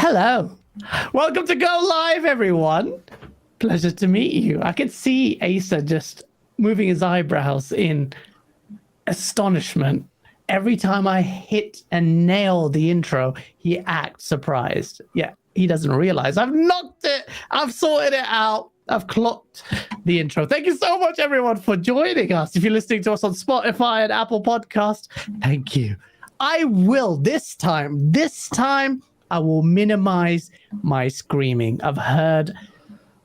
Hello. Welcome to Go Live, everyone. Pleasure to meet you. I could see Asa just moving his eyebrows in astonishment. Every time I hit and nail the intro, he acts surprised. Yeah, he doesn't realize I've knocked it. I've sorted it out. I've clocked the intro. Thank you so much, everyone, for joining us. If you're listening to us on Spotify and Apple Podcast, thank you. I will this time, I will minimize my screaming. I've heard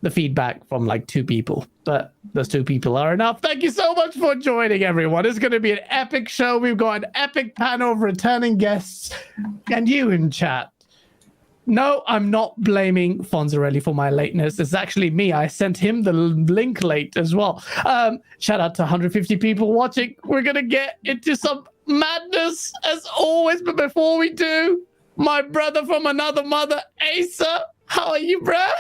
the feedback from like 2 people, but those 2 people are enough. Thank you so much for joining, everyone. It's going to be an epic show. We've got an epic panel of returning guests and you in chat. No, I'm not blaming Fonzarelli for my lateness. It's actually me. I sent him the link late as well. Shout out to 150 people watching. We're going to get into some madness as always. But before we do, my brother from another mother, Asa, how are you, bruh?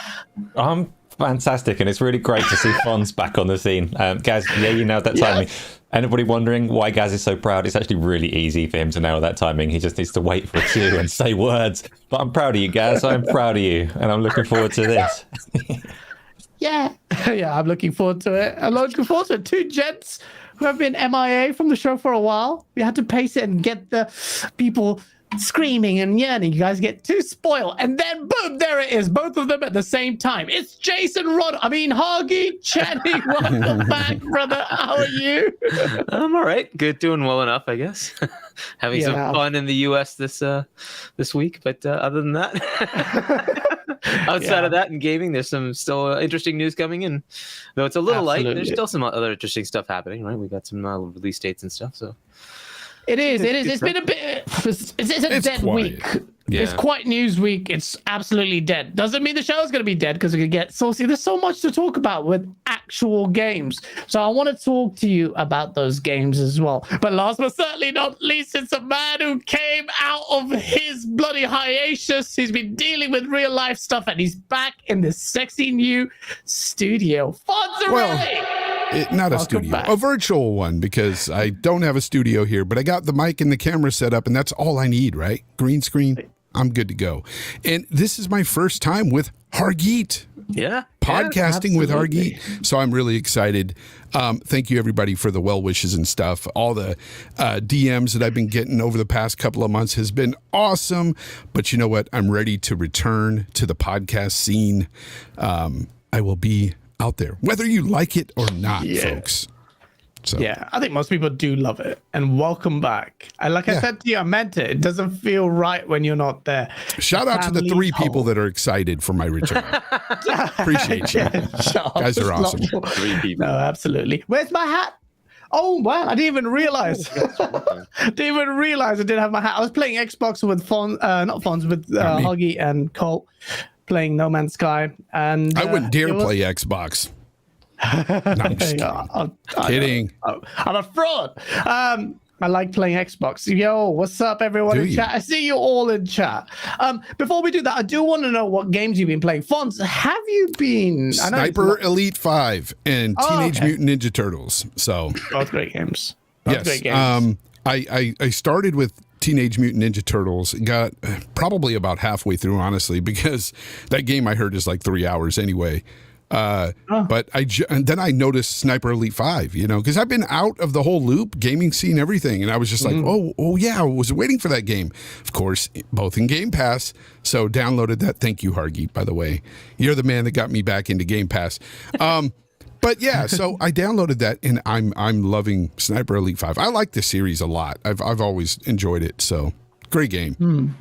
I'm fantastic, and it's really great to see Fonz back on the scene. Gaz, yeah, you nailed that timing. Yes. Anybody wondering why Gaz is so proud? It's actually really easy for him to nail that timing. He just needs to wait for a cue and say words. But I'm proud of you, Gaz. I'm proud of you, and I'm looking forward to this. Yeah, I'm looking forward to it. I'm looking forward to it. 2 gents who have been MIA from the show for a while. We had to pace it and get the people screaming and yearning. You guys get too spoiled, and then boom, there it is, both of them at the same time. It's Jason Hargeet Channing. Welcome back, brother. How are you? I'm all right. Good, doing well enough, I guess. Having some fun in the US this week, but other than that, outside of that in gaming, there's some still interesting news coming in. Though it's a little light, there's still some other interesting stuff happening, right? We got some release dates and stuff, so It is. It's been a bit. It's a dead week. Yeah. It's quite news week. It's absolutely dead. Doesn't mean the show is going to be dead because we could get saucy. There's so much to talk about with actual games. So I want to talk to you about those games as well. But last but certainly not least, it's a man who came out of his bloody hiatus. He's been dealing with real life stuff and he's back in this sexy new studio. Fonzarelli! Not a studio, a virtual one, because I don't have a studio here, but I got the mic and the camera set up, and that's all I need, right? Green screen, I'm good to go. And this is my first time with Hargeet. Yeah. Podcasting with Hargeet. So I'm really excited. Thank you, everybody, for the well wishes and stuff. All the DMs that I've been getting over the past couple of months has been awesome. But you know what? I'm ready to return to the podcast scene. I will be out there, whether you like it or not, folks. So. Yeah, I think most people do love it. And welcome back. And like I said to you, I meant it. It doesn't feel right when you're not there. Shout out to the 3 people that are excited for my return. Appreciate you. Guys are awesome. 3 people. No, absolutely. Where's my hat? Oh, wow. I didn't even realize. I didn't have my hat. I was playing Xbox with Hargeet and Colt. Playing No Man's Sky, and I wouldn't dare play Xbox. No, I'm just kidding. I'm a fraud. I like playing Xbox. Yo, what's up, everyone in chat? I see you all in chat. Before we do that, I do want to know what games you've been playing. Fonz, have you been Sniper Elite 5 and Teenage Mutant Ninja Turtles? So both great games. Great games. I started with Teenage Mutant Ninja Turtles, got probably about halfway through, honestly, because that game I heard is like 3 hours anyway. But and then I noticed Sniper Elite 5, because I've been out of the whole loop, gaming scene, everything. And I was just like, oh yeah, I was waiting for that game. Of course, both in Game Pass. So downloaded that. Thank you, Hargeet, by the way. You're the man that got me back into Game Pass. But yeah, so I downloaded that, and I'm loving Sniper Elite 5. I like this series a lot. I've always enjoyed it. So great game.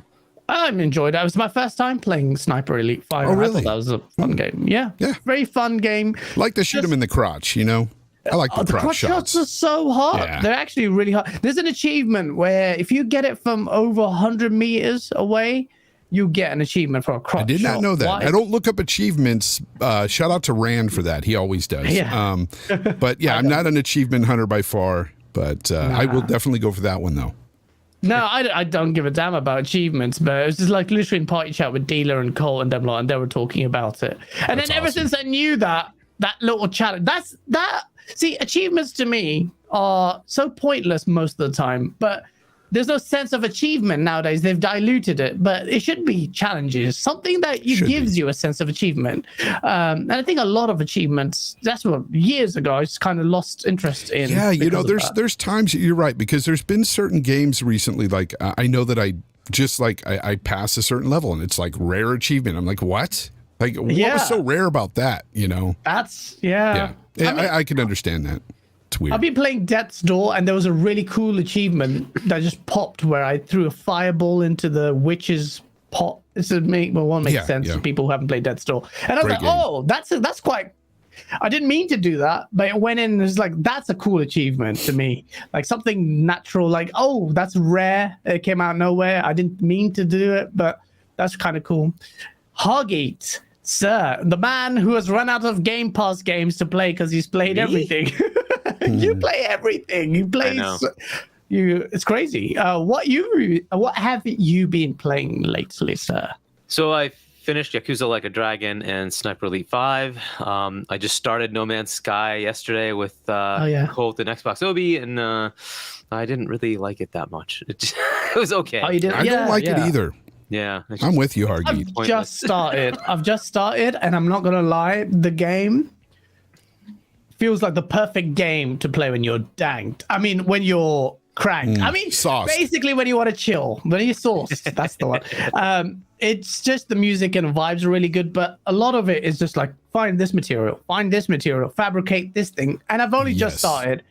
I enjoyed it. It was my first time playing Sniper Elite 5. Oh, really? I thought that was a fun game. Yeah. Very fun game. Like to shoot him in the crotch, I like the crotch shots. Are so hot. Yeah. They're actually really hot. There's an achievement where if you get it from over 100 meters away, you get an achievement for a crotch shot. I did not know that. Why? I don't look up achievements. Shout out to Rand for that. He always does. Yeah. But yeah, I'm not an achievement hunter by far, but I will definitely go for that one, though. No, I don't give a damn about achievements, but it was just like literally in party chat with Dealer and Cole and them lot, and they were talking about it. And then ever since I knew that little challenge, see, achievements to me are so pointless most of the time, but there's no sense of achievement nowadays. They've diluted it, but it should be challenges, something that gives you a sense of achievement. And I think a lot of achievements, that's what years ago I just kind of lost interest in. Yeah, there's times you're right, because there's been certain games recently, like I know that I pass a certain level and it's like rare achievement. I'm like, what? Like, what was so rare about that? That's I can understand that. It's weird. I've been playing Death's Door, and there was a really cool achievement that just popped where I threw a fireball into the witch's pot. This won't make sense to people who haven't played Death's Door. And I was like, that's quite. I didn't mean to do that, but it went in and it's like, that's a cool achievement to me. Like something natural, like, oh, that's rare. It came out of nowhere. I didn't mean to do it, but that's kind of cool. Hargeet, sir, the man who has run out of Game Pass games to play because he's played everything. You play everything. You play. It's crazy. What have you been playing lately, sir? So I finished Yakuza Like a Dragon and Sniper Elite 5. I just started No Man's Sky yesterday with Colt and Xbox Obi, and I didn't really like it that much. It was okay. Oh, you didn't? I don't like it either. Yeah, I'm with you, Hargeet. I've just started, and I'm not gonna lie, the game feels like the perfect game to play when you're danked. I mean, when you're cranked. I mean, basically when you want to chill, when you're sauced. That's the one. It's just the music and vibes are really good, but a lot of it is just like, find this material, fabricate this thing. And I've only just started.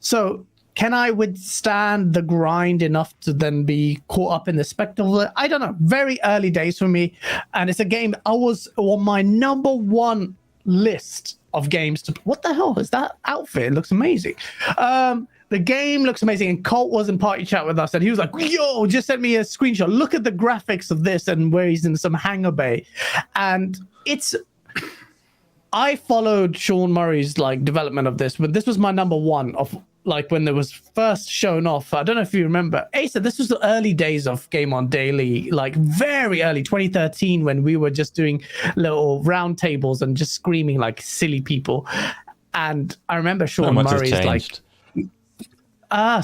So can I withstand the grind enough to then be caught up in the spectacle? I don't know. Very early days for me. And it's a game I was on my number one list of games to. What the hell is that outfit? It looks amazing. The game looks amazing, and Colt was in party chat with us, and he was like, yo, just sent me a screenshot. Look at the graphics of this, and where he's in some hangar bay. And I followed Sean Murray's development of this, but this was my number one of when it was first shown off. I don't know if you remember. Asa, this was the early days of GameOnDaily, very early, 2013, when we were just doing little round tables and just screaming like silly people. And I remember Sean Murray's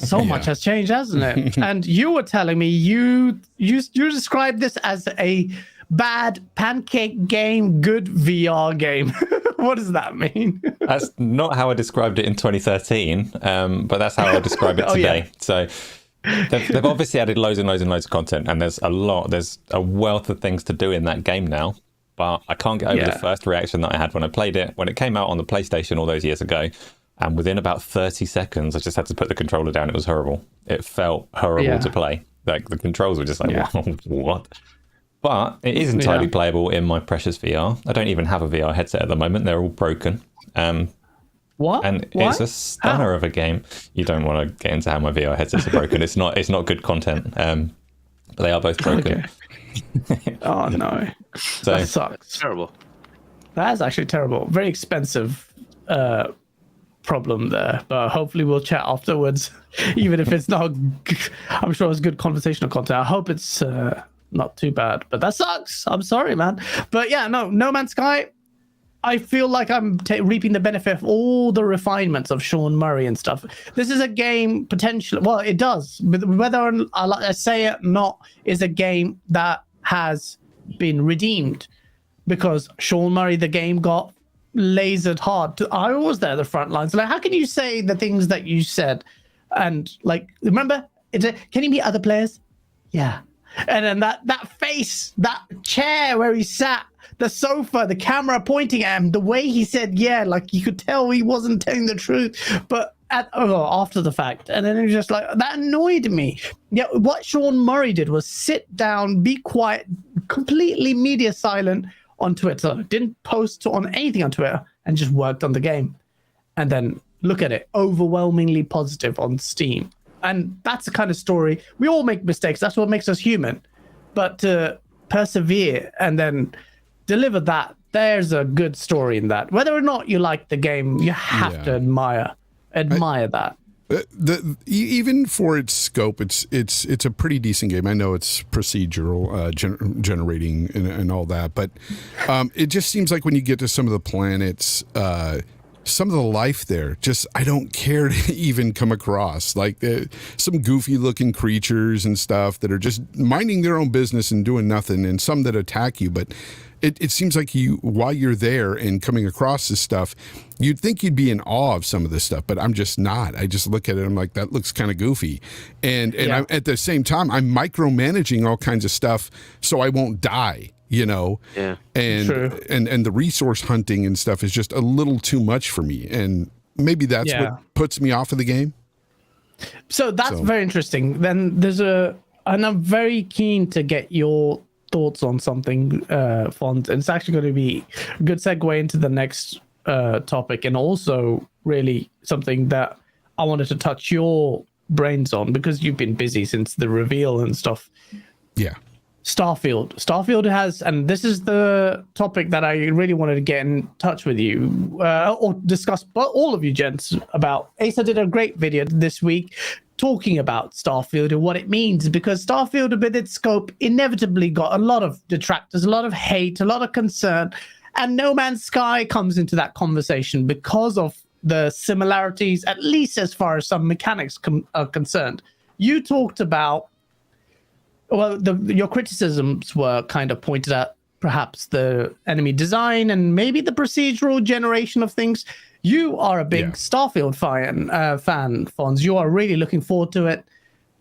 so much has changed, hasn't it? And you were telling me you described this as a bad pancake game, good VR game. What does that mean? That's not how I described it in 2013, but that's how I describe it today. So they've obviously added loads and loads and loads of content, and there's a wealth of things to do in that game now. But I can't get over the first reaction that I had when I played it, when it came out on the PlayStation all those years ago. And within about 30 seconds, I just had to put the controller down. It was horrible. It felt horrible to play. The controls were just like, what? But it is entirely playable in my precious VR. I don't even have a VR headset at the moment. They're all broken. What? And it's a stunner of a game. You don't want to get into how my VR headsets are broken. It's not good content. But they are both broken. Okay. Oh, no. So, that sucks. Terrible. That is actually terrible. Very expensive problem there, but hopefully we'll chat afterwards. Even if it's not, I'm sure it's good conversational content. I hope it's not too bad, but that sucks. I'm sorry, man. But yeah, No Man's Sky, I feel like I'm reaping the benefit of all the refinements of Sean Murray and stuff. This is a game potentially, well, it does, but whether I say it or not, is a game that has been redeemed because Sean Murray, the game, got lasered hard. I was there at the front lines. How can you say the things that you said? And remember, can you meet other players? Yeah. And then that face, that chair where he sat, the sofa, the camera pointing at him, the way he said, you could tell he wasn't telling the truth, but after the fact. And then it was just that annoyed me. Yeah, what Sean Murray did was sit down, be quiet, completely media silent on Twitter, didn't post on anything on Twitter, and just worked on the game. And then look at it, overwhelmingly positive on Steam. And that's the kind of story. We all make mistakes. That's what makes us human. But to persevere and then deliver that, there's a good story in that. Whether or not you like the game, you have to admire that. Even for its scope, it's a pretty decent game. I know it's procedural, generating and all that, but it just seems like when you get to some of the planets, some of the life there, just I don't care to even come across. Like some goofy looking creatures and stuff that are just minding their own business and doing nothing, and some that attack you. But it seems like while you're there and coming across this stuff, you'd think you'd be in awe of some of this stuff, but I'm just not. I just look at it, I'm like, that looks kind of goofy. And I'm, at the same time, I'm micromanaging all kinds of stuff so I won't die, you know? Yeah. And the resource hunting and stuff is just a little too much for me. And maybe that's what puts me off of the game. So that's very interesting. Then and I'm very keen to get your thoughts on something, Font. It's actually going to be a good segue into the next topic, and also really something that I wanted to touch your brains on, because you've been busy since the reveal and stuff. Yeah. Starfield has, and this is the topic that I really wanted to get in touch with you or discuss, but all of you gents about. Asa did a great video this week talking about Starfield and what it means, because Starfield, with its scope, inevitably got a lot of detractors, a lot of hate, a lot of concern, and No Man's Sky comes into that conversation because of the similarities, at least as far as some mechanics are concerned. You talked about, well, your criticisms were kind of pointed at perhaps the enemy design and maybe the procedural generation of things. You are a big Starfield fan, Fonz. You are really looking forward to it.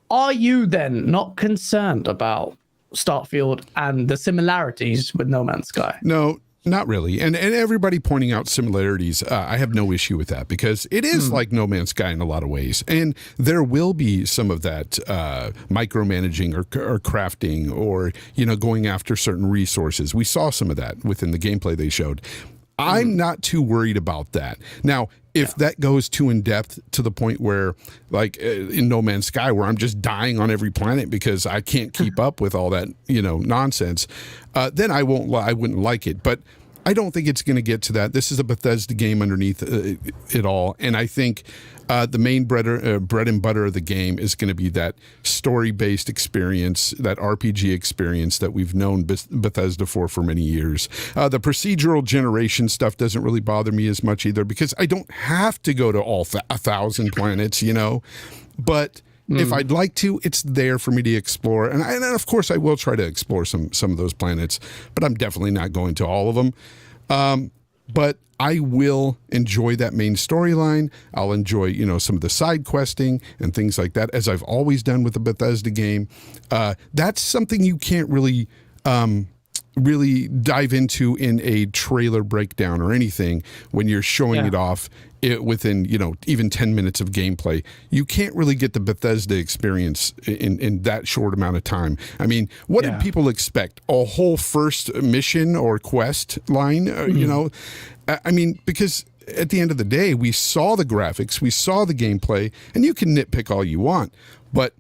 Are you then not concerned about Starfield and the similarities with No Man's Sky? No, not really. And everybody pointing out similarities, I have no issue with that, because it is like No Man's Sky in a lot of ways. And there will be some of that micromanaging or crafting or, you know, going after certain resources. We saw some of that within the gameplay they showed. I'm not too worried about that. Now, if that goes too in depth to the point where, like in No Man's Sky, where I'm just dying on every planet because I can't keep up with all that, you know, nonsense, then I wouldn't like it. But I don't think it's going to get to that. This is a Bethesda game underneath it all, and I think the main bread and butter of the game is going to be that story-based experience, that RPG experience that we've known Bethesda for many years. The procedural generation stuff doesn't really bother me as much either, because I don't have to go to all 1,000 planets, you know. But if I'd like to, it's there for me to explore. And of course, I will try to explore some of those planets, but I'm definitely not going to all of them. But I will enjoy that main storyline. I'll enjoy, you know, some of the side questing and things like that, as I've always done with a Bethesda game. That's something you can't really dive into in a trailer breakdown or anything when you're showing it off within, you know, even 10 minutes of gameplay. You can't really get the Bethesda experience in that short amount of time. I mean, what did people expect? A whole first mission or quest line, you know? I mean, because at the end of the day, we saw the graphics, we saw the gameplay, and you can nitpick all you want, but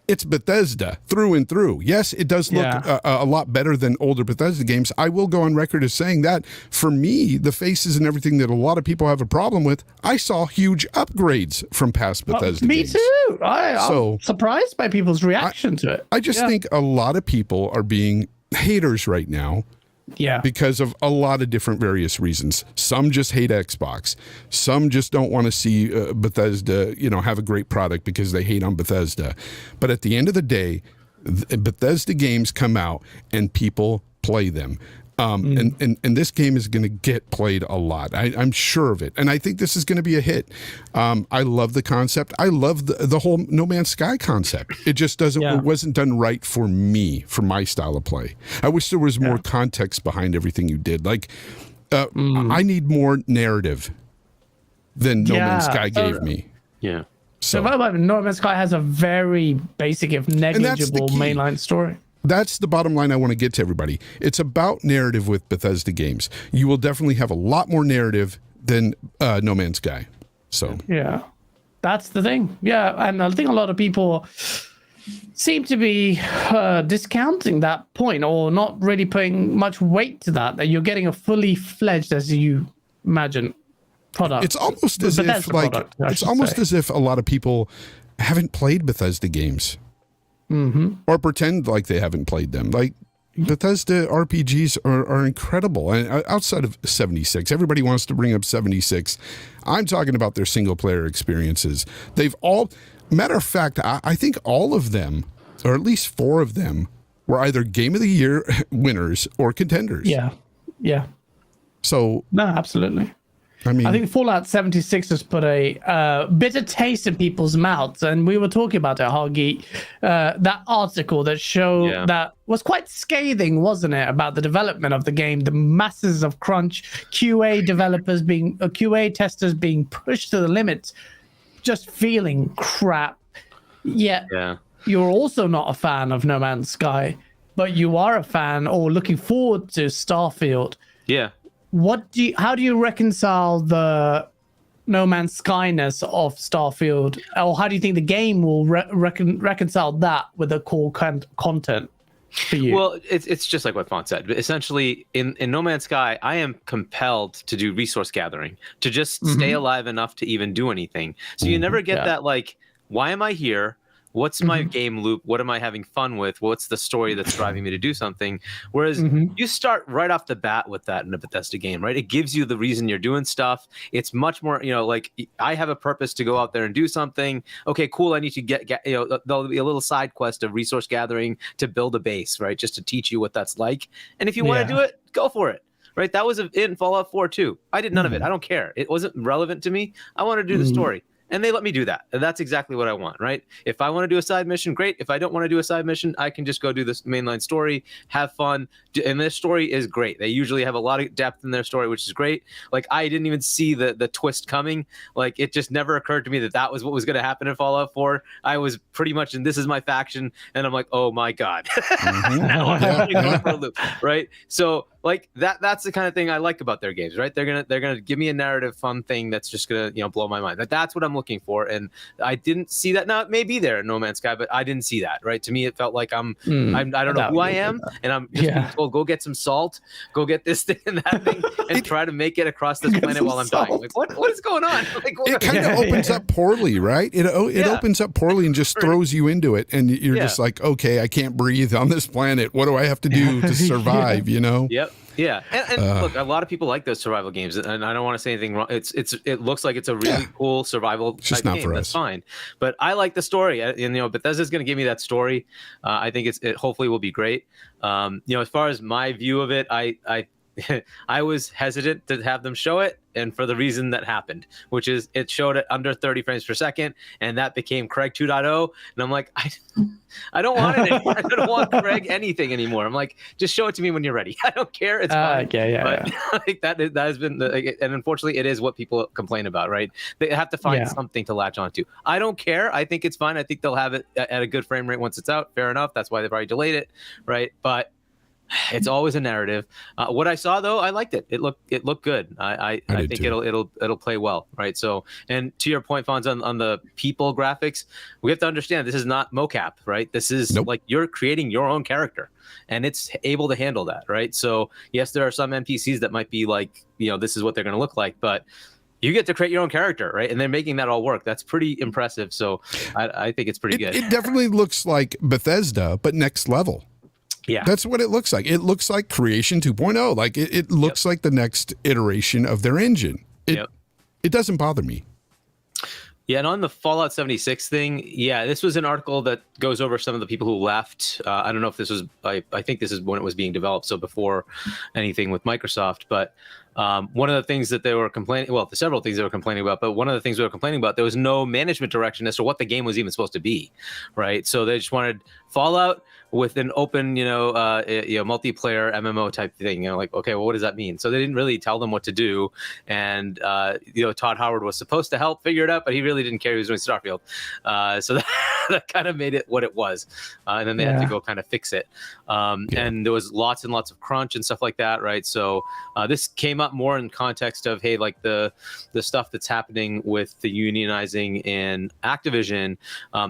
it's Bethesda through and through. Yes, it does look a lot better than older Bethesda games. I will go on record as saying that. For me, the faces and everything that a lot of people have a problem with, I saw huge upgrades from past Bethesda games. Me too. I'm surprised by people's reaction to it. I just think a lot of people are being haters right now. Yeah. Because of a lot of different various reasons. Some just hate Xbox. Some just don't want to see Bethesda, you know, have a great product because they hate on Bethesda. But at the end of the day, Bethesda games come out and people play them. And this game is going to get played a lot. I'm sure of it. And I think this is going to be a hit. I love the concept. I love the whole No Man's Sky concept. It just it wasn't done right for me, for my style of play. I wish there was more context behind everything you did. Like, I need more narrative than No Man's Sky gave me. Yeah. So No Man's Sky has a very basic, if negligible, mainline story. That's the bottom line I want to get to everybody. It's about narrative with Bethesda games. You will definitely have a lot more narrative than No Man's Sky. So yeah, that's the thing. Yeah, and I think a lot of people seem to be discounting that point, or not really putting much weight to that you're getting a fully fledged, as you imagine, product. It's almost as if as if a lot of people haven't played Bethesda games. Or pretend like they haven't played them. Like, Bethesda RPGs are incredible. And outside of 76, everybody wants to bring up 76. I'm talking about their single player experiences. They've all, matter of fact, I think all of them, or at least 4 of them, were either Game of the Year winners or contenders. Yeah. Yeah. So no, absolutely. I mean, I think Fallout 76 has put a bitter taste in people's mouths, and we were talking about it, Hargeet. That article that showed that was quite scathing, wasn't it, about the development of the game, the masses of crunch, QA developers being, QA testers being pushed to the limits, just feeling crap. Yet you're also not a fan of No Man's Sky, but you are a fan or looking forward to Starfield. Yeah. How do you reconcile the No Man's Sky-ness of Starfield, or how do you think the game will reconcile that with the core content for you? Well, it's just like what Font said. Essentially, in No Man's Sky, I am compelled to do resource gathering, to just stay alive enough to even do anything. So you never get that, like, why am I here? What's my game loop? What am I having fun with? What's the story that's driving me to do something? Whereas you start right off the bat with that in a Bethesda game, right? It gives you the reason you're doing stuff. It's much more, like I have a purpose to go out there and do something. Okay, cool. I need to get there'll be a little side quest of resource gathering to build a base, right? Just to teach you what that's like. And if you want to do it, go for it. Right? That was in Fallout 4 too. I did none of it. I don't care. It wasn't relevant to me. I want to do the story. And they let me do that. And that's exactly what I want, right? If I want to do a side mission, great. If I don't want to do a side mission, I can just go do this mainline story, have fun. And their story is great. They usually have a lot of depth in their story, which is great. Like, I didn't even see the twist coming. Like, it just never occurred to me that was what was going to happen in Fallout 4. I was pretty much in, this is my faction. And I'm like, oh my God. Now I'm going for a loop, right? So, like, that's the kind of thing I like about their games, right? They're gonna give me a narrative fun thing that's just gonna blow my mind. That's what I'm looking for, and I didn't see that. Now it may be there in No Man's Sky, but I didn't see that. Right? To me, it felt like I don't know who I am, and I'm just being told, go get some salt, go get this thing and that thing, and try to make it across this planet while I'm dying. Like, what is going on? Like, it kind of opens up poorly, right? It opens up poorly and just throws you into it, and you're just like, okay, I can't breathe on this planet. What do I have to do to survive? Yep. Yeah, and look, a lot of people like those survival games, and I don't want to say anything wrong. It looks like it's a really cool survival type game. That's fine, but I like the story, and Bethesda's going to give me that story. I think it hopefully will be great. As far as my view of it, I was hesitant to have them show it, and for the reason that happened, which is it showed it under 30 frames per second, and that became Craig 2.0, and I'm like, I don't want it anymore. I don't want Craig anything anymore. I'm like, just show it to me when you're ready. I don't care. It's fine. But like that has been, and unfortunately, it is what people complain about, right? They have to find something to latch onto. I don't care. I think it's fine. I think they'll have it at a good frame rate once it's out. Fair enough. That's why they probably delayed it, right? But it's always a narrative. What I saw though, I liked it. It looked good. I think it'll play well, right? So, and to your point, Fonz, on the people graphics, we have to understand this is not mocap, right? This is like you're creating your own character, and it's able to handle that, right? So yes, there are some NPCs that might be like, this is what they're going to look like, but you get to create your own character, right? And they're making that all work. That's pretty impressive. So I think it's pretty good. It definitely looks like Bethesda, but next level. Yeah, that's what it looks like. It looks like Creation 2.0. Like it looks like the next iteration of their engine. It doesn't bother me. Yeah, and on the Fallout 76 thing, this was an article that goes over some of the people who left. I don't know if this was, I think this is when it was being developed, so before anything with Microsoft. But one of the things that they were complaining, well, several things they were complaining about, but one of the things they were complaining about, there was no management direction as to what the game was even supposed to be, right? So they just wanted Fallout with an open, multiplayer MMO type thing. Like, okay, well, what does that mean? So they didn't really tell them what to do. And, Todd Howard was supposed to help figure it out, but he really didn't care. He was doing Starfield. So that kind of made it what it was. And then they had to go kind of fix it. And there was lots and lots of crunch and stuff like that, right? So this came up more in context of, hey, like the stuff that's happening with the unionizing in Activision.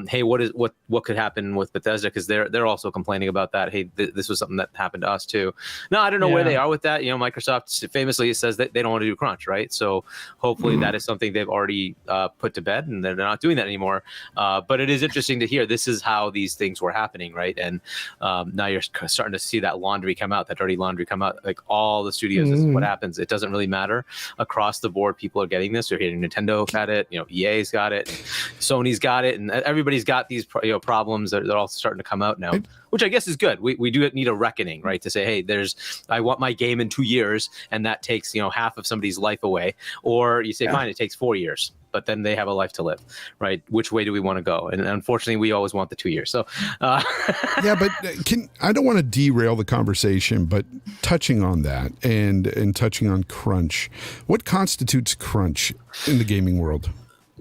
Hey, what could happen with Bethesda? Because they're also also complaining about that. Hey, this was something that happened to us too. Now, I don't know where they are with that. Microsoft famously says that they don't want to do crunch, right? So hopefully that is something they've already put to bed, and they're not doing that anymore. But it is interesting to hear this is how these things were happening, right? And now you're starting to see that laundry come out, that dirty laundry come out. Like all the studios, this is what happens. It doesn't really matter. Across the board, people are getting this. You're hearing Nintendo got it, EA's got it, Sony's got it, and everybody's got these problems. They're all starting to come out now, which I guess is good. We do need a reckoning, right? To say, hey, I want my game in 2 years, and that takes half of somebody's life away. Or you say, fine, it takes 4 years, but then they have a life to live, right? Which way do we want to go? And unfortunately, we always want the 2 years. So, yeah, but I don't want to derail the conversation, but touching on that and touching on crunch, what constitutes crunch in the gaming world?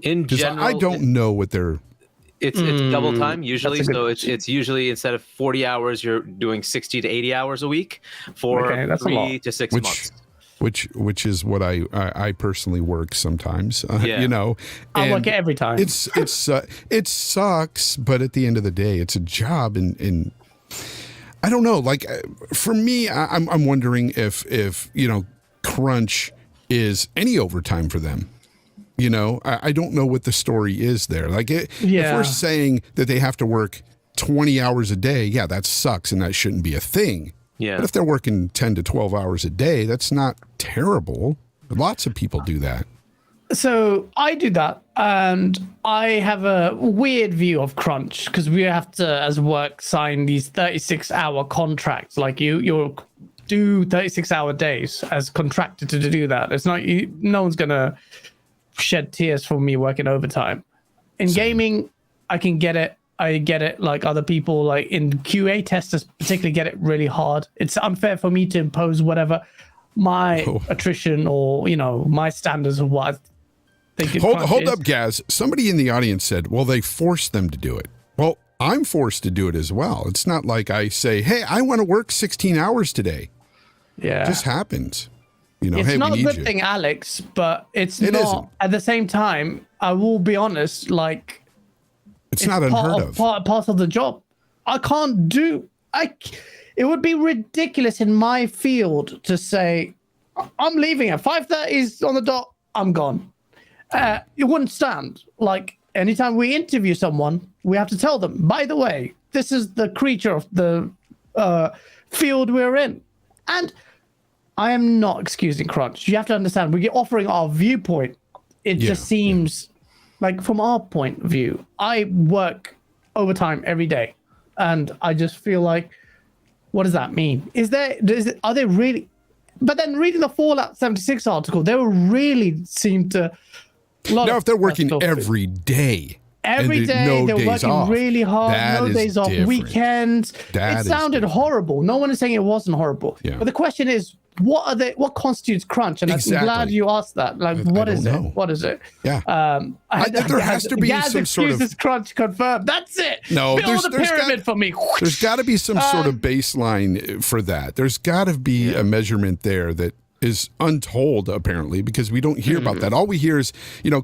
In general, I don't know what they're. It's double time usually. So it's usually instead of 40 hours, you're doing 60 to 80 hours a week for 3 to 6 months. Which is what I personally work sometimes. I work it every time. It sucks, but at the end of the day, it's a job, and I don't know. Like for me, I'm wondering if crunch is any overtime for them. I don't know what the story is there. Like if we're saying that they have to work 20 hours a day, that sucks, and that shouldn't be a thing. Yeah. But if they're working 10 to 12 hours a day, that's not terrible. Lots of people do that. So I do that, and I have a weird view of crunch because we have to, as work, sign these 36-hour contracts. Like you'll do 36-hour days as contracted to do that. It's not no one's gonna shed tears for me working overtime. In gaming, I can get it. I get it. Like other people, like in QA testers, particularly get it really hard. It's unfair for me to impose whatever my attrition or my standards of what I think. Hold up, Gaz. Somebody in the audience said, "Well, they forced them to do it." Well, I'm forced to do it as well. It's not like I say, "Hey, I want to work 16 hours today." Yeah, it just happens. It's not a good thing, Alex, but it not. Isn't. At the same time, I will be honest, like it's not unheard of. Part of the job. I can't do. It would be ridiculous in my field to say, I'm leaving at 5:30 on the dot. I'm gone. It wouldn't stand. Like anytime we interview someone, we have to tell them, by the way, this is the creature of the field we're in. And I am not excusing crunch. You have to understand, we're offering our viewpoint. It just seems like from our point of view, I work overtime every day. And I just feel like, what does that mean? Are they really? But then reading the Fallout 76 article, they really seem to. Now, if they're working every day. Every day they're working really hard, no days off, weekends. It sounded horrible. No one is saying it wasn't horrible. Yeah. But the question is, what constitutes crunch? And I'm glad you asked that. Like, what is it? What is it? Yeah. There has to be some sort of crunch confirmed. That's it. No, build a pyramid for me. There's got to be some sort of baseline for that. There's got to be a measurement there that is untold, apparently, because we don't hear about that. All we hear is,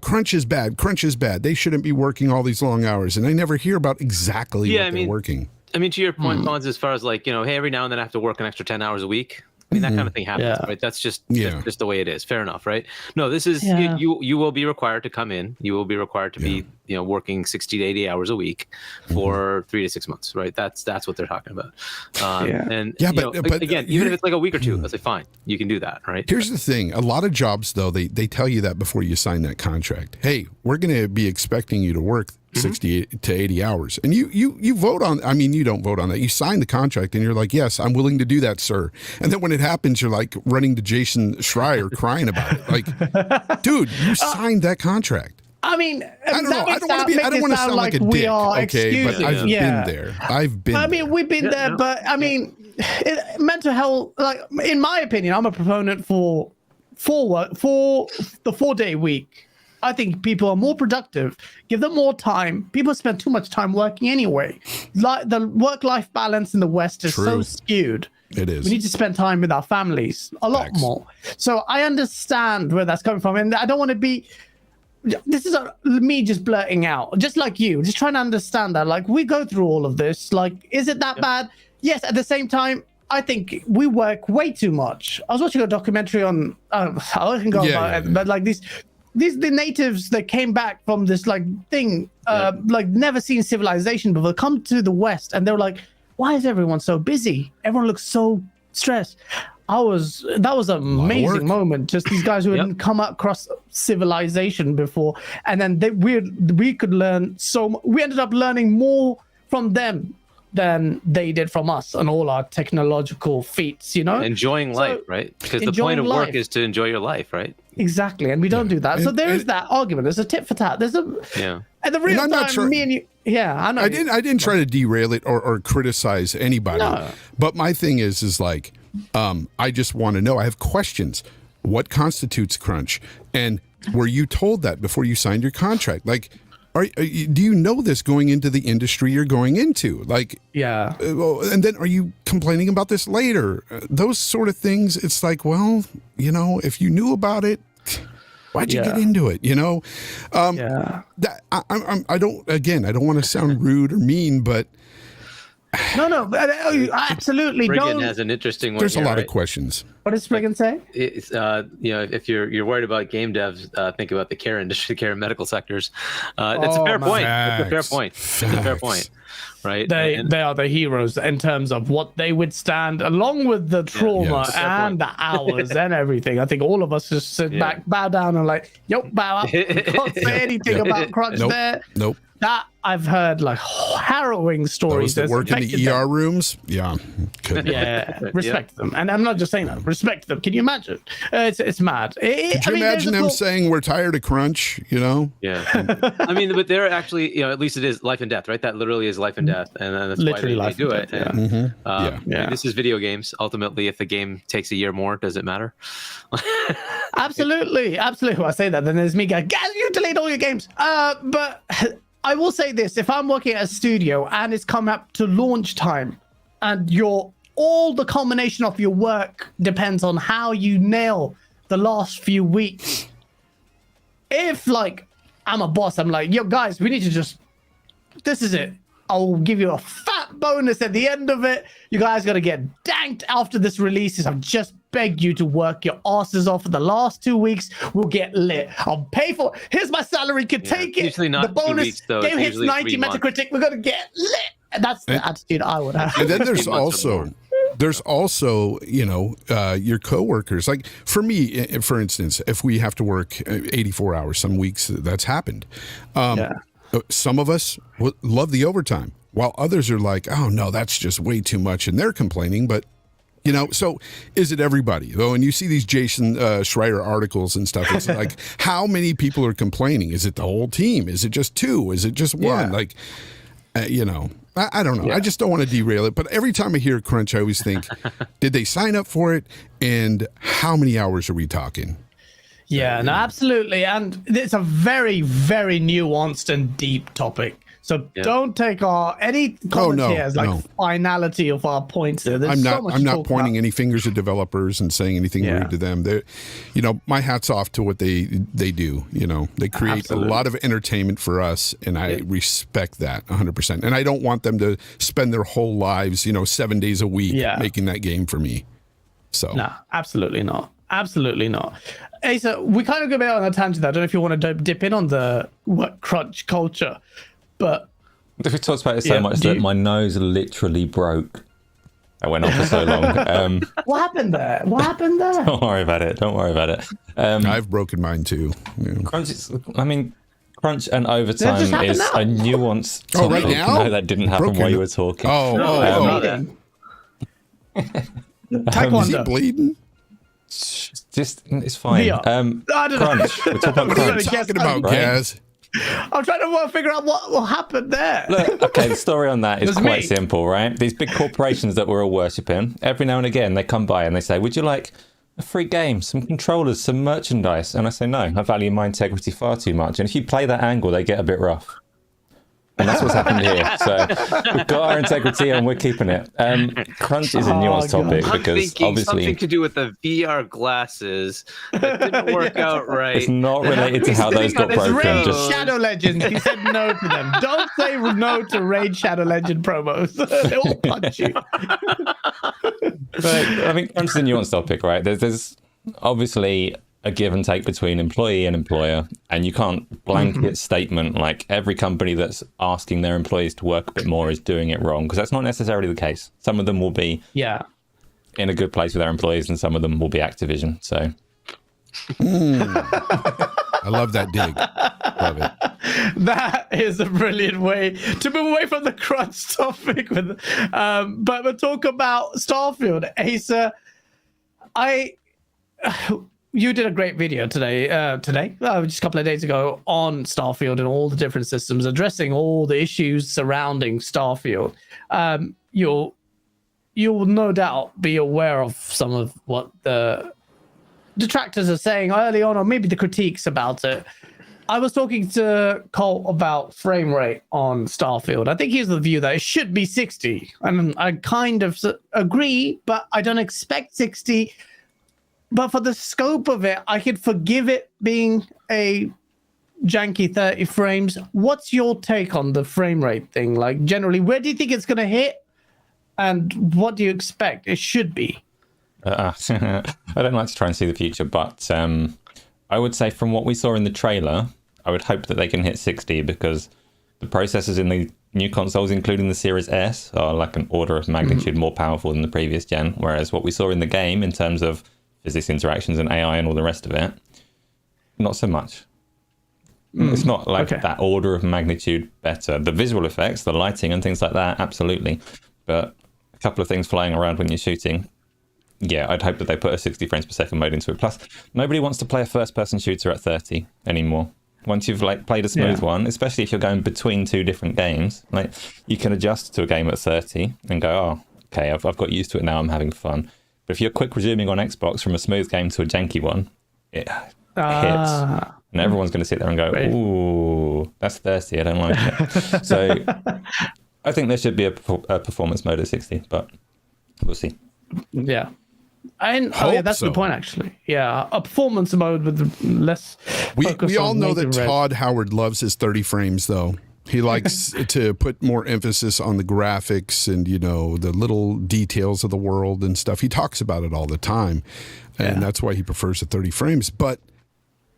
crunch is bad. Crunch is bad. They shouldn't be working all these long hours. And I never hear about exactly what they're working. I mean, to your point, Fonz, as far as like, hey, every now and then I have to work an extra 10 hours a week. I mean, that kind of thing happens, right? That's just the way it is. Fair enough, right? No, this is you will be required to come in. You will be required to be working 60 to 80 hours a week for 3 to 6 months, right? That's what they're talking about. But again, even if it's like a week or two, I say fine, you can do that, right? Here's the thing: a lot of jobs, though, they tell you that before you sign that contract. Hey, we're going to be expecting you to work 60 to 80 hours. And you vote on, I mean, you don't vote on that. You sign the contract and you're like, yes, I'm willing to do that, sir. And then when it happens, you're like running to Jason Schreier crying about it. Like, dude, you signed that contract. I mean, I don't know. I don't want to sound like a dick, okay? But I've been there. I mean, we've been there, but I mean, mental health, like, in my opinion, I'm a proponent for the 4-day week. I think people are more productive. Give them more time. People spend too much time working anyway. Like the work-life balance in the West is so skewed. It is. We need to spend time with our families a lot more. So I understand where that's coming from, and I don't want to be this is me just blurting out, just like you, just trying to understand that. Like, we go through all of this. Like, is it that bad? Yes. At the same time, I think we work way too much. I was watching a documentary on, I can go about it, but like the natives that came back from this like thing, like never seen civilization before, come to the West, and they were like, why is everyone so busy? Everyone looks so stressed. That was an amazing moment. Just these guys who hadn't come across civilization before, and then we could learn we ended up learning more from them than they did from us and all our technological feats, you know? Enjoying life, right? Because the point of work is to enjoy your life, right? Exactly, and we don't do that. So there is that argument. There's a tit for tat. There's a at the real time, me and you. Yeah, I know. I didn't try to derail it or criticize anybody. No. But my thing is like, I just want to know. I have questions. What constitutes crunch? And were you told that before you signed your contract? Like, do you know this going into the industry you're going into? Like, and then are you complaining about this later? Those sort of things. It's like, well, you know, if you knew about it, why'd you get into it? You know, that I don't want to sound rude or mean, but no, but absolutely. Brigham has an interesting one. There's a lot of questions. What does Brigham say? It's you know, if you're worried about game devs, think about the care industry, the care and medical sectors. That's a fair point. That's a fair point. It's a fair point. Right? They are the heroes in terms of what they withstand, along with the trauma and the hours and everything. I think all of us just sit back, bow down, and like, bow up. Can't say anything about crunch there. Nope. That I've heard like harrowing stories. Those that work in the ER rooms, respect them. And I'm not just saying that. Respect them. Can you imagine? It's mad. Could you imagine them saying we're tired of crunch? You know? Yeah. I mean, but they're actually, you know, at least it is life and death, right? That literally is life and death, and that's literally why they do it. Death, and, I mean, this is video games. Ultimately, if the game takes a year more, does it matter? Absolutely. I say that, then there's me going, guys, you delete all your games. But I will say this: if I'm working at a studio and it's come up to launch time, and all the culmination of your work depends on how you nail the last few weeks. If like I'm a boss, I'm like, yo guys, we need to this is it. I'll give you a fat bonus at the end of it. You guys gotta get danked after this releases. I've just begged you to work your asses off for the last 2 weeks. We'll get lit. I'll pay for it. Here's my salary. Could take it. Usually not the bonus 2 weeks, though. game hits 90 Metacritic. We're gonna get lit. And that's the attitude I would have. And then there's also, you know, your coworkers. Like for me, for instance, if we have to work 84 hours, some weeks that's happened. Some of us love the overtime, while others are like, oh, no, that's just way too much. And they're complaining. But, you know, so is it everybody? Though, and you see these Jason Schreier articles and stuff. It's like, how many people are complaining? Is it the whole team? Is it just two? Is it just one? Like, you know, I don't know. I just don't want to derail it. But every time I hear crunch, I always think, did they sign up for it? And how many hours are we talking? Yeah, no, absolutely. And it's a very, very nuanced and deep topic. So don't take any comments here as like finality of our points there. I'm not pointing any fingers at developers and saying anything rude to them. They're, you know, my hat's off to what they do. You know, they create a lot of entertainment for us, and I respect that 100%. And I don't want them to spend their whole lives, you know, 7 days a week making that game for me. So no, absolutely not. Absolutely not. Hey, so we kind of go a bit on a tangent there. I don't know if you want to dip in on the crunch culture, but we talked about it so much that my nose literally broke. I went on for so long. What happened there? Don't worry about it. I've broken mine too. Yeah. Crunch and overtime is a nuanced topic. Right now? No, that didn't happen while you were talking. Taekwondo. Is he bleeding? Just it's fine. I don't know. Crunch. We're talking about crunch. What are you talking about, Gaz? I'm trying to figure out what happened there. Look, okay, the story on that is quite simple, right? These big corporations that we're all worshipping, every now and again they come by and they say, would you like a free game, some controllers, some merchandise? And I say, no, I value my integrity far too much. And if you play that angle, they get a bit rough. And that's what's happened here. So we've got our integrity and we're keeping it. Crunch is a nuanced topic because obviously something to do with the VR glasses that didn't work out right. It's not related to how those got broken. Raid Shadow Legends. He said no to them. Don't say no to Raid Shadow Legend promos. They'll punch you. But I mean, crunch is a nuanced topic, right? There's obviously a give and take between employee and employer, and you can't blanket statement like every company that's asking their employees to work a bit more is doing it wrong, because that's not necessarily the case. Some of them will be in a good place with their employees, and some of them will be Activision. So I love that dig. Love it. That is a brilliant way to move away from the crunch topic. But we'll talk about Starfield. Asa, you did a great video today, just a couple of days ago, on Starfield and all the different systems, addressing all the issues surrounding Starfield. You'll no doubt be aware of some of what the detractors are saying early on, or maybe the critiques about it. I was talking to Colt about frame rate on Starfield. I think he's the view that it should be 60. And I kind of agree, but I don't expect 60. But for the scope of it, I could forgive it being a janky 30 frames. What's your take on the frame rate thing? Like, generally, where do you think it's going to hit? And what do you expect it should be? I don't like to try and see the future, but I would say from what we saw in the trailer, I would hope that they can hit 60, because the processors in the new consoles, including the Series S, are like an order of magnitude more powerful than the previous gen, whereas what we saw in the game in terms of physics interactions and AI and all the rest of it, not so much. It's not like that order of magnitude better. The visual effects, the lighting and things like that, absolutely. But a couple of things flying around when you're shooting, yeah, I'd hope that they put a 60 frames per second mode into it. Plus, nobody wants to play a first-person shooter at 30 anymore. Once you've like played a smooth one, especially if you're going between two different games, like you can adjust to a game at 30 and go, oh, okay, I've got used to it now, I'm having fun. But if you're quick resuming on Xbox from a smooth game to a janky one, it hits. And everyone's going to sit there and go, ooh, that's 30, I don't like it. So I think there should be a performance mode at 60, but we'll see. Yeah. And that's the point, actually. Yeah, a performance mode with less focus. We all on know that native Todd Howard loves his 30 frames, though. He likes to put more emphasis on the graphics and, you know, the little details of the world and stuff. He talks about it all the time, and that's why he prefers the 30 frames. But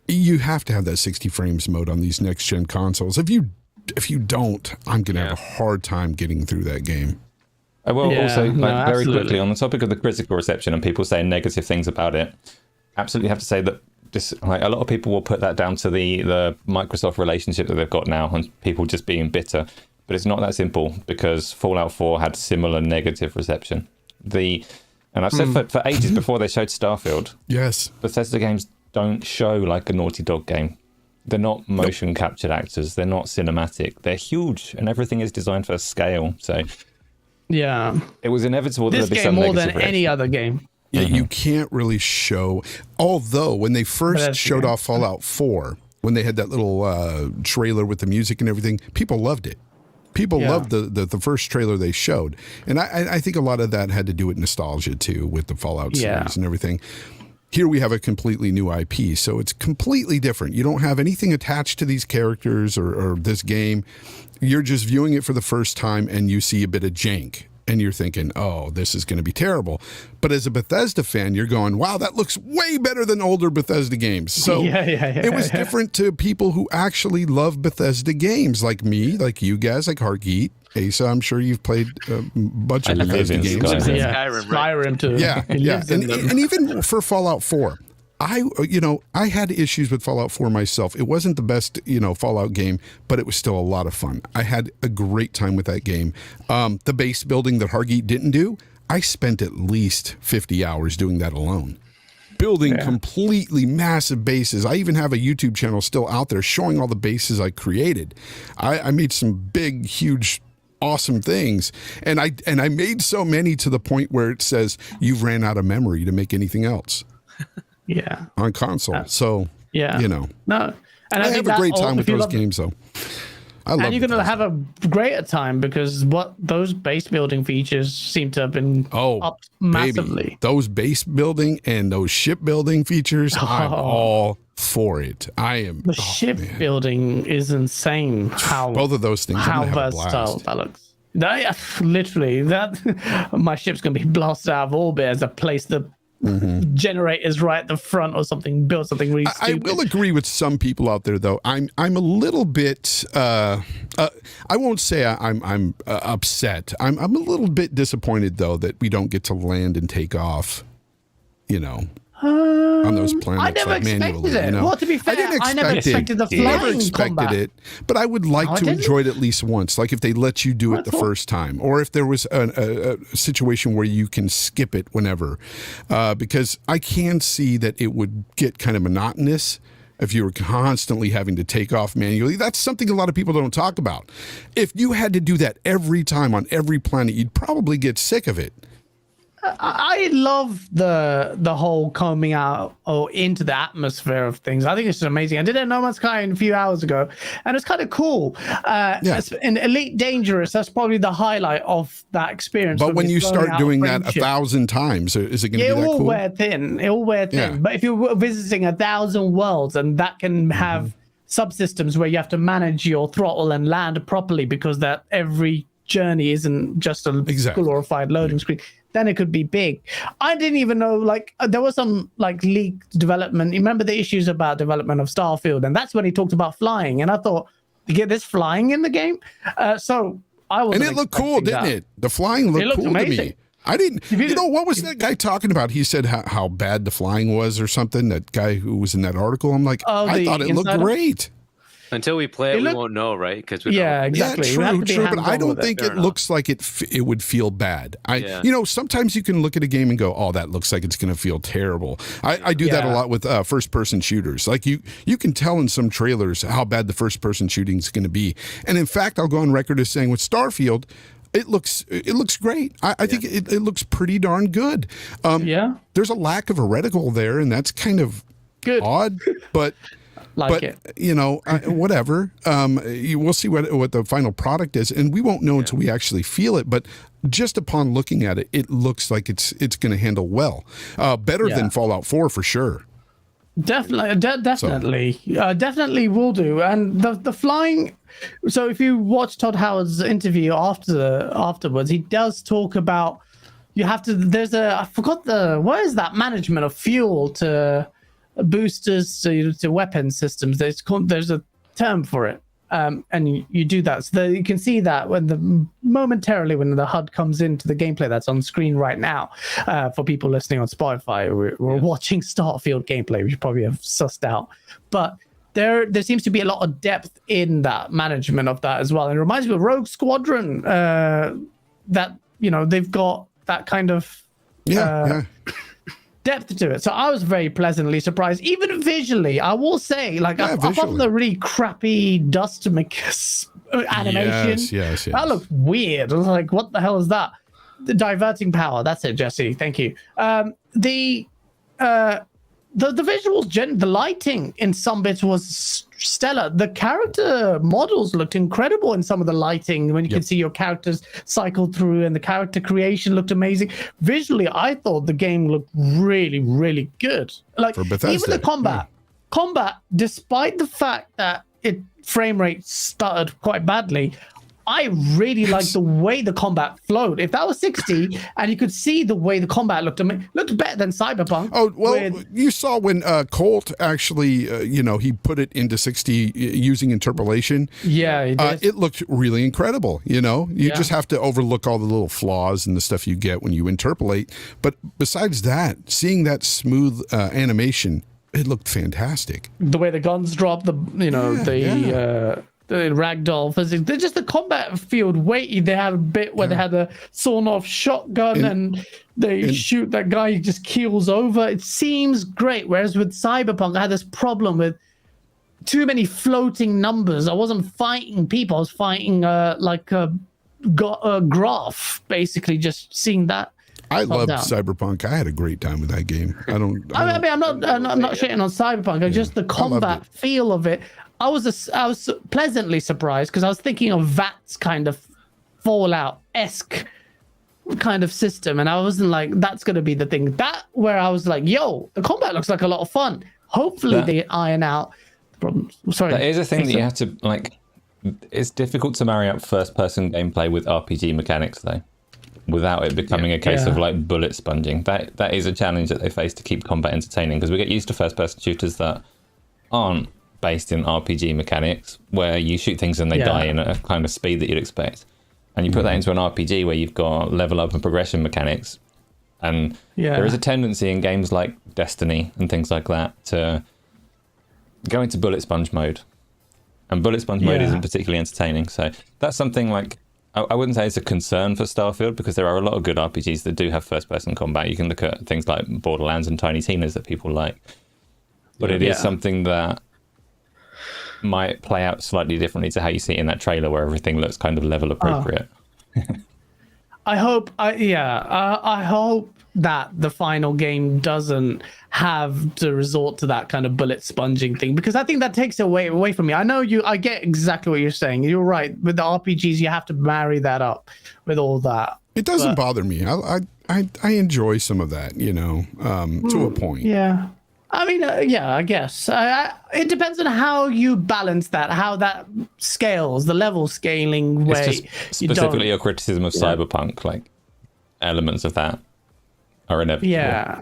you have to have that 60 frames mode on these next-gen consoles. If you don't, I'm going to have a hard time getting through that game. I will also, very quickly, on the topic of the critical reception and people saying negative things about it, absolutely have to say that like a lot of people will put that down to the Microsoft relationship that they've got now and people just being bitter. But it's not that simple, because Fallout 4 had similar negative reception. And I've said for ages before they showed Starfield, Bethesda games don't show like a Naughty Dog game. They're not motion captured actors. They're not cinematic. They're huge, and everything is designed for scale. So it was inevitable that there'd be some more negative than any other game. Yeah, you can't really show. Although when they first showed off Fallout 4, when they had that little trailer with the music and everything, people loved it. People loved the first trailer they showed. And I think a lot of that had to do with nostalgia, too, with the Fallout series and everything. Here we have a completely new IP, so it's completely different. You don't have anything attached to these characters or this game. You're just viewing it for the first time, and you see a bit of jank. And you're thinking, oh, this is going to be terrible. But as a Bethesda fan, you're going, wow, that looks way better than older Bethesda games. So it was different to people who actually love Bethesda games, like me, like you guys, like Hargeet. Asa, I'm sure you've played a bunch of Bethesda games. Skyrim too. Yeah. And even for Fallout 4. I had issues with Fallout 4 myself. It wasn't the best, Fallout game, but it was still a lot of fun. I had a great time with that game. The base building that Hargeet didn't do, I spent at least 50 hours doing that alone. Building completely massive bases. I even have a YouTube channel still out there showing all the bases I created. I made some big, huge, awesome things. And I made so many to the point where it says, you've ran out of memory to make anything else. On console. So, No. And I have a great time with those games, though. I love and you're going to Bethesda. have a greater time because what those base building features seem to have been upped massively. Baby. Those base building and those ship building features, I'm all for it. I am. The ship building is insane. How both of those things? How versatile that looks. Literally, my ship's going to be blasted out of orbit as a place the generators right at the front or something. Build something really stupid. I will agree with some people out there, though. I'm a little bit. I won't say I'm upset. I'm a little bit disappointed though that we don't get to land and take off. On those planets, I never expected it. Manually. Well, to be fair, I never expected the flying never expected combat. it, but I would like to enjoy it at least once. Like if they let you do it the first time, or if there was a situation where you can skip it whenever, because I can see that it would get kind of monotonous if you were constantly having to take off manually. That's something a lot of people don't talk about. If you had to do that every time on every planet, you'd probably get sick of it. I love the whole coming out or into the atmosphere of things. I think it's just amazing. I did it in No Man's Sky a few hours ago, and it's kind of cool. In Elite Dangerous, that's probably the highlight of that experience. But when you start doing that 1,000 times, is it going to be that cool? It all wear thin. But if you're visiting 1,000 worlds, and that can have subsystems where you have to manage your throttle and land properly because that every journey isn't just a glorified loading screen, then it could be big. I didn't even know, there was some leaked development. You remember the issues about development of Starfield, and that's when he talked about flying. And I thought, you get this flying in the game? So I was. And it looked cool, didn't it? The flying looked cool amazing to me. I didn't. What was that guy talking about? He said how bad the flying was or something. That guy who was in that article. I'm like, I thought it looked great. Until we play it, we won't know, right? Because we exactly. Yeah, true. But I don't think it looks like it would feel bad. Sometimes you can look at a game and go, "Oh, that looks like it's going to feel terrible." I do that a lot with first-person shooters. Like you can tell in some trailers how bad the first-person shooting is going to be. And in fact, I'll go on record as saying with Starfield, it looks great. I think it looks pretty darn good. There's a lack of a reticle there, and that's kind of odd, but. Whatever. We'll see what the final product is, and we won't know until we actually feel it. But just upon looking at it, it looks like it's going to handle well, better than Fallout 4 for sure. Definitely, definitely will do. And the flying. So if you watch Todd Howard's interview afterwards, he does talk about you have to. There's I forgot what is that management of fuel to boosters to weapon systems. There's a term for it, and you do that so that you can see that momentarily when the HUD comes into the gameplay that's on screen right now. For people listening on Spotify, we're watching Starfield gameplay, which you probably have sussed out, but there seems to be a lot of depth in that management of that as well. And it reminds me of Rogue Squadron, that they've got that kind of depth to it. So I was very pleasantly surprised, even visually. I will say, apart from the really crappy dust animation, yes, that looked weird. I was like, what the hell is that? The diverting power. That's it, Jesse. Thank you. The visuals, the lighting in some bits was stellar. The character models looked incredible in some of the lighting when you can see your characters cycle through, and the character creation looked amazing. Visually, I thought the game looked really, really good. For Bethesda, even the combat, despite the fact that frame rate stuttered quite badly, I really liked the way the combat flowed. If that was 60 and you could see the way the combat looked better than Cyberpunk. Oh, well, you saw when Colt actually, he put it into 60 using interpolation. Yeah, he did. It looked really incredible, You just have to overlook all the little flaws and the stuff you get when you interpolate. But besides that, seeing that smooth animation, it looked fantastic. The way the guns drop, the ragdoll physics. They're just the combat field weighty. They have a bit where they had a sawn-off shotgun and they shoot that guy, he just keels over. It seems great. Whereas with Cyberpunk, I had this problem with too many floating numbers. I wasn't fighting people. I was fighting a graph, basically, just seeing that. I loved Cyberpunk. I had a great time with that game. I'm not shitting on Cyberpunk. Just the combat feel of it. I was pleasantly surprised because I was thinking of VAT's kind of Fallout-esque kind of system, and I wasn't like, that's going to be the thing. That where I was like, yo, the combat looks like a lot of fun. Hopefully they iron out the problems. Sorry. That is a thing that you have to, like, it's difficult to marry up first-person gameplay with RPG mechanics, though, without it becoming a case of, like, bullet sponging. That is a challenge that they face to keep combat entertaining, because we get used to first-person shooters that aren't based in RPG mechanics, where you shoot things and they die in a kind of speed that you'd expect. And you put that into an RPG where you've got level up and progression mechanics. And there is a tendency in games like Destiny and things like that to go into bullet sponge mode. And bullet sponge mode isn't particularly entertaining. So that's something like, I wouldn't say it's a concern for Starfield, because there are a lot of good RPGs that do have first-person combat. You can look at things like Borderlands and Tiny Tina's that people like. But it is something that might play out slightly differently to how you see it in that trailer, where everything looks kind of level appropriate. I hope that the final game doesn't have to resort to that kind of bullet sponging thing, because I think that takes away from me. I get exactly what you're saying. You're right. With the RPGs, you have to marry that up with all that. It doesn't bother me. I enjoy some of that, to a point. Yeah. I mean, I guess. It depends on how you balance that, how that scales, the level scaling way. It's just specifically your criticism of Cyberpunk, like, elements of that are inevitable. Yeah.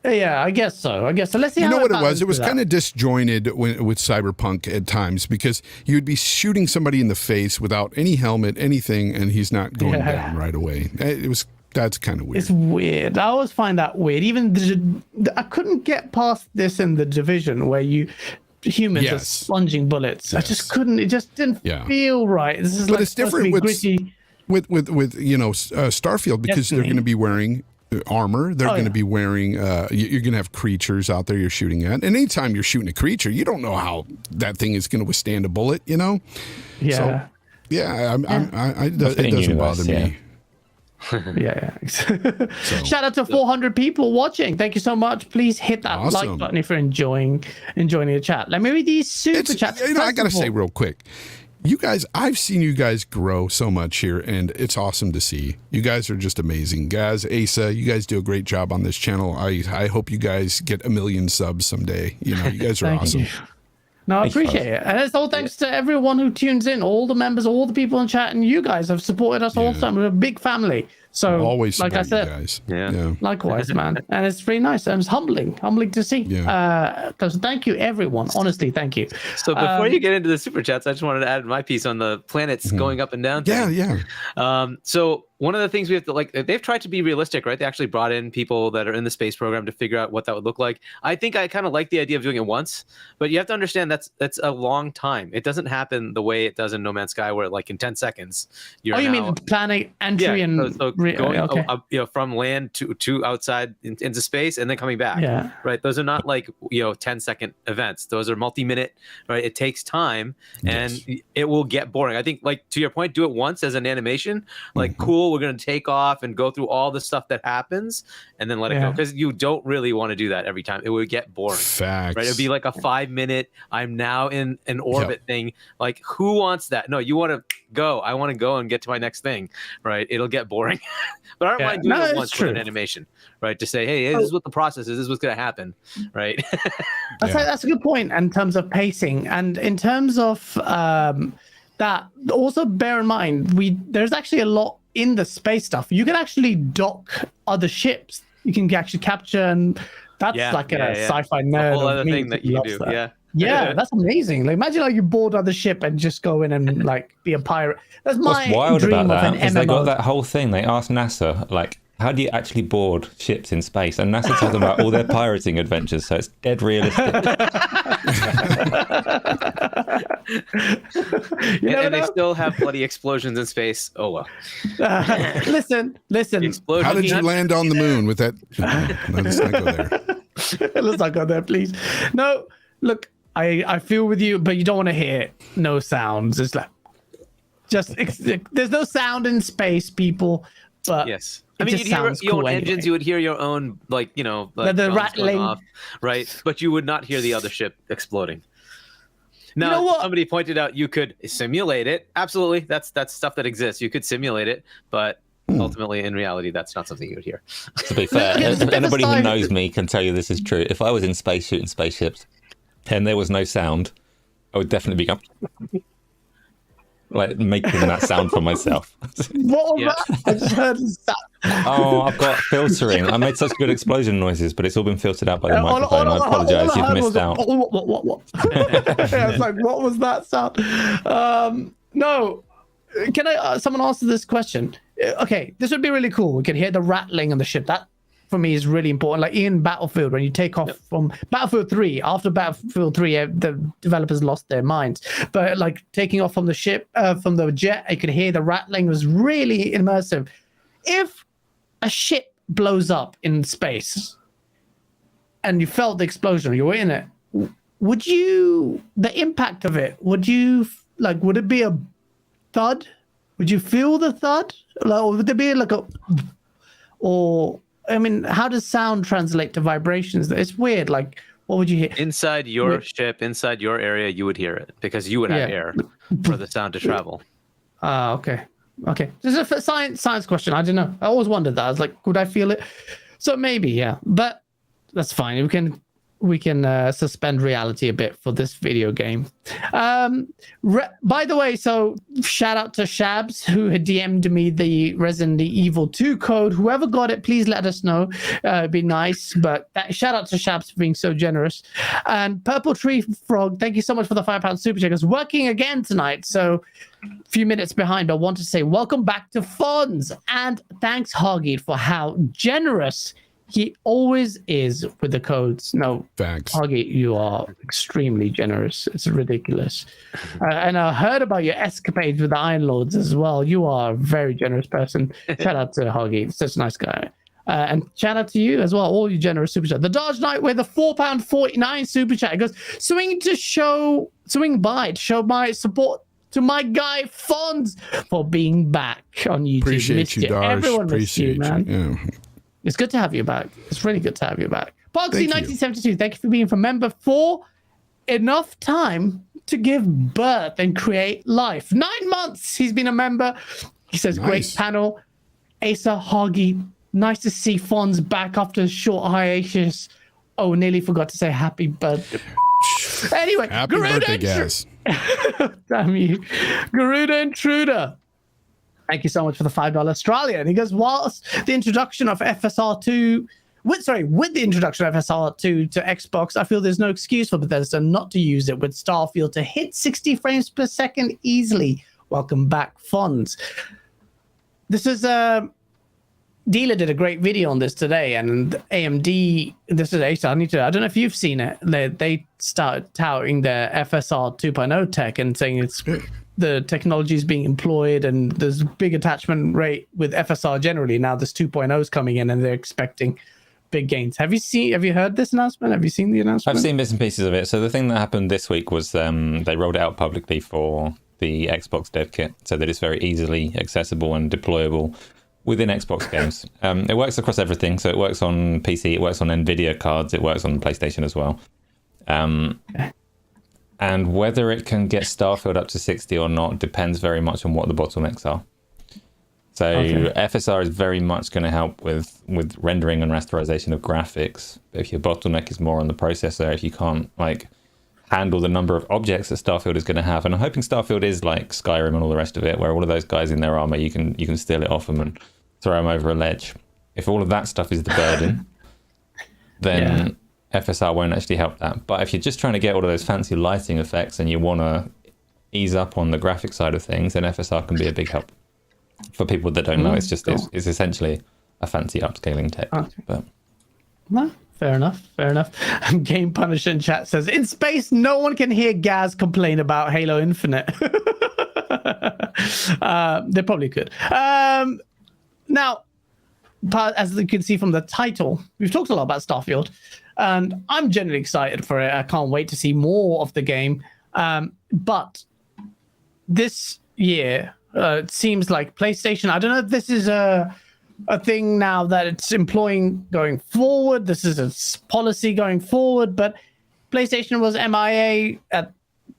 I guess so. Let's see how what it was? It was kind of disjointed with Cyberpunk at times, because you would be shooting somebody in the face without any helmet, anything, and he's not going down right away. That's kind of weird. It's weird. I always find that weird. Even I couldn't get past this in The Division, where humans are sponging bullets. I just couldn't. It just didn't feel right. This is it's different with Starfield, because they're going to be wearing armor. They're going to be wearing. You're going to have creatures out there you're shooting at, and anytime you're shooting a creature, you don't know how that thing is going to withstand a bullet. Yeah. So, it doesn't bother me. Shout out to 400 people watching. Thank you so much. Please hit that like button if you're enjoying the chat. Let me read these super chats. I gotta say real quick, you guys, I've seen you guys grow so much here, and it's awesome to see. You guys are just amazing. Gaz, Asa, you guys do a great job on this channel. I hope you guys get 1 million subs someday. You guys are awesome. You. No, I appreciate it. And it's all thanks to everyone who tunes in, all the members, all the people in chat, and you guys have supported us all the time. We're a big family. So, always like I said, guys. Likewise, man. And it's very nice. And it's humbling to see. Because thank you, everyone. Honestly, thank you. So before you get into the super chats, I just wanted to add my piece on the planets going up and down thing. So one of the things we have to they've tried to be realistic, right? They actually brought in people that are in the space program to figure out what that would look like. I think I kind of like the idea of doing it once, but you have to understand that's a long time. It doesn't happen the way it does in No Man's Sky, where like in 10 seconds. You mean planet entry and going from land to outside into space and then coming back. Yeah. Right. Those are not 10-second events. Those are multi-minute. Right. It takes time and it will get boring. I think, to your point, do it once as an animation. Cool. We're going to take off and go through all the stuff that happens and then let it go, because you don't really want to do that every time. It would get boring. Facts. Right. It'd be like a 5-minute, I'm now in an orbit thing. Who wants that? No, you want to go. I want to go and get to my next thing. Right. It'll get boring. But I don't mind doing it once with an animation. Right. To say, hey, this is what the process is. This is what's going to happen. Right. That's a good point in terms of pacing. And in terms of that, also bear in mind, there's actually a lot in the space stuff. You can actually dock other ships. You can actually capture, and that's a sci-fi nerd. A whole other thing that you do. That. Yeah, that's amazing. Imagine you board other ship and just go in and be a pirate. That's my dream of an MMO. They got that whole thing. They asked NASA, how do you actually board ships in space? And NASA told them about all their pirating adventures, so it's dead realistic. And they still have bloody explosions in space. Oh, well. Listen. How did you land on the moon with that? Let's not go there. Let's not go there, please. No, look, I feel with you, but you don't want to hear no sounds. It's there's no sound in space, people. But yes. I mean, you'd hear your own engines. You would hear your own, the rattling, off, right? But you would not hear the other ship exploding. Now, You know what? somebody pointed out you could simulate it. Absolutely, that's stuff that exists. You could simulate it, but ultimately, in reality, that's not something you would hear. To be fair, anybody who knows me can tell you this is true. If I was in space shooting spaceships and there was no sound, I would definitely be going, like making that sound for myself. What was that? I just heard that. Oh, I've got filtering. I made such good explosion noises, but it's all been filtered out by the microphone. I apologise. You've missed out. What? Yeah, it's like, what was that sound? No. Can I? Someone answer this question? Okay, this would be really cool. We can hear the rattling on the ship. That, for me, is really important. Like in Battlefield, when you take off from Battlefield 3, after Battlefield 3, the developers lost their minds. But like taking off from the ship, from the jet, I could hear the rattling. It was really immersive. If a ship blows up in space and you felt the explosion, you were in it, would you, the impact of it, would it be a thud? Would you feel the thud? Like, or would there be like a, or, I mean, how does sound translate to vibrations? It's weird. Like, what would you hear? Inside your ship, inside your area, you would hear it because you would have air for the sound to travel. Okay. This is a science question. I don't know. I always wondered that. I was like, could I feel it? So maybe, yeah. But that's fine. We can suspend reality a bit for this video game. By the way, so shout out to Shabs, who had DM'd me the Resident Evil 2 code. Whoever got it, please let us know. It'd be nice. But shout out to Shabs for being so generous. And Purple Tree Frog, thank you so much for the £5 super chat. It's working again tonight, so a few minutes behind. I want to say welcome back to Fonz. And thanks, Hargeet, for how generous he always is with the codes. No, thanks, Hargeet, you are extremely generous. It's ridiculous. And I heard about your escapades with the Iron Lords as well. You are a very generous person. Shout out to Hargeet, such a nice guy. And shout out to you as well, all you generous super chat. The Dodge Knight with the £4.49 super chat. It goes, swing by to show my support to my guy Fonz for being back on YouTube. Appreciate you, Dodge. Everyone missed you, man. Yeah. It's good to have you back. It's really good to have you back. Poxy1972, thank you for being a member for enough time to give birth and create life. 9 months he's been a member. He says, nice. Great panel. Asa, Hargeet, nice to see Fonz back after a short hiatus. Oh, nearly forgot to say happy birthday. Anyway, happy birthday, guys. Damn you. Garuda Intruder. Thank you so much for the $5 Australia. And he goes, whilst the introduction of FSR2, with the introduction of FSR2 to Xbox, I feel there's no excuse for Bethesda not to use it with Starfield to hit 60 frames per second easily. Welcome back, Fonz. This is Dealer did a great video on this today, and AMD, this is Asa, I don't know if you've seen it. They started touting their FSR 2.0 tech and saying it's the technology is being employed and there's a big attachment rate with FSR generally. Now there's 2.0s coming in and they're expecting big gains. Have you heard this announcement? Have you seen the announcement? I've seen bits and pieces of it. So the thing that happened this week was they rolled it out publicly for the Xbox dev kit so that it's very easily accessible and deployable within Xbox games. It works across everything. So it works on PC, it works on NVIDIA cards, it works on PlayStation as well. And whether it can get Starfield up to 60 or not depends very much on what the bottlenecks are. So FSR is very much going to help with rendering and rasterization of graphics. But if your bottleneck is more on the processor, if you can't handle the number of objects that Starfield is going to have, and I'm hoping Starfield is like Skyrim and all the rest of it, where all of those guys in their armor, you can steal it off them and throw them over a ledge. If all of that stuff is the burden, then FSR won't actually help that. But if you're just trying to get all of those fancy lighting effects and you want to ease up on the graphic side of things, then FSR can be a big help. For people that don't know, it's it's essentially a fancy upscaling tech. But no, fair enough. Game Punisher in chat says, in space, no one can hear Gaz complain about Halo Infinite. They probably could. Now, as you can see from the title, we've talked a lot about Starfield, and I'm generally excited for it. I can't wait to see more of the game. But this year, it seems like PlayStation, I don't know if this is a thing now that it's employing going forward. This is a policy going forward, but PlayStation was MIA at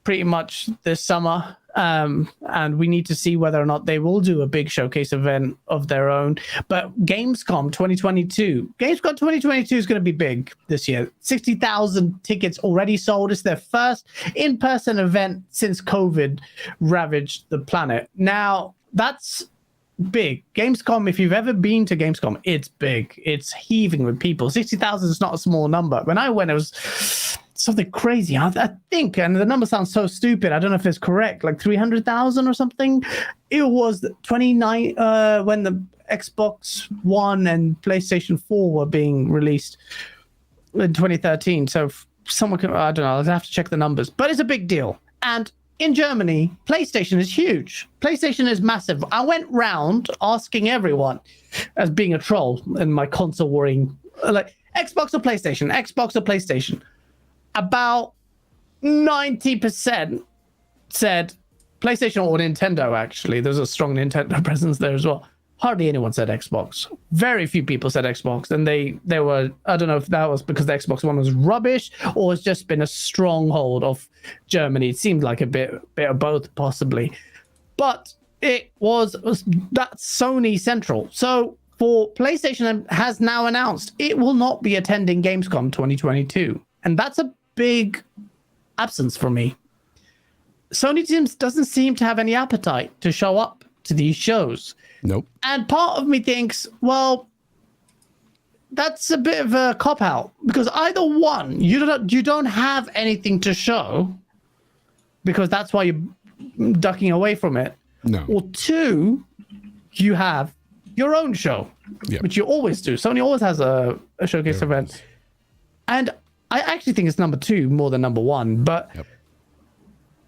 pretty much this summer. And we need to see whether or not they will do a big showcase event of their own. But Gamescom 2022 is going to be big this year. 60,000 tickets already sold. It's their first in-person event since COVID ravaged the planet. Now, that's big. Gamescom, if you've ever been to Gamescom, it's big. It's heaving with people. 60,000 is not a small number. When I went, it was something crazy. I think, and the number sounds so stupid, I don't know if it's correct, like 300,000 or something. It was 29 when the Xbox One and PlayStation 4 were being released in 2013. So someone can, I don't know, I'll have to check the numbers, but it's a big deal. And in Germany, PlayStation is huge. PlayStation is massive. I went round asking everyone, as being a troll in my console warring, like, Xbox or PlayStation, Xbox or PlayStation. About 90% said PlayStation or Nintendo, actually. There's a strong Nintendo presence there as well. Hardly anyone said Xbox. Very few people said Xbox. And they were, I don't know if that was because the Xbox One was rubbish or it's just been a stronghold of Germany. It seemed like a bit of both, possibly. But it was that Sony Central. So for PlayStation has now announced it will not be attending Gamescom 2022. And that's a big absence for me. Sony doesn't seem to have any appetite to show up to these shows. Nope. And part of me thinks, well, that's a bit of a cop-out, because either one, you don't have anything to show because that's why you're ducking away from it. No. Or two, you have your own show, which you always do. Sony always has a showcase event. And I actually think it's number 2 more than number 1. But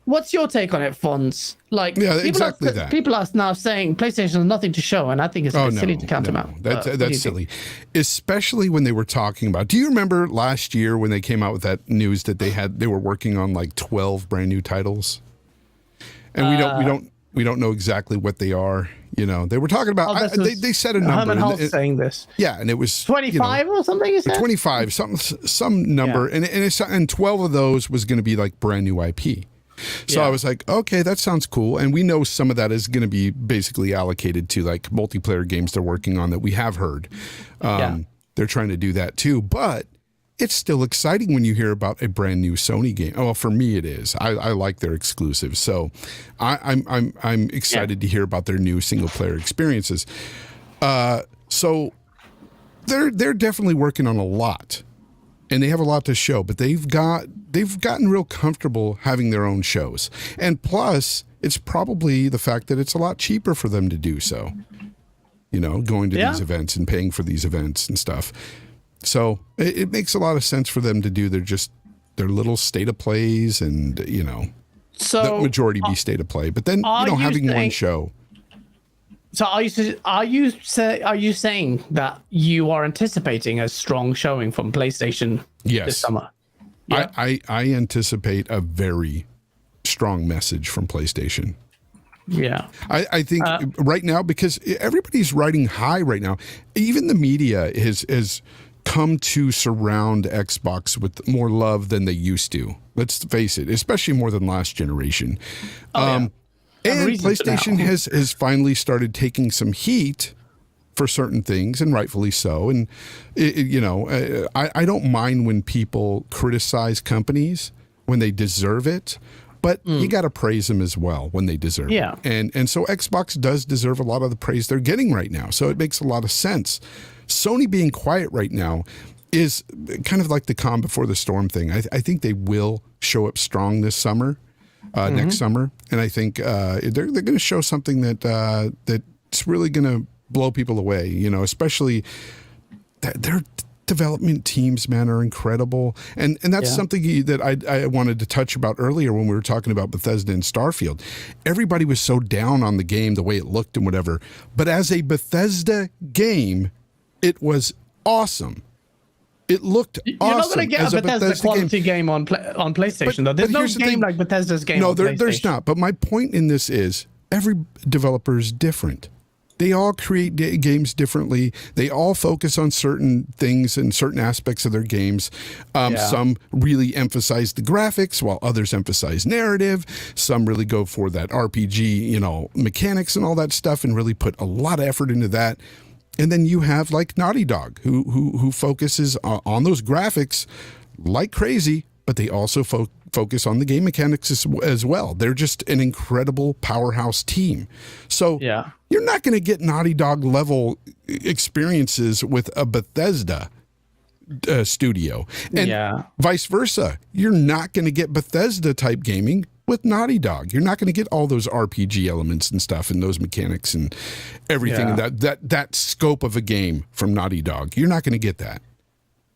what's your take on it, Fonz? Like, exactly that. People are now saying PlayStation has nothing to show, and I think it's silly to count them out. That's silly, especially when they were talking about. Do you remember last year when they came out with that news that they were working on like 12 brand new titles, and we don't know exactly what they are. You know, they were talking about. They said a number. Herman Hulse saying this. Yeah, and it was 25 or something. You said 25, some number, and 12 of those was going to be like brand new IP. So I was like, okay, that sounds cool. And we know some of that is going to be basically allocated to like multiplayer games they're working on that we have heard. They're trying to do that too, but it's still exciting when you hear about a brand new Sony game. Oh, well, for me it is. I like their exclusives, so I'm excited to hear about their new single player experiences. So they're definitely working on a lot, and they have a lot to show. But they've gotten real comfortable having their own shows, and plus it's probably the fact that it's a lot cheaper for them to do so. You know, going to these events and paying for these events and stuff. So it makes a lot of sense for them to do their little state of plays, and so the majority be state of play. But then having one show. So are you saying that you are anticipating a strong showing from PlayStation this summer? Yeah? I anticipate a very strong message from PlayStation. Yeah, I think right now, because everybody's riding high right now. Even the media has come to surround Xbox with more love than they used to. Let's face it, especially more than last generation. And PlayStation has finally started taking some heat for certain things, and rightfully so. And I don't mind when people criticize companies when they deserve it. But you got to praise them as well when they deserve it. And so Xbox does deserve a lot of the praise they're getting right now. So it makes a lot of sense. Sony being quiet right now is kind of like the calm before the storm thing. I think they will show up strong this summer, next summer. And I think they're going to show something that's really going to blow people away, especially that their development teams, man, are incredible. And that's something that I wanted to touch about earlier when we were talking about Bethesda and Starfield. Everybody was so down on the game, the way it looked and whatever. But as a Bethesda game, it was awesome. It looked awesome. You're not going to get a Bethesda quality game on PlayStation, though. There's no game like Bethesda's game on PlayStation. No, there's not. But my point in this is every developer is different. They all create games differently. They all focus on certain things and certain aspects of their games. Some really emphasize the graphics, while others emphasize narrative. Some really go for that RPG, mechanics and all that stuff, and really put a lot of effort into that. And then you have like Naughty Dog, who focuses on those graphics like crazy, but they also focus on the game mechanics as well. They're just an incredible powerhouse team. So you're not going to get Naughty Dog level experiences with a Bethesda studio, and vice versa. You're not going to get Bethesda type gaming with Naughty Dog. You're not going to get all those RPG elements and stuff and those mechanics and everything that scope of a game from Naughty Dog. You're not going to get that.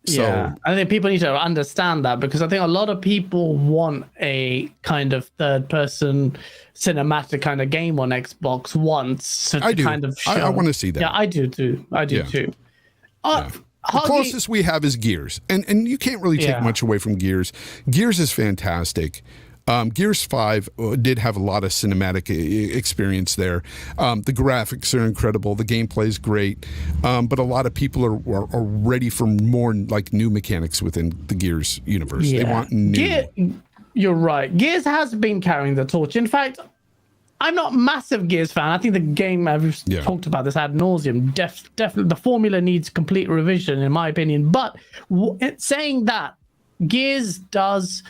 So, I think people need to understand that, because I think a lot of people want a kind of third-person cinematic kind of game on Xbox once. So I do. Kind of show. I want to see that. Yeah, I do too. The closest we have is Gears, and you can't really take much away from Gears. Gears is fantastic. Gears 5 did have a lot of cinematic experience there. The graphics are incredible. The gameplay is great. But a lot of people are ready for more like new mechanics within the Gears universe. They want new. You're right. Gears has been carrying the torch. In fact, I'm not a massive Gears fan. I think the game, I've talked about this ad nauseum, definitely the formula needs complete revision, in my opinion. But saying that, Gears does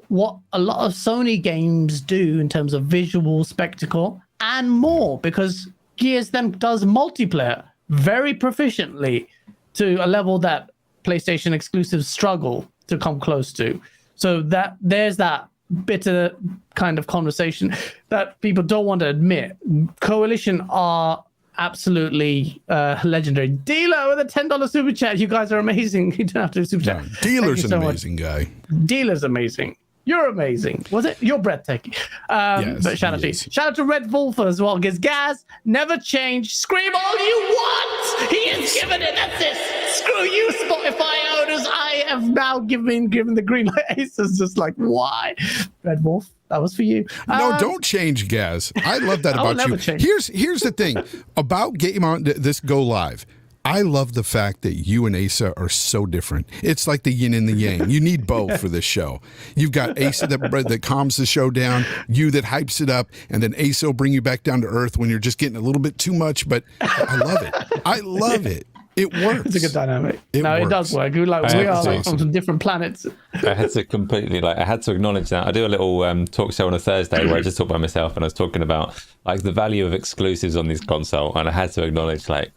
what a lot of Sony games do in terms of visual spectacle and more, because Gears then does multiplayer very proficiently to a level that PlayStation exclusives struggle to come close to. So that there's that bitter kind of conversation that people don't want to admit. Coalition are absolutely legendary. Dealer with a $10 super chat. You guys are amazing. You don't have to do super chat. Dealer's an amazing guy. Dealer's amazing. You're amazing. Was it? You're breathtaking. Yes, but shout out to you. Shout out to Red Wolf as well, because Gaz never change. Scream all you want. He is giving it assist. Screw you, Spotify owners. I have now given the green light. Ace is just like, why? Red Wolf, that was for you. No, don't change, Gaz. I love that about you. Change. Here's the thing about Game On this Go Live. I love the fact that you and Asa are so different. It's like the yin and the yang. You need both for this show. You've got Asa that calms the show down, you that hypes it up, and then Asa will bring you back down to earth when you're just getting a little bit too much. But I love it. I love it. It works. It's a good dynamic. It does work. We are like from some different planets. I had to acknowledge that. I do a little talk show on a Thursday where I just talk by myself, and I was talking about like the value of exclusives on this console, and I had to acknowledge like,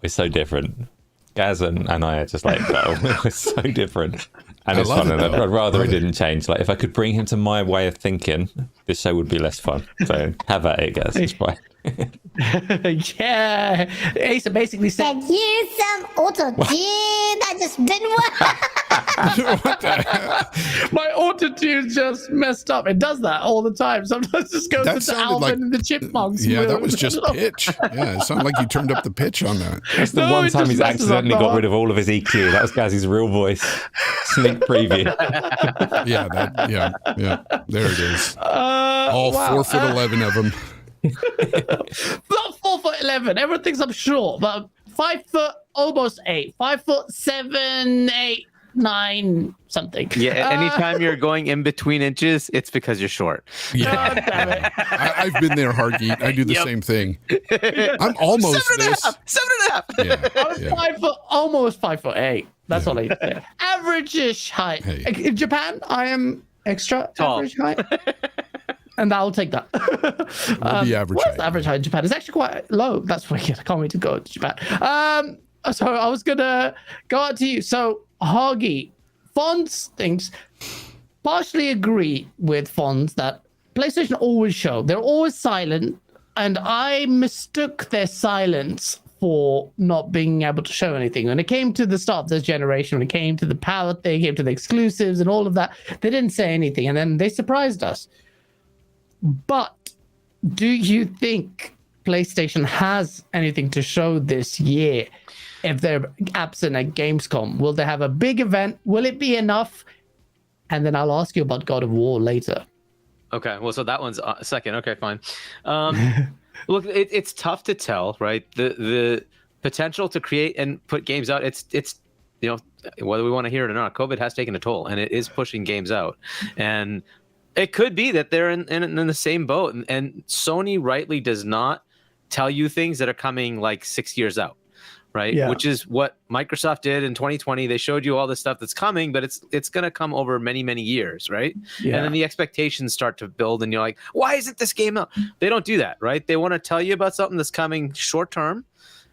we're so different. Gaz and I are just like, no, we're so different. And it's fun. And I'd rather it didn't change. Like, if I could bring him to my way of thinking, this show would be less fun. So have at it, Gaz. It's fine. Yeah. Asa basically said, here's some auto-tune that just didn't work. What the hell? my auto-tune just messed up. It does that all the time. Sometimes it just goes into Alvin and the Chipmunks. Yeah, that was just pitch. Yeah, it sounded like you turned up the pitch on that. That's the one time he's accidentally got rid of all of his EQ. That was Gaz's real voice. Sneak preview. Yeah, there it is. All 4'11" of them. Not 4'11". Everyone thinks I'm short, but 5 foot, almost 8. 5'7", 8, 9, something. Yeah, anytime you're going in between inches, it's because you're short. Yeah, damn it. I've been there, Hargeet. I do the same thing. I'm almost 7.5. Yeah, I'm 5 foot, almost 5'8". That's all I say. Average-ish height. Hey. In Japan, I am extra tall. average height. And I'll take that. the average what's height? the average height in Japan? It's actually quite low. That's wicked. I can't wait to go to Japan. So I was gonna go out to you. So Hargeet, Fonz thinks, partially agree with Fonz that PlayStation always show. They're always silent, and I mistook their silence for not being able to show anything. When it came to the start of this generation, when it came to the power thing, came to the exclusives and all of that, they didn't say anything, and then they surprised us. But do you think PlayStation has anything to show this year? If they're absent at Gamescom, will they have a big event? Will it be enough? And then I'll ask you about God of War later. Okay, well, so that one's second. Okay, fine. Look, it's tough to tell, right? The potential to create and put games out, it's you know, whether we want to hear it or not, COVID has taken a toll, and it is pushing games out. And it could be that they're in the same boat, and Sony rightly does not tell you things that are coming like 6 years out, right? Yeah. Which is what Microsoft did in 2020. They showed you all this stuff that's coming, but it's going to come over many, many years, right? Yeah. And then the expectations start to build, and you're like, why isn't this game out? They don't do that, right? They want to tell you about something that's coming short term,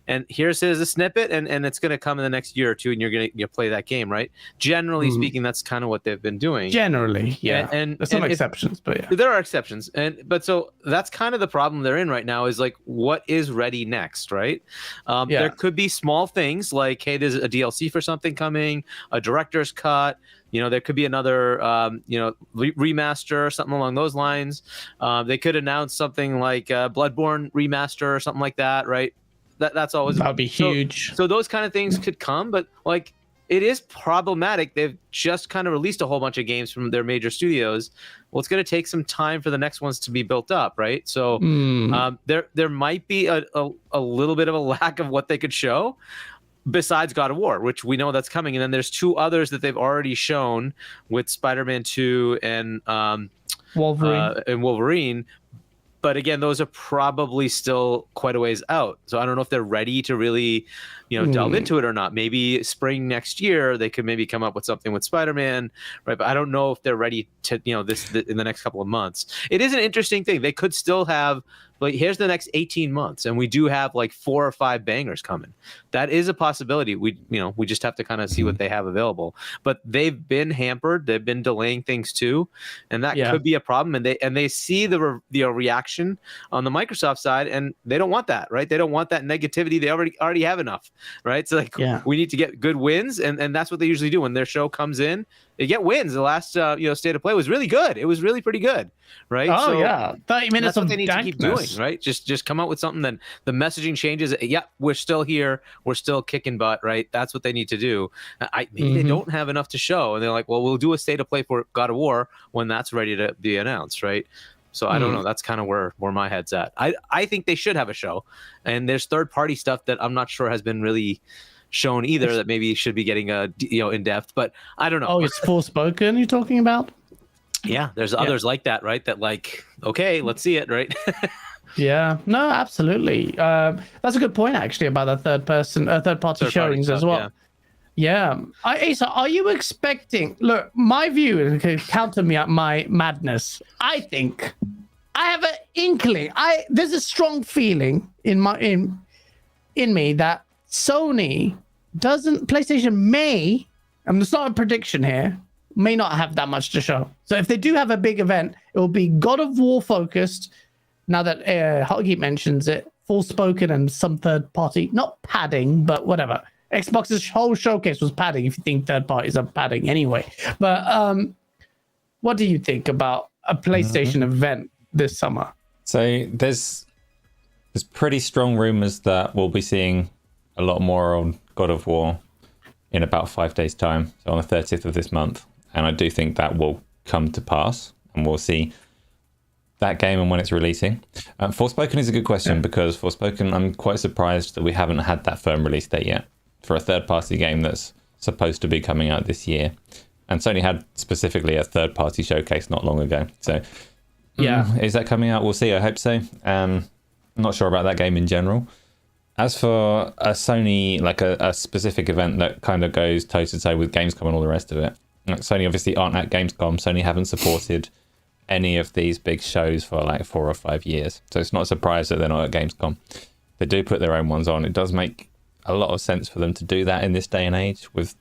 and here's a snippet, and it's going to come in the next year or two, and you're going to play that game, right? Generally speaking, that's kind of what they've been doing. Generally, yeah. And there's some exceptions, but yeah. There are exceptions, but so that's kind of the problem they're in right now, is like, what is ready next, right? There could be small things like, hey, there's a DLC for something coming, a director's cut. You know, there could be another, remaster or something along those lines. They could announce something like Bloodborne remaster or something like that, right? That's always that would be huge. So those kind of things could come, but like, it is problematic. They've just kind of released a whole bunch of games from their major studios. Well, it's going to take some time for the next ones to be built up, right? So there might be a little bit of a lack of what they could show, besides God of War, which we know that's coming. And then there's two others that they've already shown with Spider-Man 2 and Wolverine. But again, those are probably still quite a ways out. So I don't know if they're ready to really, delve into it or not. Maybe spring next year, they could maybe come up with something with Spider-Man, right? But I don't know if they're ready to, this in the next couple of months. It is an interesting thing. They could still have, like, here's the next 18 months, and we do have like 4 or 5 bangers coming. That is a possibility. We just have to kind of see what they have available. But they've been hampered. They've been delaying things too, and that could be a problem. And they see the reaction on the Microsoft side, and they don't want that, right? They don't want that negativity. They already have enough, right? So we need to get good wins, and that's what they usually do when their show comes in. They get wins. The last State of Play was really good. It was really pretty good, right? Oh, so yeah. 30 minutes that's what of they need to keep doing, right? Just come out with something. Then the messaging changes. Yeah, we're still here. We're still kicking butt, right? That's what they need to do. Maybe they don't have enough to show, and they're like, well, we'll do a State of Play for God of War when that's ready to be announced, right? So I don't know. That's kind of where my head's at. I think they should have a show, and there's third-party stuff that I'm not sure has been really shown either, that maybe should be getting in depth, but I don't know. Oh, it's Forspoken you're talking about? Yeah, there's others like that, right? That like, okay, let's see it, right? Yeah, no, absolutely. That's a good point actually about the third-party showings as well. Yeah. Asa, are you expecting? Look, my view, counter me at my madness. I think I have an inkling. There's a strong feeling in me that PlayStation may, and it's not a prediction here, may not have that much to show. So if they do have a big event, it will be God of War focused. Now that Hargeet mentions it, Forspoken and some third party, not padding, but whatever. Xbox's whole showcase was padding, if you think third parties are padding anyway. But what do you think about a PlayStation event this summer? So there's pretty strong rumors that we'll be seeing a lot more on God of War in about 5 days' time, so on the 30th of this month. And I do think that will come to pass, and we'll see that game and when it's releasing. Forspoken is a good question, because Forspoken, I'm quite surprised that we haven't had that firm release date yet for a third-party game that's supposed to be coming out this year. And Sony had specifically a third-party showcase not long ago. So is that coming out? We'll see. I hope so. I'm not sure about that game in general. As for a Sony, like a specific event that kind of goes toe-to-toe with Gamescom and all the rest of it, like Sony obviously aren't at Gamescom. Sony haven't supported any of these big shows for like 4 or 5 years. So it's not a surprise that they're not at Gamescom. They do put their own ones on. It does make a lot of sense for them to do that in this day and age, with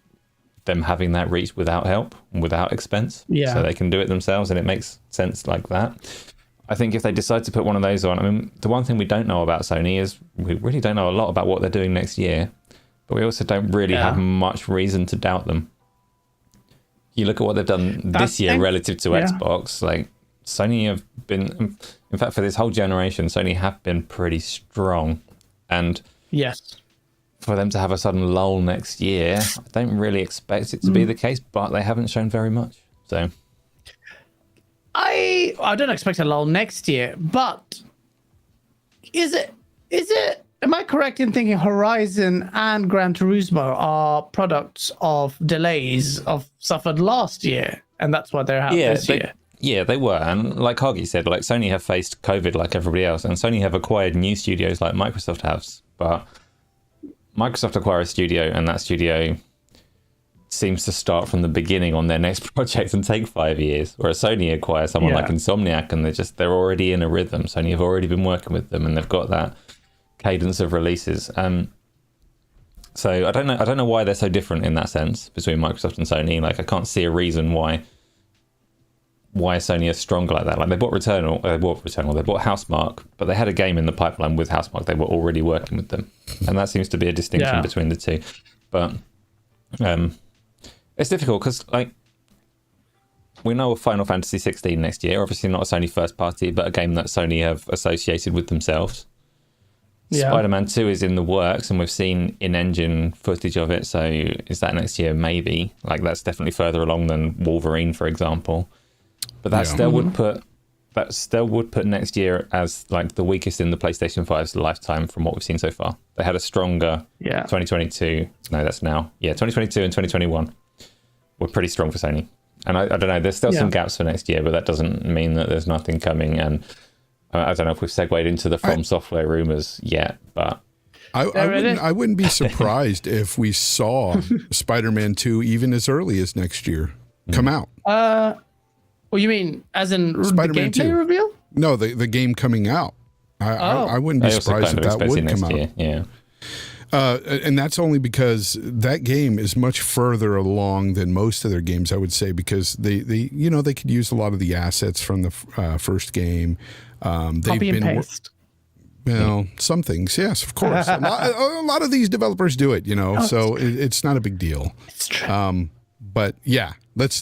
them having that reach without help, without expense. Yeah. So they can do it themselves, and it makes sense like that. I think if they decide to put one of those on, I mean, the one thing we don't know about Sony is we really don't know a lot about what they're doing next year, but we also don't really have much reason to doubt them. You look at what they've done this year relative to Xbox, like Sony have been, in fact, for this whole generation, Sony have been pretty strong. And for them to have a sudden lull next year, I don't really expect it to be the case, but they haven't shown very much. So I don't expect a lull next year, but is it? Am I correct in thinking Horizon and Gran Turismo are products of delays of suffered last year, and that's why they're out this year? Yeah, they were. And like Hargeet said, like Sony have faced COVID like everybody else, and Sony have acquired new studios like Microsoft has. But Microsoft acquire a studio, and that studio seems to start from the beginning on their next project and take 5 years. Whereas Sony acquire someone like Insomniac, and they're already in a rhythm. Sony have already been working with them, and they've got that cadence of releases. So I don't know why they're so different in that sense between Microsoft and Sony. Like I can't see a reason why Sony is stronger like that. Like they bought Returnal, they bought Housemarque, but they had a game in the pipeline with Housemarque. They were already working with them, and that seems to be a distinction between the two. But it's difficult because like we know of Final Fantasy 16 next year. Obviously not a Sony first party, but a game that Sony have associated with themselves. Yeah. Spider-Man 2 is in the works, and we've seen in-engine footage of it. So is that next year? Maybe. Like that's definitely further along than Wolverine, for example. But that still would put next year as like the weakest in the PlayStation 5's lifetime from what we've seen so far. They had a stronger 2022. No, that's now. Yeah, 2022 and 2021 were pretty strong for Sony. And I don't know. There's still some gaps for next year, but that doesn't mean that there's nothing coming. And I don't know if we've segued into the From Software rumors yet, but I wouldn't be surprised if we saw Spider-Man 2 even as early as next year come out. Well, you mean as in Spider-Man the gameplay 2 reveal? No, the game coming out. I wouldn't be surprised if that would come out. Year. Yeah. And that's only because that game is much further along than most of their games, I would say, because they could use a lot of the assets from the first game. Copy and paste. Well, some things, yes, of course. a lot of these developers do it, so it's not a big deal. It's true. But yeah, let's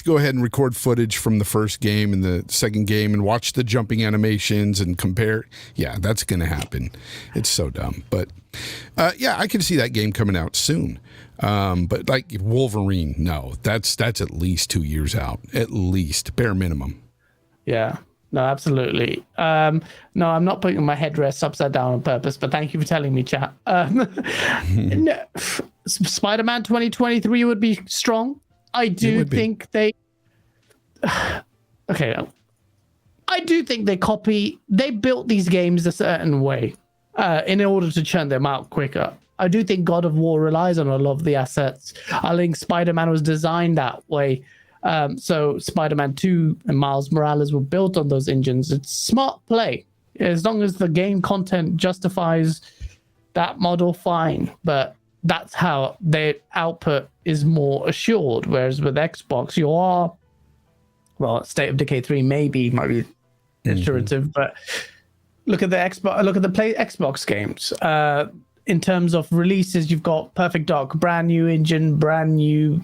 go ahead and record footage from the first game and the second game and watch the jumping animations and compare. Yeah, that's going to happen. It's so dumb. But yeah, I can see that game coming out soon. But like Wolverine, no, that's at least 2 years out, at least, bare minimum. Yeah. No, absolutely. No, I'm not putting my headrest upside down on purpose, but thank you for telling me, chat. No, Spider-Man 2023 would be strong. I do think they... Okay. I do think they built these games a certain way in order to churn them out quicker. I do think God of War relies on a lot of the assets. I think Spider-Man was designed that way. So Spider-Man 2 and Miles Morales were built on those engines. It's smart play. As long as the game content justifies that model, fine. But that's how their output is more assured. Whereas with Xbox, State of Decay 3 might be iterative, but look at the Xbox games. In terms of releases, you've got Perfect Dark, brand new engine, brand new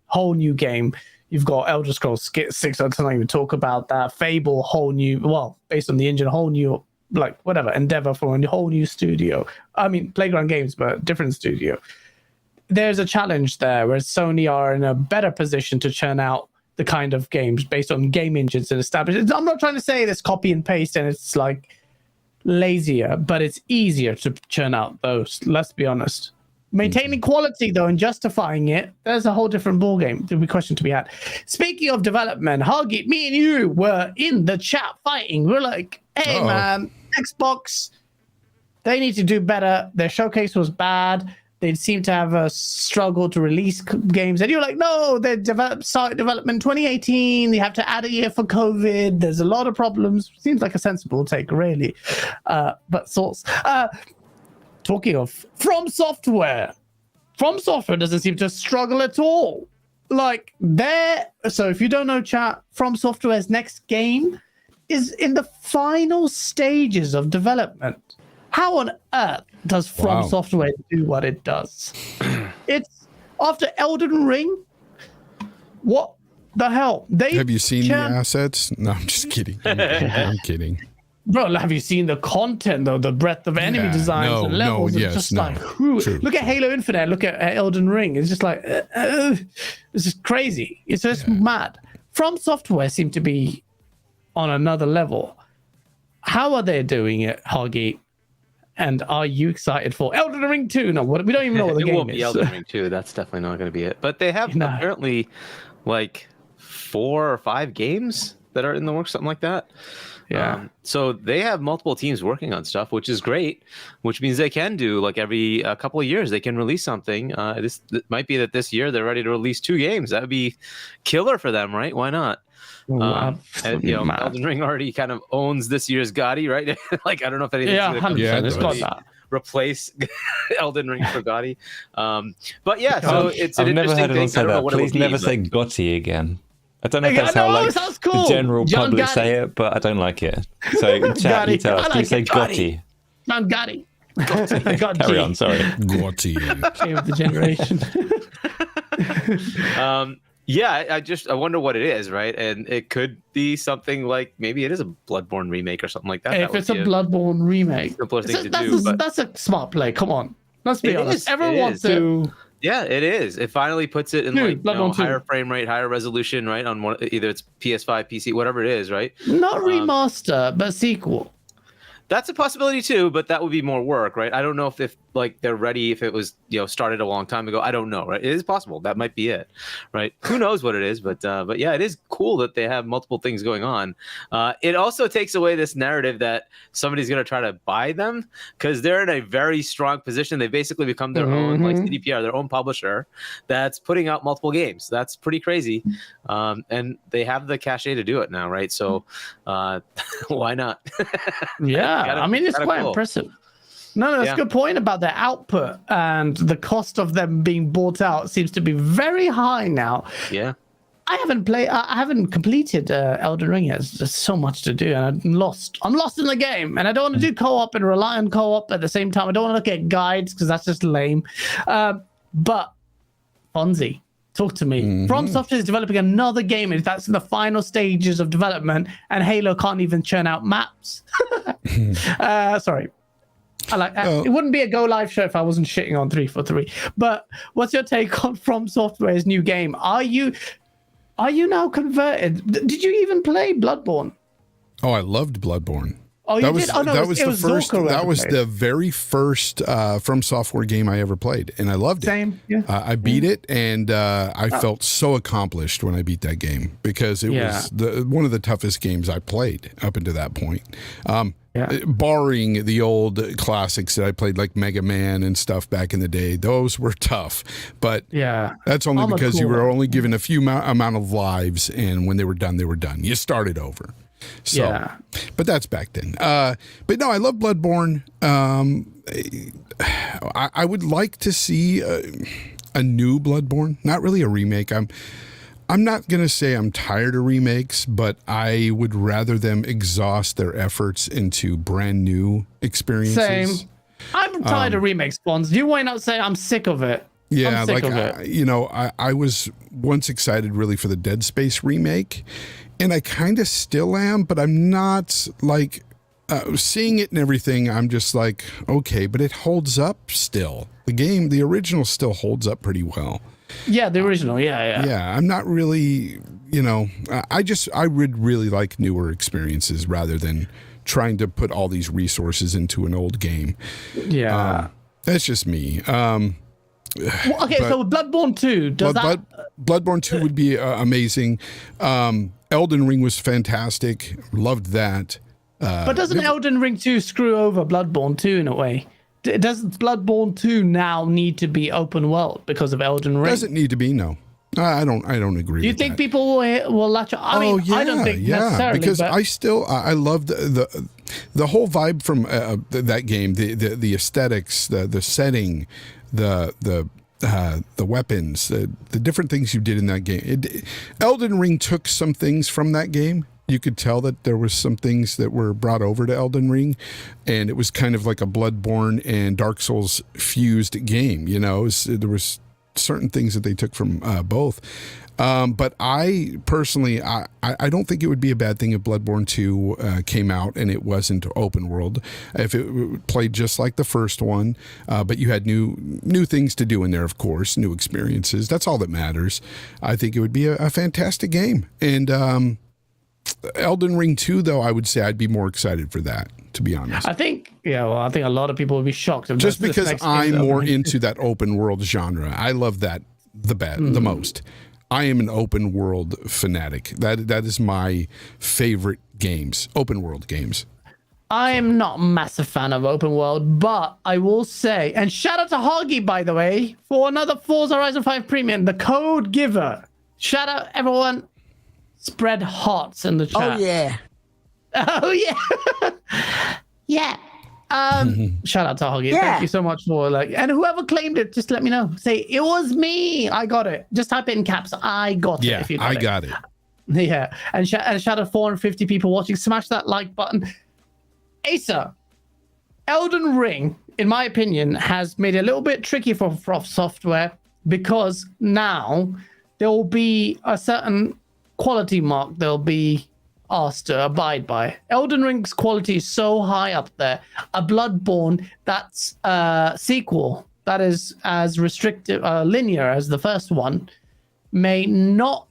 whole new game. You've got Elder Scrolls 6, I don't even talk about that. Fable, whole new, based on the engine, whole new, Endeavor for a whole new studio. I mean, Playground Games, but different studio. There's a challenge there where Sony are in a better position to churn out the kind of games based on game engines and established. I'm not trying to say this copy and paste and it's like lazier, but it's easier to churn out those, let's be honest. Maintaining quality, though, and justifying it, there's a whole different ballgame. There'll be a question to be had. Speaking of development, Hargeet, me and you were in the chat fighting. We're like, hey, man, Xbox, they need to do better. Their showcase was bad. They seem to have a struggle to release games. And you're like, no, they started development 2018. They have to add a year for COVID. There's a lot of problems. Seems like a sensible take, really. But thoughts. Talking of From Software doesn't seem to struggle at all. So if you don't know, chat, From Software's next game is in the final stages of development. How on earth does From Software do what it does? It's after Elden Ring. What the hell? Have you seen the assets? No, I'm just kidding. I'm kidding. Bro, have you seen the content, though? The breadth of enemy designs and levels. Look at Halo Infinite. Look at Elden Ring. It's just like, it's just crazy. It's just mad. From Software seem to be on another level. how are they doing it, Hargeet? And are you excited for Elden Ring 2? No, we don't even know what the game is. It won't be Elden Ring 2. That's definitely not going to be it. But they have apparently like 4 or 5 games that are in the works, something like that. Yeah. So they have multiple teams working on stuff, which is great, which means they can do like every couple of years, they can release something. It might be that this year they're ready to release 2 games. That would be killer for them, right? Why not? And, Elden Ring already kind of owns this year's GOTY, right? Like, I don't know if anything's going to replace Elden Ring for GOTY. But yeah, so it's an interesting thing. Say that. Please never say GOTY again. I don't know if that's how the general public say it, but I don't like it. So chat, you tell us. Please say GOTY. Not GOTY. Carry on, sorry. GOTY. Shame of the generation. Yeah, I wonder what it is, right? And it could be something like, maybe it is a Bloodborne remake or something like that. If it's a Bloodborne remake, that's a smart play. Come on, let's be honest. Everyone wants to. Yeah, it is. It finally puts it in higher frame rate, higher resolution, right? On either it's PS5, PC, whatever it is, right? Not remaster, but sequel. That's a possibility too, but that would be more work, right? I don't know if like they're ready, if it was started a long time ago. I don't know, right? It is possible. That might be it, right? Who knows what it is, but yeah, it is cool that they have multiple things going on. It also takes away this narrative that somebody's going to try to buy them, because they're in a very strong position. They basically become their own like CDPR, their own publisher that's putting out multiple games. That's pretty crazy, and they have the cachet to do it now, right? So why not? Yeah, I mean, it's quite impressive. No, that's a good point about their output, and the cost of them being bought out seems to be very high now. Yeah. I haven't completed Elden Ring yet. There's so much to do, and I'm lost in the game, and I don't want to do co-op and rely on co-op at the same time. I don't want to look at guides because that's just lame. But Fonzie, talk to me. From Software is developing another game, and that's in the final stages of development, and Halo can't even churn out maps. Sorry. It wouldn't be a Go Live show if I wasn't shitting on 343. But what's your take on From Software's new game? Are you now converted? Did you even play Bloodborne? Oh, I loved Bloodborne. Oh, you did? Oh, no, that was the first. That was the very first From Software game I ever played, and I loved it. Same. Yeah. I beat it, and I felt so accomplished when I beat that game, because it was one of the toughest games I played up until that point. Barring the old classics that I played, like Mega Man and stuff back in the day, those were tough. But that's only because you were only given a few amount of lives, and when they were done, they were done. You started over. So, but that's back then. But no, I love Bloodborne. I would like to see a new Bloodborne, not really a remake. I'm not going to say I'm tired of remakes, but I would rather them exhaust their efforts into brand new experiences. Same. I'm tired of remakes, Spawns. You might not say I'm sick of it. Yeah, I was once excited really for the Dead Space remake, and I kind of still am, but I'm not like seeing it and everything. I'm just like, okay, but it holds up still. The original still holds up pretty well. Yeah, the original. Yeah. I'm not really, I would really like newer experiences rather than trying to put all these resources into an old game. Yeah. That's just me. So Bloodborne 2, Bloodborne 2 would be amazing. Elden Ring was fantastic. Loved that. But doesn't Elden Ring 2 screw over Bloodborne 2 in a way? Does Bloodborne 2 now need to be open world because of Elden Ring? Doesn't need to be, no. I don't agree. Do you think people will latch on? I don't think necessarily. Because I love the whole vibe from that game, the aesthetics, the setting, the weapons, the different things you did in that game. Elden Ring took some things from that game. You could tell that there was some things that were brought over to Elden Ring, and it was kind of like a Bloodborne and Dark Souls fused game. There was certain things that they took from both. But I personally, I don't think it would be a bad thing if Bloodborne 2 came out and it wasn't open world. If it played just like the first one, but you had new things to do in there, of course, new experiences. That's all that matters. I think it would be a fantastic game. And Elden Ring 2, though, I would say I'd be more excited for that, to be honest. I think a lot of people would be shocked. If Just this because next I'm game's more Elden Ring. into that open world genre. I love that the most. I am an open world fanatic. That is my favorite games, open world games. I am not a massive fan of open world, but I will say, and shout out to Hargeet, by the way, for another Forza Horizon 5 Premium, the code giver. Shout out, everyone. Spread hearts in the chat. Oh, yeah. Oh, yeah. Yeah. Shout out to Hargeet. Yeah. Thank you so much for and whoever claimed it, just let me know. Say, it was me. I got it. Just type it in caps. I got it. Yeah, If you I got it. Yeah. And shout out 450 people watching. Smash that like button. Asa, Elden Ring, in my opinion, has made it a little bit tricky for From Software because now there will be a certain quality mark they'll be asked to abide by. Elden Ring's quality is so high up there. A Bloodborne that's a sequel that is as restrictive, linear as the first one, may not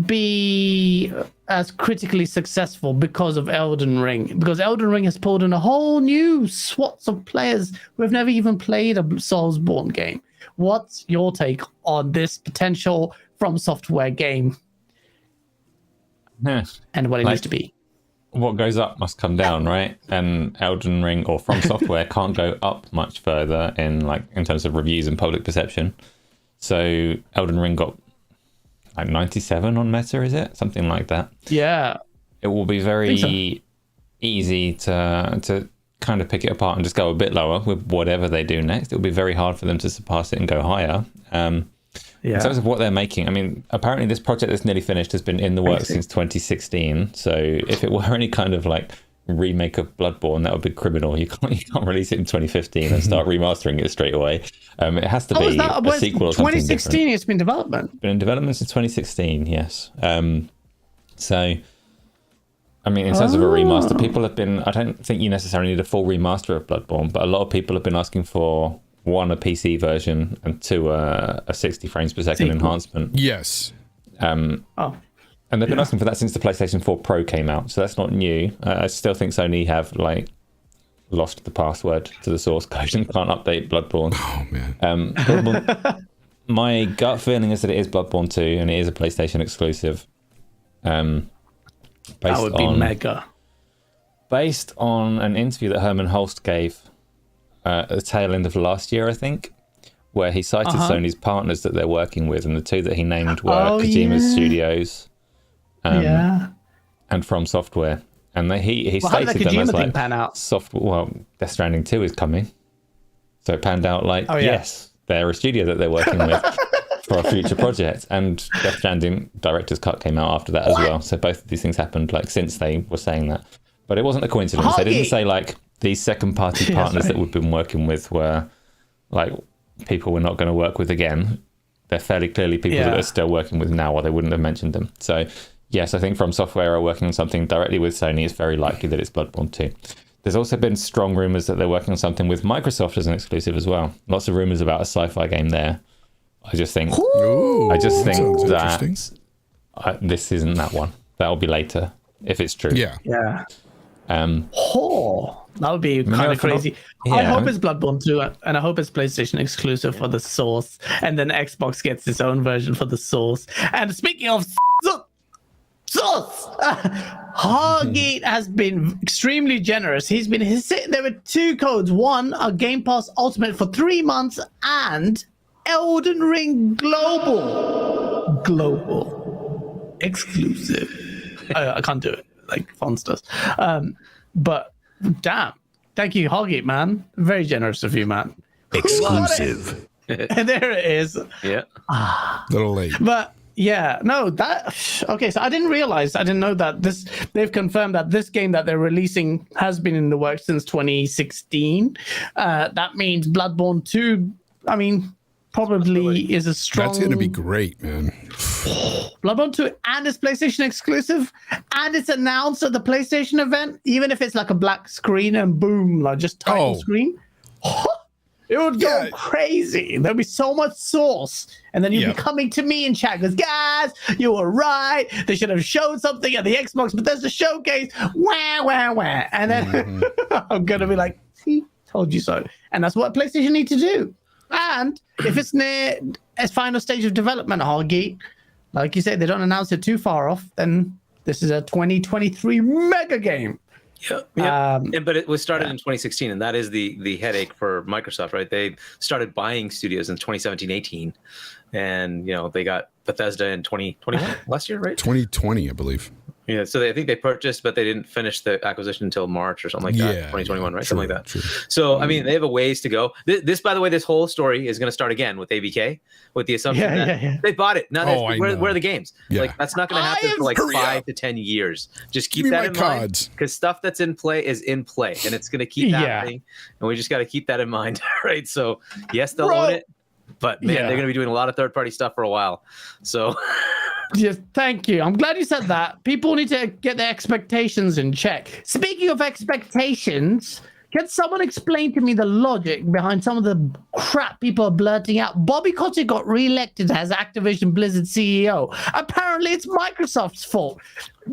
be as critically successful because of Elden Ring. Because Elden Ring has pulled in a whole new swaths of players who have never even played a Soulsborne game. What's your take on this potential From Software game and what it needs to be? What goes up must come down, right? And Elden Ring or From Software can't go up much further in terms of reviews and public perception. So Elden Ring got 97 on Meta, is it? Something like that. Yeah. It will be very easy to kind of pick it apart and just go a bit lower with whatever they do next. It will be very hard for them to surpass it and go higher. In terms of what they're making, I mean, apparently this project that's nearly finished has been in the works since 2016. So if it were any kind of remake of Bloodborne, that would be criminal. You can't release it in 2015 and start remastering it straight away. It has to be a sequel or something 2016 different. it's been development. Been in development since 2016, yes. So I mean, in terms of a remaster, people have been, I don't think you necessarily need a full remaster of Bloodborne, but a lot of people have been asking for one, a PC version, and two, a 60 frames per second enhancement. Yes. And they've been asking for that since the PlayStation 4 Pro came out, so that's not new. I still think Sony have lost the password to the source code and can't update Bloodborne. Oh man. Bloodborne, my gut feeling is that it is Bloodborne 2 and it is a PlayStation exclusive. That would be mega. Based on an interview that Herman Holst gave at the tail end of last year, I think, where he cited Sony's partners that they're working with, and the two that he named were Kojima's Studios and From Software. And he stated them as pan out? software. Well, Death Stranding 2 is coming, so it panned out yes, they're a studio that they're working with for a future project. And Death Stranding Director's Cut came out after that as well. So both of these things happened since they were saying that. But it wasn't a coincidence. They didn't say these second party partners that we've been working with were people we're not going to work with again. They're fairly clearly people that are still working with now, or they wouldn't have mentioned them. So yes, I think From Software are working on something directly with Sony. It's very likely that it's Bloodborne 2. There's also been strong rumors that they're working on something with Microsoft as an exclusive as well. Lots of rumors about a sci-fi game there. I just think that this isn't that one. That'll be later if it's true. Yeah. Yeah. That would be kind of crazy. I hope it's Bloodborne 2, and I hope it's PlayStation exclusive for the Source, and then Xbox gets its own version for the Source. And speaking of Source, Hargeet has been extremely generous. There were two codes. One, a Game Pass Ultimate for 3 months, and Elden Ring Global exclusive. I can't do it like Fonz does. But damn, thank you, Hargeet, man. Very generous of you, man. Exclusive. And there it is. Yeah. Little late. But yeah, no, okay. So I didn't know that they've confirmed that this game that they're releasing has been in the works since 2016. That means Bloodborne 2, I mean, probably is a strong. That's going to be great, man. Bloodborne 2 and it's PlayStation exclusive, and it's announced at the PlayStation event, even if it's like a black screen and boom, just title screen. It would go crazy. There'd be so much sauce. And then you'd be coming to me in chat, goes, guys, you were right. They should have showed something at the Xbox Bethesda showcase. Wah, wah, wah. And then I'm going to be like, see, told you so. And that's what PlayStation need to do. And if it's near a final stage of development, Hargeet, like you said, they don't announce it too far off, then this is a 2023 mega game. Yeah. But it was started in 2016, and that is the headache for Microsoft, right? They started buying studios in 2017-18, and they got Bethesda in 2021 last year, right? 2020, I believe. Yeah, so I think they purchased, but they didn't finish the acquisition until March or something like that. 2021, right? Something like that. True. So, I mean, they have a ways to go. This, by the way, this whole story is going to start again with ABK, with the assumption that they bought it. Now, where are the games? Yeah. Like, that's not going to happen for like 5 to 10 years. Just keep that in mind, because stuff that's in play is in play, and it's going to keep happening, and we just got to keep that in mind, right? So, yes, they'll own it, but man, they're going to be doing a lot of third-party stuff for a while. So. Yes, thank you. I'm glad you said that. People need to get their expectations in check. Speaking of expectations, can someone explain to me the logic behind some of the crap people are blurting out? Bobby Kotick got re-elected as Activision Blizzard CEO. Apparently, it's Microsoft's fault.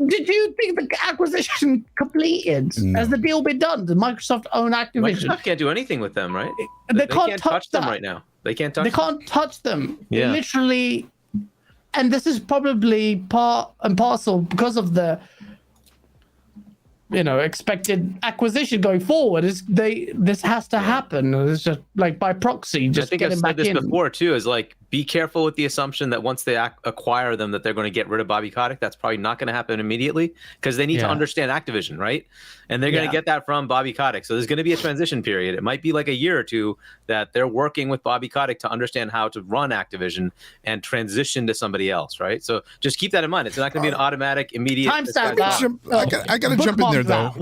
Did you think the acquisition completed? No. Has the deal been done? Did Microsoft own Activision? Microsoft can't do anything with them, right? They can't touch them right now. They can't touch them. They can't touch them. Yeah. Literally. And this is probably part and parcel because of the, expected acquisition going forward. This has to happen. It's just like by proxy, just I think I've said this in. before too. Is like, be careful with the assumption that once they acquire them, that they're going to get rid of Bobby Kotick. That's probably not going to happen immediately, because they need to understand Activision, right? And they're going to get that from Bobby Kotick. So there's going to be a transition period. It might be like a year or two that they're working with Bobby Kotick to understand how to run Activision and transition to somebody else, right? So just keep that in mind. It's not going to be an automatic, immediate. I got to jump in there though.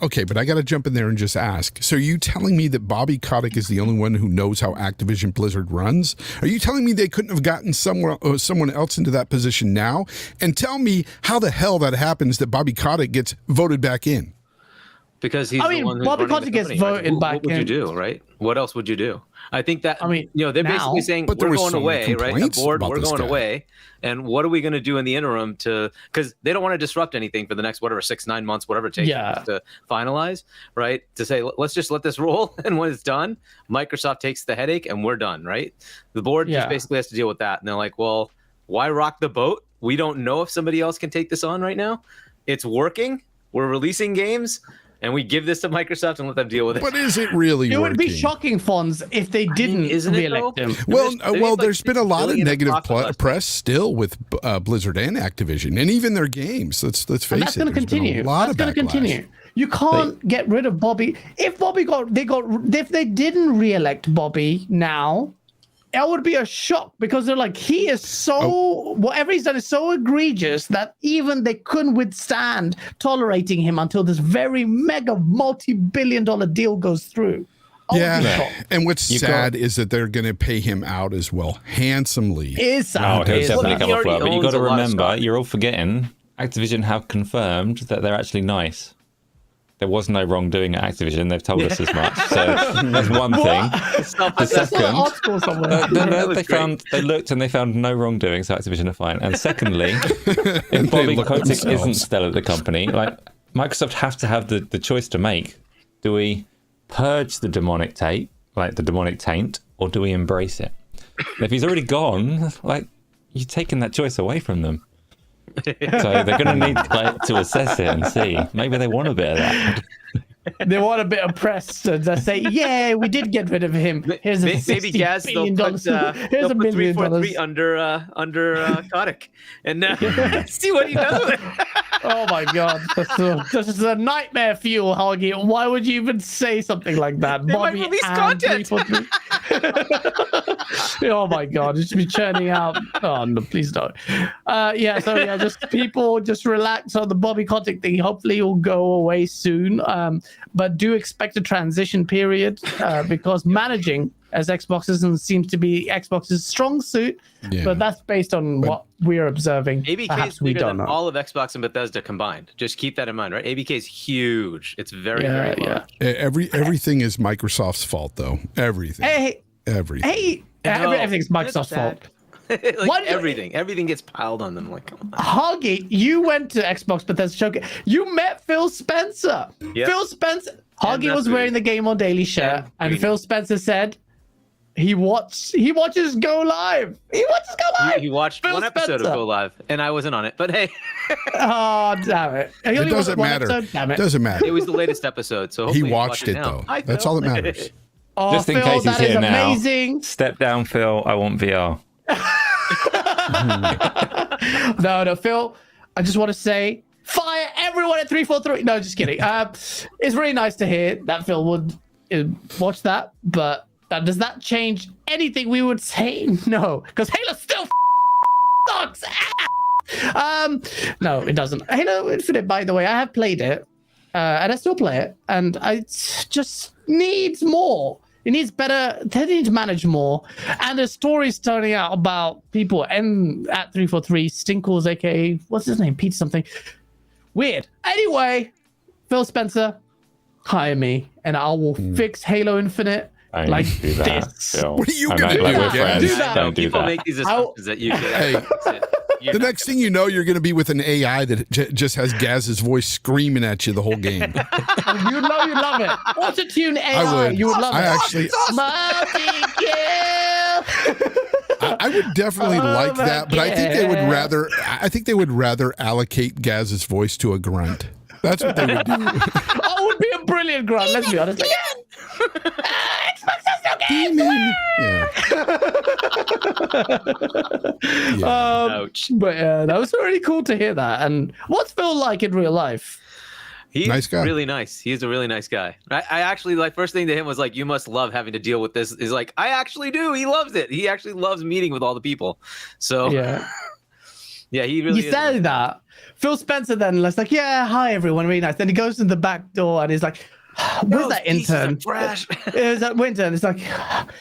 Okay, but I got to jump in there and just ask. So are you telling me that Bobby Kotick is the only one who knows how Activision Blizzard runs? Are you telling me they couldn't have gotten someone else into that position now? And tell me how the hell that happens that Bobby Kotick gets voted back in. Because he's the one who's Bobby running Kotick gets voted back in. What would you do, right? What else would you do? I think that, they're basically saying, we're going away, right? The board, we're going away. And what are we going to do in the interim because they don't want to disrupt anything for the next, 6-9 months, whatever it takes to finalize, right? To say, let's just let this roll. And when it's done, Microsoft takes the headache and we're done, right? The board just basically has to deal with that. And they're like, well, why rock the boat? We don't know if somebody else can take this on right now. It's working. We're releasing games. And we give this to Microsoft and let them deal with it. But is it really working? It would be shocking, Fonz, if they didn't re-elect him. Well, there's been a lot of negative press still with Blizzard and Activision, and even their games. Let's face it. That's going to continue. That's going to continue. You can't get rid of Bobby. If they didn't re-elect Bobby now, it would be a shock, because they're like, he is whatever he's done is so egregious that even they couldn't withstand tolerating him until this very mega multi-billion-dollar deal goes through. And what's sad is that they're going to pay him out as well, handsomely. He'll definitely come off well. But you got to remember, you're all forgetting, Activision have confirmed that they're actually nice. There was no wrongdoing at Activision. They've told us as much. So that's one thing. The second, they looked and they found no wrongdoing, so Activision are fine. And secondly, if Bobby Kotick isn't still at the company, like, Microsoft have to have the choice to make. Do we purge the demonic taint, or do we embrace it? And if he's already gone, you're taking that choice away from them. So they're going to need to assess it and see. Maybe they want a bit of that. They want a bit of press to say, yeah, we did get rid of him. Here's a maybe Gaz, they'll put $343 under Kotick and see what he does with it. Oh my God, this is a nightmare fuel, Hargeet. Why would you even say something like that? They might release content. Oh my God, it should be churning out. Oh no, please don't. Just people just relax on the Bobby Kotick thing. Hopefully it'll go away soon. But do expect a transition period because managing as Xbox isn't seems to be Xbox's strong suit. Yeah. But that's based on what we're observing. ABK Perhaps is we bigger don't than know. all of Xbox and Bethesda combined. Just keep that in mind, right? ABK is huge. It's very, very large. Everything is Microsoft's fault, though. Everything. Everything. Everything's Microsoft's fault. Like everything gets piled on them. Like, come on. Hargeet, you went to Xbox Bethesda Showcase. You met Phil Spencer. Yep. Phil Spencer. Hargeet was wearing the GameOnDaily shirt, and Phil Spencer said he watches Go Live. He watches Go Live. He watched Phil one episode Spencer. of Go Live, and I wasn't on it. But hey, Oh, damn it! He It only watched doesn't one matter. episode, damn it. Doesn't matter. it was the latest episode, so He hopefully watched it, now. though. Hi, That's Phil. all that matters. Oh, Just in Phil, case he's that is here now. amazing. Step down, Phil. I want VR. No, Phil. I just want to say, fire everyone at 343. No, just kidding. It's really nice to hear that Phil would watch that, but does that change anything we would say? No, because Halo still sucks. No, it doesn't. Halo Infinite, by the way, I have played it, and I still play it, and it just needs more. It needs better. They need to manage more, and the story's turning out about people and at 343 Stinkles, aka what's his name, Pete something. Weird. Anyway, Phil Spencer, hire me, and I will fix Halo Infinite. I Like do that, this. Phil. What are you I'm gonna not like do we're again? friends. Do that. Don't do People that. make these assumptions that you. Hey. That's it. You're The not- next thing you know, you're going to be with an AI that just has Gaz's voice screaming at you the whole game. You know you love it. Auto-tune AI. I would. You would love I it. actually, I would definitely like that, but I think they would rather. I think they would rather allocate Gaz's voice to a grunt. That's what they would do. Oh, it would be a brilliant grunt. Let's be honest. Demon. Yeah. Ouch. But that was really cool to hear that. And what's Phil like in real life? He's Nice guy. really nice. He's a really nice guy. I actually like first thing to him was like, you must love having to deal with this. Is like, I actually do. He loves it. He actually loves meeting with all the people. So Yeah. yeah, he really. He is. said that. Phil Spencer then was like, yeah, hi everyone, really nice. Then he goes to the back door and he's like, where's Those that pieces of intern? trash. It was that intern. It's like,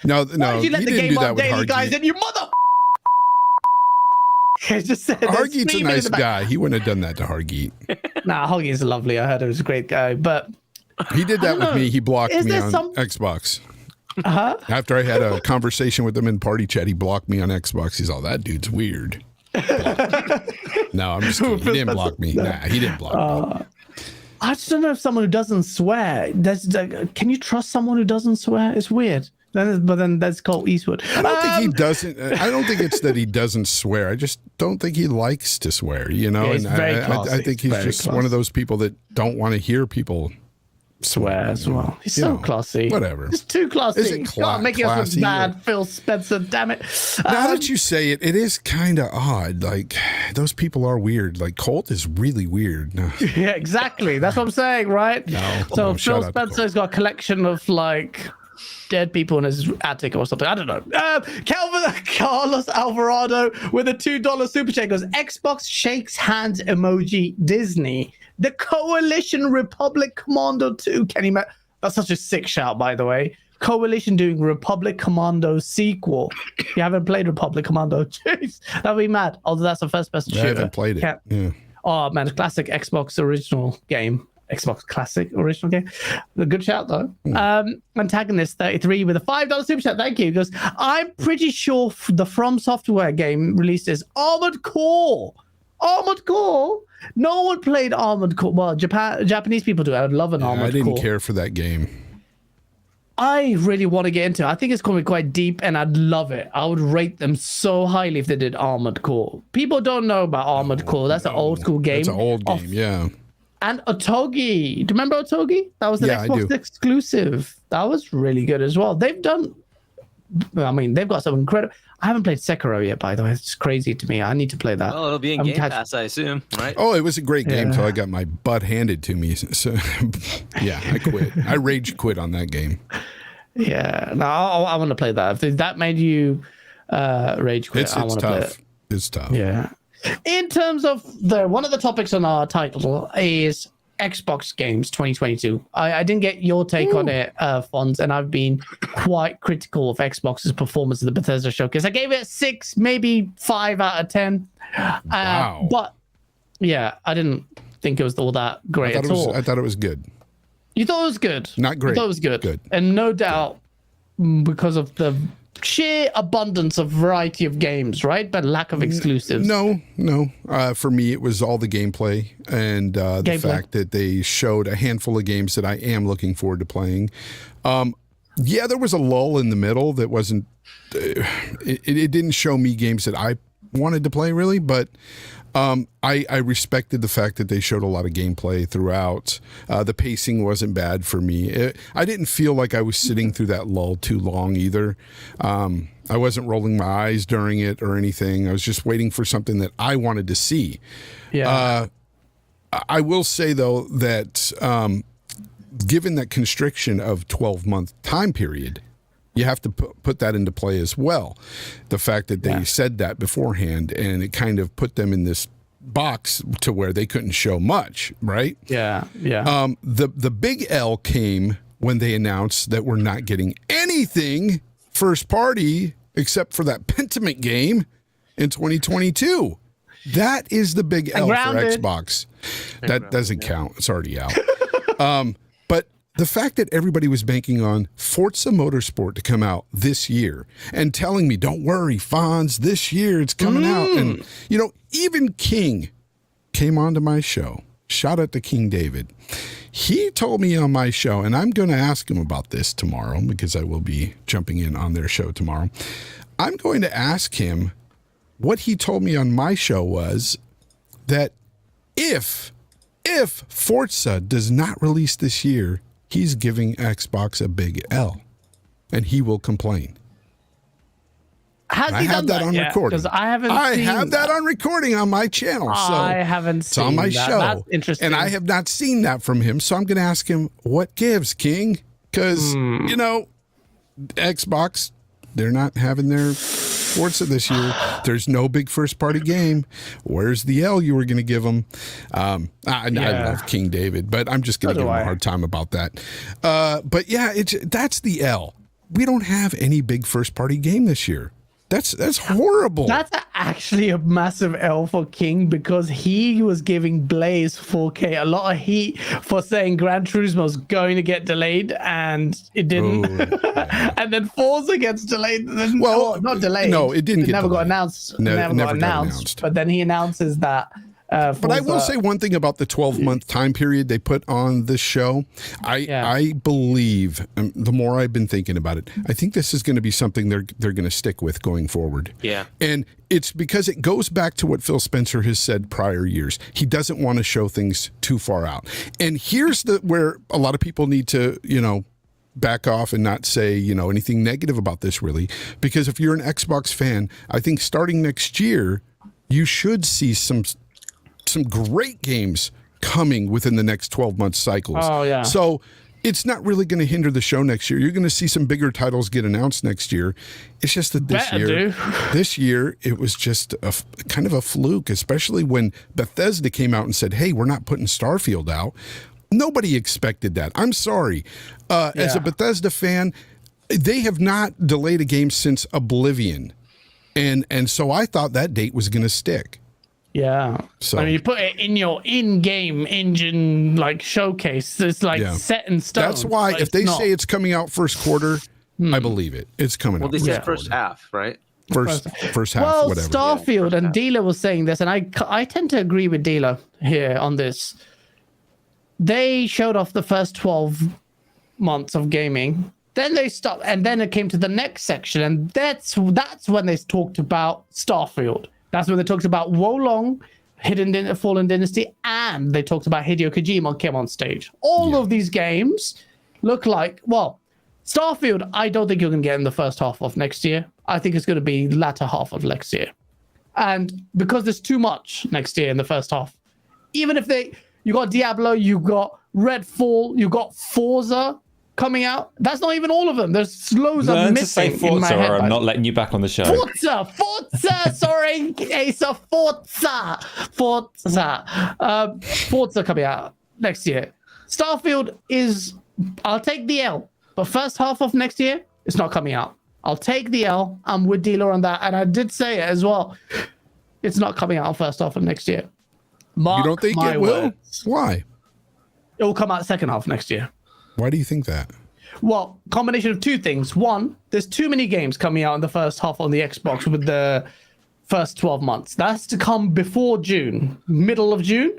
No, why no, did you let he the didn't Game do that On with Daily guys Hargeet. in, you mother? He just said they're Hargeet's a screaming in nice the back. guy. He wouldn't have done that to Hargeet. Nah, Hargeet's lovely. I heard he was a great guy, but He did that with me. He blocked Is me there on some- Xbox. After I had a conversation with him in party chat, he blocked me on Xbox. He's all, that dude's weird. No, I'm just kidding. He didn't block me. Nah, he didn't block me. I just don't know if someone who doesn't swear. Can you trust someone who doesn't swear? It's weird. But then that's called Eastwood. I don't think he doesn't. I don't think it's that he doesn't swear. I just don't think he likes to swear. You know, Yeah, he's and very I classy. think he's Very just classy. one of those people that don't want to hear people Swear as well. He's You so know, classy. whatever. He's too classy. Is it God, making us classy look or- bad, Phil Spencer. Damn it. Now that you say it, it is kind of odd. Like, those people are weird. Like, Colt is really weird. No. Yeah, exactly. That's what I'm saying, right? So no, shout Phil out to Spencer's got a collection of like dead people in his attic or something. I don't know. Carlos Alvarado with a $2 super chat goes, Xbox shakes hands emoji Disney. The Coalition Republic Commando 2. Can you that's such a sick shout, by the way. Coalition doing Republic Commando sequel. If you haven't played Republic Commando, jeez, that'd be mad. Although that's a first-person shooter. I haven't played it. Can't- Yeah. Oh man, classic Xbox original game. Xbox classic original game. A good shout though. Antagonist 33 with a $5 super chat. Thank you. He goes, I'm pretty sure the From Software game releases Armored Core. Armored Core? No one played Armored Core. Well, Japanese people do. I would love an Armored I didn't Core. care for that game. I really want to get into it. I think it's going to be quite deep and I'd love it. I would rate them so highly if they did Armored Core. People don't know about Armored Core. That's an old school game. It's an old game, yeah. And Otogi. Do you remember Otogi? That was an Yeah, I Xbox do. exclusive. That was really good as well. They've got some incredible. I haven't played Sekiro yet, by the way. It's crazy to me. I need to play that. Well, it'll be in I'm Game catch- Pass, I assume, right? Oh, it was a great game Yeah. until I got my butt handed to me. So, yeah, I quit. I rage quit on that game. Yeah, no, I want to play that. If that made you rage quit, It's I want to play it. tough. It's tough. Yeah. In terms of one of the topics on our title is Xbox games 2022. I didn't get your take on it, Fonz, and I've been quite critical of Xbox's performance at the Bethesda showcase. I gave it a 6, maybe 5 out of 10. Wow. But yeah, I didn't think it was all that great at all. I thought it was good. You thought it was good? Not great. I thought it was good. Good. And no doubt because of the sheer abundance of variety of games, right? But lack of exclusives. No. For me, it was all the gameplay and the fact that they showed a handful of games that I am looking forward to playing. Yeah, there was a lull in the middle that wasn't. It didn't show me games that I wanted to play really, but I respected the fact that they showed a lot of gameplay throughout. The pacing wasn't bad for me. I didn't feel like I was sitting through that lull too long either. I wasn't rolling my eyes during it or anything. I was just waiting for something that I wanted to see. Yeah. I will say, though, that given that constriction of 12-month time period, you have to put that into play as well. The fact that they said that beforehand, and it kind of put them in this box to where they couldn't show much, right? Yeah. The big L came when they announced that we're not getting anything first party except for that Pentiment game in 2022. That is the big L for Xbox. That doesn't count. It's already out. But the fact that everybody was banking on Forza Motorsport to come out this year and telling me, don't worry, Fonz, this year it's coming out. And, even King came onto my show. Shout out to King David. He told me on my show, and I'm going to ask him about this tomorrow because I will be jumping in on their show tomorrow. I'm going to ask him what he told me on my show was that if Forza does not release this year, he's giving Xbox a big L, and he will complain. Has he done that on recording? Because I haven't. I have that on recording on my channel. So I haven't seen it's on my that. show. That's interesting. And I have not seen that from him. So I'm going to ask him what gives, King, because Xbox, they're not having their Forza this year. There's no big first party game. Where's the L you were going to give them? I love King David, but I'm just going to give him a hard time about that. But yeah, that's the L. We don't have any big first party game this year. That's horrible. That's actually a massive L for King because he was giving Blaze 4K a lot of heat for saying Gran Turismo's going to get delayed, and it didn't. And then Forza gets delayed. Well, not delayed. No, it didn't. It never got announced. Never got announced. But then he announces that. But I will say one thing about the 12-month time period they put on this show. I believe, the more I've been thinking about it, I think this is going to be something they're going to stick with going forward. Yeah. And it's because it goes back to what Phil Spencer has said prior years. He doesn't want to show things too far out. And here's where a lot of people need to, back off and not say, anything negative about this really. Because if you're an Xbox fan, I think starting next year, you should see some great games coming within the next 12-month cycles. Oh, yeah. So it's not really going to hinder the show next year. You're going to see some bigger titles get announced next year. It's just that this year, it was just kind of a fluke, especially when Bethesda came out and said, hey, we're not putting Starfield out. Nobody expected that. I'm sorry. As a Bethesda fan, they have not delayed a game since Oblivion. And so I thought that date was going to stick. Yeah. So I mean, you put it in your in-game engine showcase. It's set in stone. That's why if they say it's coming out first quarter, I believe it. It's coming out. Well, they said first half, right? First half, well, whatever. Starfield and Dealer was saying this, and I tend to agree with Dealer here on this. They showed off the first 12 months of gaming. Then they stopped, and then it came to the next section, and that's when they talked about Starfield. That's when they talked about Wolong, Fallen Dynasty, and they talked about Hideo Kojima came on stage. All of these games look like, Starfield, I don't think you're going to get in the first half of next year. I think it's going to be latter half of next year. And because there's too much next year in the first half, even if you got Diablo, you got Redfall, you got Forza coming out. That's not even all of them. There's loads of missing. To say Forza, in my head, or I'm not letting you back on the show. Forza, sorry, Asa, Forza coming out. next year. Starfield is, I'll take the L, but first half of next year, it's not coming out. I'll take the L. I'm with Dealer on that. And I did say it as well. It's not coming out first half of next year. Mark You don't think my it will? words. Why? It will come out second half next year. Why do you think that? Well, combination of two things. One, there's too many games coming out in the first half on the Xbox with the first 12 months. That's to come before June, middle of June,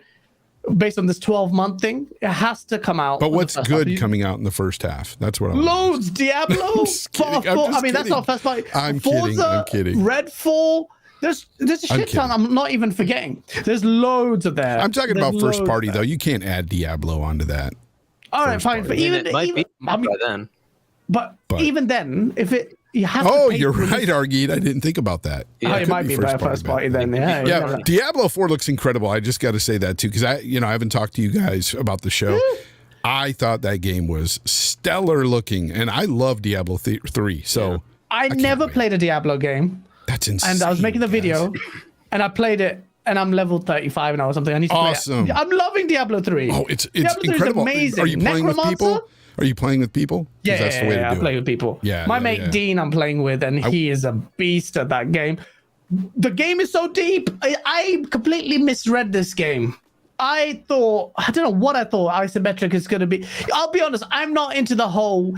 based on this 12-month thing. It has to come out. But what's good coming out in the first half? That's what I'm Loads. Diablo. That's not first party. I'm Forza, kidding. Redfall. There's a shit ton. I'm not even forgetting. There's loads of there. I'm talking about first party, though. You can't add Diablo onto that. All right, fine. But even by then. But even then, if it you have to. Oh, you're right, Hargeet. I didn't think about that. Yeah, it might be by first party then. Yeah. Diablo 4 looks incredible. I just got to say that too, because I haven't talked to you guys about the show. I thought that game was stellar looking, and I love Diablo 3. So I never played a Diablo game. That's insane. And I was making the video, and I played it, and I'm level 35 now or something. I need to play it. I'm loving Diablo 3. Oh, it's Diablo 3 incredible. Is amazing. Are you playing with people? Are you playing with people? Yeah, I play with people. My mate Dean I'm playing with, and he is a beast at that game. The game is so deep. I completely misread this game. I don't know what I thought isometric is going to be. I'll be honest, I'm not into the whole,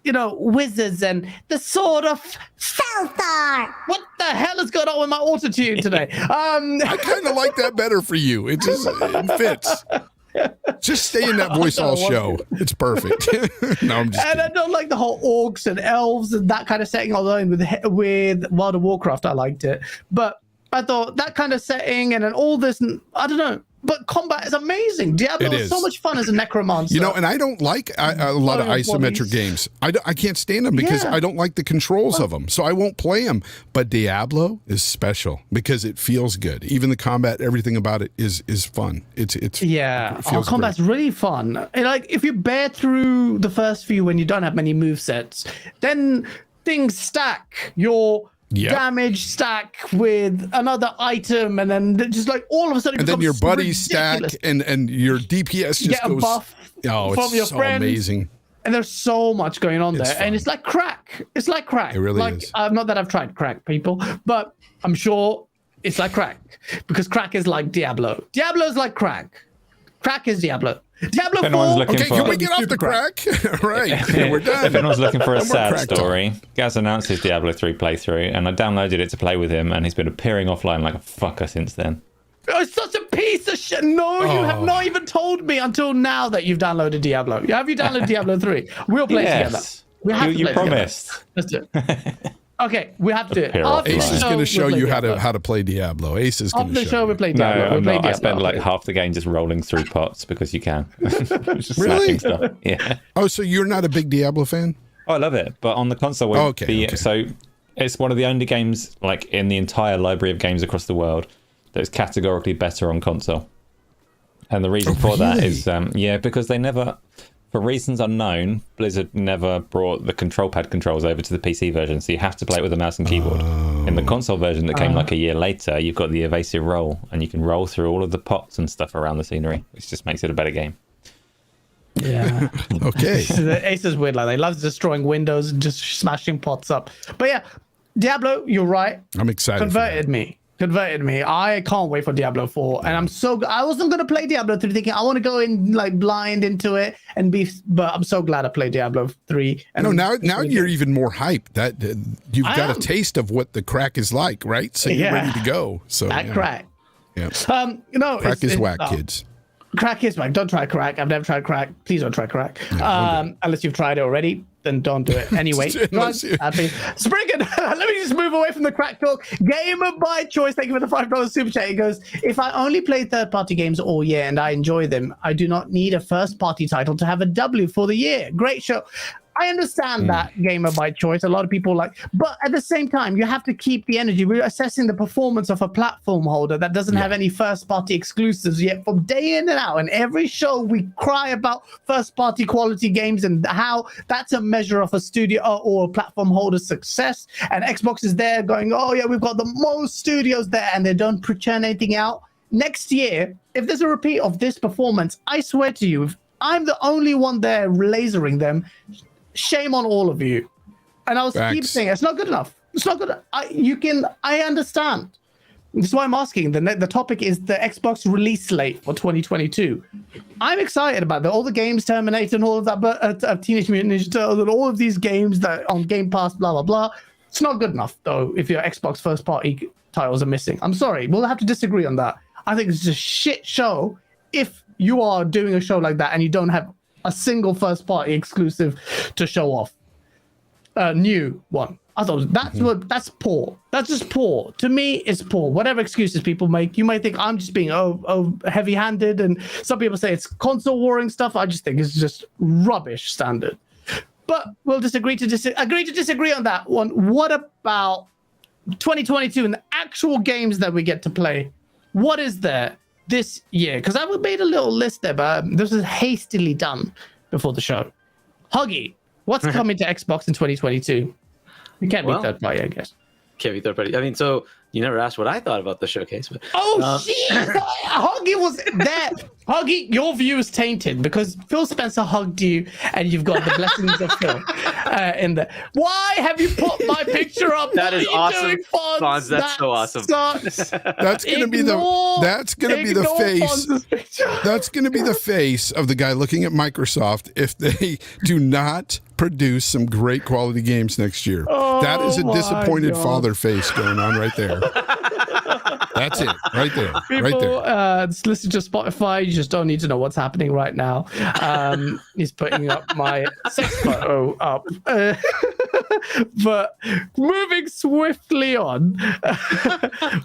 wizards and the sort of Salthar. What the hell is going on with my autotune today? I kind of like that better for you. It just fits. Just stay in that voice all show. It's perfect. No, I'm just kidding. I don't like the whole orcs and elves and that kind of setting, although with World of Warcraft I liked it. But I thought that kind of setting and then all this, I don't know. But combat is amazing. Diablo is so much fun as a necromancer. And I don't like a lot of isometric games. I can't stand them because I don't like the controls of them. So I won't play them. But Diablo is special because it feels good. Even the combat, everything about it is fun. It combat's really fun. And like if you bear through the first few when you don't have many movesets, then things stack. Your damage stack with another item, and then just like all of a sudden, and then your buddies ridiculous. stack, and your DPS just get goes. A buff from your so friends. Amazing. And there's so much going on there, and it's like crack. It's like crack. It really is. Not that I've tried crack, people, but I'm sure it's like crack because crack is like Diablo. Diablo is like crack. Crack is Diablo. Diablo 4. Can we get off the crack? Right. Yeah, we're done. If anyone's looking for a sad story, Gaz announced his Diablo 3 playthrough, and I downloaded it to play with him, and he's been appearing offline like a fucker since then. Oh, it's such a piece of shit. No, you have not even told me until now that you've downloaded Diablo. Have you downloaded Diablo 3? We'll play together. We have you promised. Let's do it. Okay, we have to do it. Ace is going to show you how to play Diablo. Ace is going to show you. After the show, we play Diablo. No, I'm not. I spend like half the game just rolling through pots because you can. Just really? Stuff. Yeah. Oh, so you're not a big Diablo fan? Oh, I love it. But on the console, so it's one of the only games like in the entire library of games across the world that is categorically better on console. And the reason for that is, because they never... For reasons unknown, Blizzard never brought the control pad controls over to the PC version, so you have to play it with a mouse and keyboard. In the console version that came like a year later, you've got the evasive roll, and you can roll through all of the pots and stuff around the scenery, which just makes it a better game. Yeah. Okay. Ace is weird like that. He loves destroying windows and just smashing pots up. But yeah, Diablo, you're right. I'm excited. Converted me. I can't wait for Diablo 4, and I wasn't gonna play Diablo 3 thinking I want to go in like blind into it but I'm so glad I played Diablo 3. And now you're even more hyped that you've got a taste of what the crack is like, right? So you're ready to go. So crack. Yeah. Crack is whack, kids. Crack is whack. Don't try crack. I've never tried crack. Please don't try crack. Unless you've tried it already, then don't do it. Anyway, Spriggan, let me just move away from the crack talk. Gamer by choice. Thank you for the $5 super chat. He goes, if I only play third-party games all year and I enjoy them, I do not need a first-party title to have a W for the year. Great show. I understand that, gamer by choice. A lot of people but at the same time, you have to keep the energy. We're assessing the performance of a platform holder that doesn't have any first-party exclusives yet from day in and out. And every show we cry about first-party quality games and how that's a measure of a studio or a platform holder's success. And Xbox is there going, oh yeah, we've got the most studios there, and they don't churn anything out. next year, if there's a repeat of this performance, I swear to you, if I'm the only one there lasering them, shame on all of you. And I was keep saying it's not good enough. It's not good. I understand. This is why I'm asking. The topic is the Xbox release slate for 2022. I'm excited about all the games, Terminator and all of that, but Teenage Mutant Ninja Turtles and all of these games that on Game Pass, blah, blah, blah. It's not good enough, though, if your Xbox first-party titles are missing. I'm sorry. We'll have to disagree on that. I think it's a shit show if you are doing a show like that and you don't have a single first-party exclusive to show off. New one. I thought that's poor. That's just poor. To me, it's poor. Whatever excuses people make, you might think I'm just being heavy-handed, and some people say it's console warring stuff. I just think it's just rubbish standard. But we'll agree to disagree on that one. What about 2022 and the actual games that we get to play? What is there this year? Because I made a little list there, but this was hastily done before the show. Huggy, what's coming to Xbox in 2022? You can't be third party, I guess. Can't be third party. I mean, so you never asked what I thought about the showcase. But, shit! Huggy was there. Huggy, your view is tainted because Phil Spencer hugged you and you've got the blessings of Phil in there. Why have you put my picture up? That is awesome, Fonz. That's so awesome. That's gonna be the face. That's gonna be the face of the guy looking at Microsoft if they do not produce some great quality games next year. That is a disappointed father face going on right there. That's it, right there. People, right there. Listen to Spotify. You just don't need to know what's happening right now. He's putting up my sex photo up. But moving swiftly on,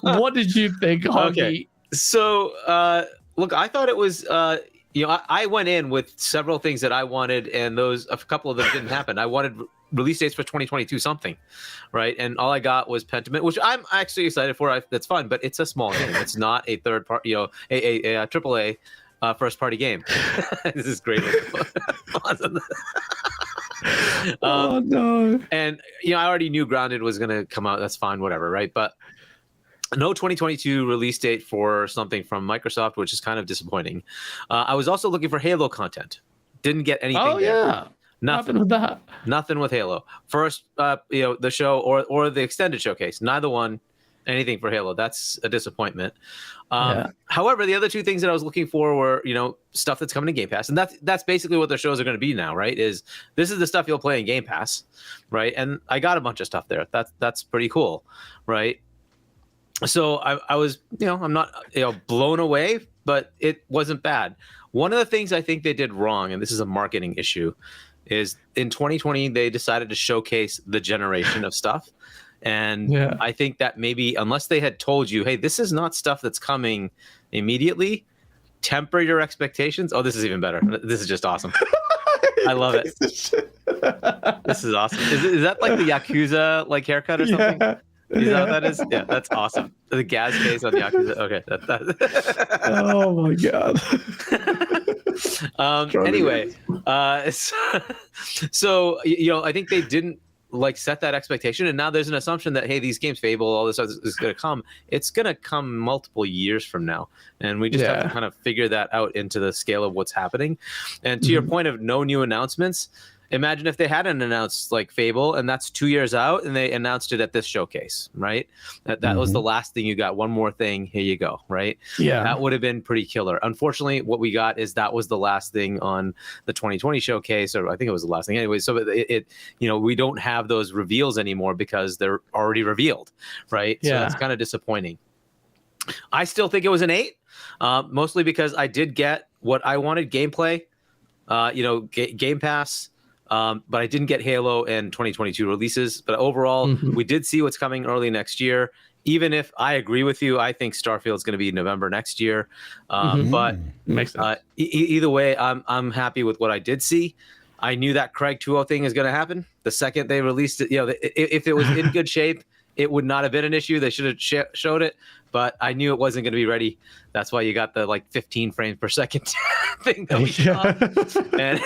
what did you think, Huggy? Okay, so look, I thought it was. I went in with several things that I wanted, and a couple of them didn't happen. I wanted release dates for 2022 something, right? And all I got was Pentiment, which I'm actually excited for. That's fun, but it's a small game. It's not a third party, a AAA first party game. This is great. Oh no! And I already knew Grounded was going to come out. That's fine, whatever, right? But no 2022 release date for something from Microsoft, which is kind of disappointing. I was also looking for Halo content. Didn't get anything. Oh there. Yeah. Nothing with that. Nothing with Halo. First, the show or the extended showcase. Neither one. Anything for Halo. That's a disappointment. However, the other two things that I was looking for were, stuff that's coming to Game Pass, and that's basically what their shows are going to be now, right? This is the stuff you'll play in Game Pass, right? And I got a bunch of stuff there. That's pretty cool, right? So I was, I'm not, blown away, but it wasn't bad. One of the things I think they did wrong, and this is a marketing issue, is in 2020 they decided to showcase the generation of stuff. And I think that maybe unless they had told you, hey, this is not stuff that's coming immediately, temper your expectations. Oh, this is even better. This is just awesome. I love it. This is awesome. Is that like the Yakuza haircut or something? Yeah. Is that what that is? Yeah, that's awesome. The gas face on Yakuza. Okay. Oh my god. Anyway, so I think they didn't set that expectation, and now there's an assumption that, hey, these games, Fable, all this stuff is going to come. It's going to come multiple years from now, and we just have to kind of figure that out into the scale of what's happening. And to your point of no new announcements, imagine if they hadn't announced Fable, and that's 2 years out, and they announced it at this showcase, right? That was the last thing you got. One more thing, here you go, right? Yeah, that would have been pretty killer. Unfortunately, what we got is that was the last thing on the 2020 showcase, or I think it was the last thing anyway. So we don't have those reveals anymore because they're already revealed, right? Yeah. So that's kind of disappointing. I still think it was an 8, mostly because I did get what I wanted: gameplay, Game Pass. But I didn't get Halo and 2022 releases. But overall, we did see what's coming early next year. Even if I agree with you, I think Starfield is going to be November next year. But makes sense. Either way, I'm happy with what I did see. I knew that Craig 2.0 thing is going to happen the second they released it. If it was in good shape, it would not have been an issue. They should have showed it, but I knew it wasn't going to be ready. That's why you got the like 15 frames per second thing that we saw. And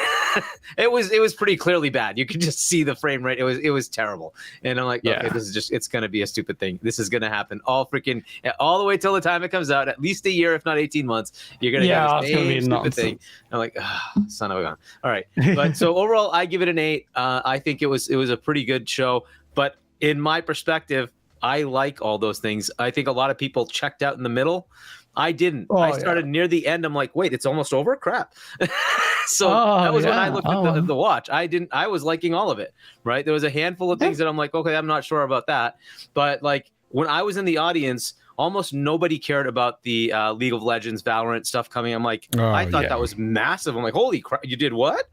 it was pretty clearly bad. You could just see the frame rate. It was terrible. And I'm like, okay, this is it's going to be a stupid thing. This is going to happen all the way till the time it comes out, at least a year, if not 18 months. You're going to get the same stupid thing. I'm like, son of a gun. All right. But so overall, I give it an 8. I think it was a pretty good show. But in my perspective, I like all those things. I think a lot of people checked out in the middle. I didn't. I started near the end. I'm like, wait, it's almost over? Crap. So that was when I looked at the watch. I was liking all of it, right? There was a handful of things that I'm like, okay, I'm not sure about that. But like when I was in the audience, almost nobody cared about the League of Legends, Valorant stuff coming. I'm like, I thought that was massive. I'm like, holy crap, you did what?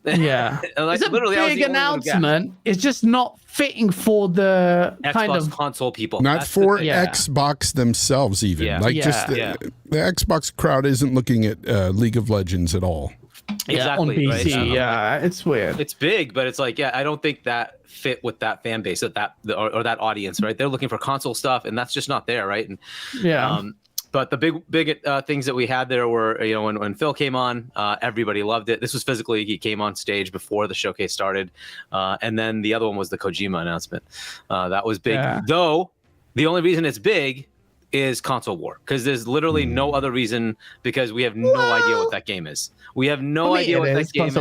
Yeah, like, it's a big announcement. It's just not fitting for the Xbox kind of console people. Not for Xbox themselves, even. Just the Xbox crowd isn't looking at League of Legends at all. Exactly. On PC, right? It's weird. It's big, but it's like, I don't think that fit with that fan base, or that audience, right? They're looking for console stuff, and that's just not there, right? And but the big things that we had there were, when Phil came on, everybody loved it. This was physically, he came on stage before the showcase started. And then the other one was the Kojima announcement. That was big. Though, the only reason it's big is console war, because there's literally no other reason, because we have no idea what that game is. We have no idea what that game is.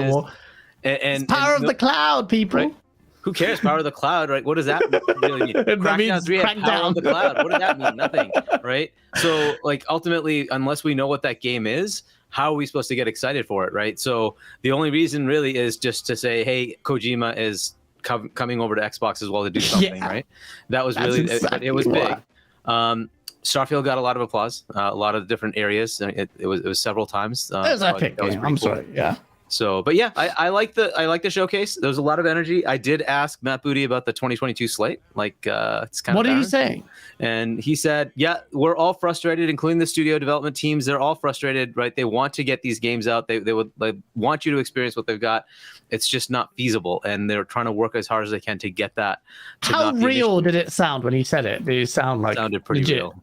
And power of the cloud, people. Right? Who cares? Power of the cloud, right? What does that really mean? Crackdown 3 had power of the cloud. What does that mean? Nothing, right? So, like, ultimately, unless we know what that game is, how are we supposed to get excited for it, right? So the only reason really is just to say, hey, Kojima is coming over to Xbox as well to do something, right? That was really, it was big. Starfield got a lot of applause, a lot of different areas. It was several times. That was epic. I'm sorry, So, but yeah, I like the showcase. There was a lot of energy. I did ask Matt Booty about the 2022 slate. Like, it's kind of. What did he say? And he said, yeah, we're all frustrated, including the studio development teams. They're all frustrated, right? They want to get these games out. They want you to experience what they've got. It's just not feasible, and they're trying to work as hard as they can to get that. How real did it sound when he said it? Did it sound like? Sounded pretty legit? Real.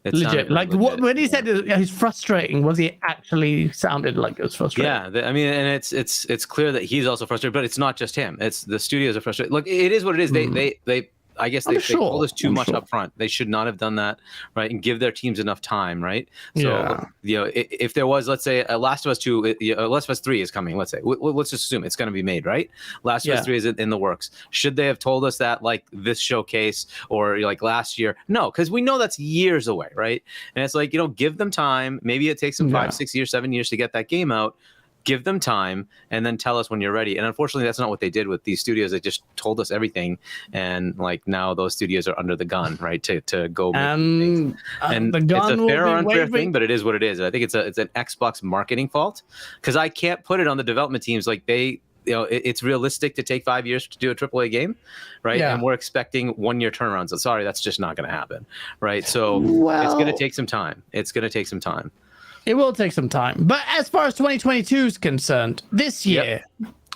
Legit. Like when he said he's frustrating, was he actually sounded like it was frustrating? Yeah, I mean, and it's clear that he's also frustrated, but it's not just him. It's the studios are frustrated. Look, it is what it is. They I guess they told us too much up front. They should not have done that, right? And give their teams enough time, right? So, if there was, let's say, Last of Us 2, Last of Us 3 is coming, let's say. Let's just assume it's going to be made, right? Last of Us 3 is in the works. Should they have told us that, like, this showcase or, like, last year? No, because we know that's years away, right? And it's like, give them time. Maybe it takes them 5, 6 years, 7 years to get that game out. Give them time and then tell us when you're ready. And unfortunately, that's not what they did with these studios. They just told us everything, and like now those studios are under the gun, right? To go make things. And the gun it's a fair or unfair thing, but it is what it is. I think it's an Xbox marketing fault, because I can't put it on the development teams. Like it's realistic to take 5 years to do a AAA game, right? And we're expecting 1 year turnarounds. So sorry, that's just not going to happen, right? So it's going to take some time. It will take some time. But as far as 2022 is concerned, this year,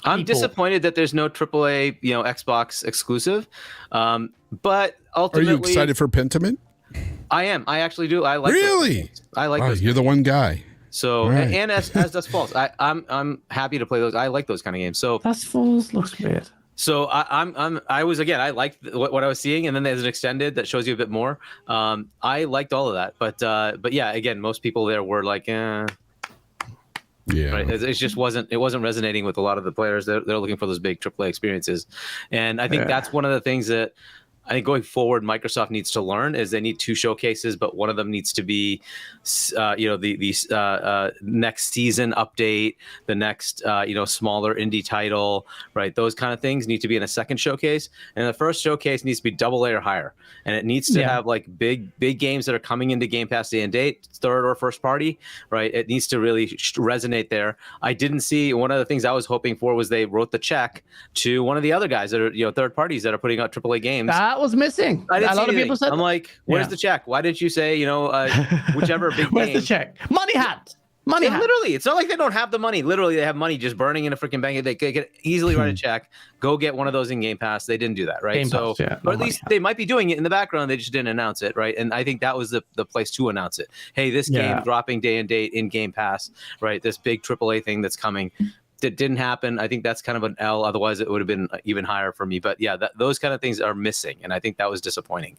I'm disappointed that there's no AAA, Xbox exclusive. But ultimately, are you excited for Pentiment? I am. I actually do. I like. Really? I like. Those you're the one guy. So and as does Falls. I'm happy to play those. I like those kind of games. So Dust Falls looks weird. So I liked what I was seeing, and then there's an extended that shows you a bit more. I liked all of that, but yeah, again, most people there were like, right? It just wasn't resonating with a lot of the players. They're looking for those big AAA experiences, and I think that's one of the things that I think going forward, Microsoft needs to learn is they need 2 showcases, but one of them needs to be, the next season update, the next, smaller indie title, right? Those kind of things need to be in a second showcase, and the first showcase needs to be AA or higher, and it needs to have like big games that are coming into Game Pass day and date, third or first party, right? It needs to really resonate there. I didn't see one of the things I was hoping for was they wrote the check to one of the other guys that are third parties that are putting out AAA games. That was missing. A lot of people said. I'm like, where's the check? Why didn't you say, whichever big Where's game? the check? Money hat. Money. Yeah, literally, it's not like they don't have the money. Literally, they have money just burning in a freaking bank. They could easily write a check, go get one of those in Game Pass. They didn't do that, right? Pass, yeah, or at least they might be doing it in the background. They just didn't announce it, right? And I think that was the place to announce it. Hey, this game dropping day and date in Game Pass, right? This big AAA thing that's coming. That didn't happen. I think that's kind of an L. Otherwise, it would have been even higher for me. But yeah, those kind of things are missing, and I think that was disappointing.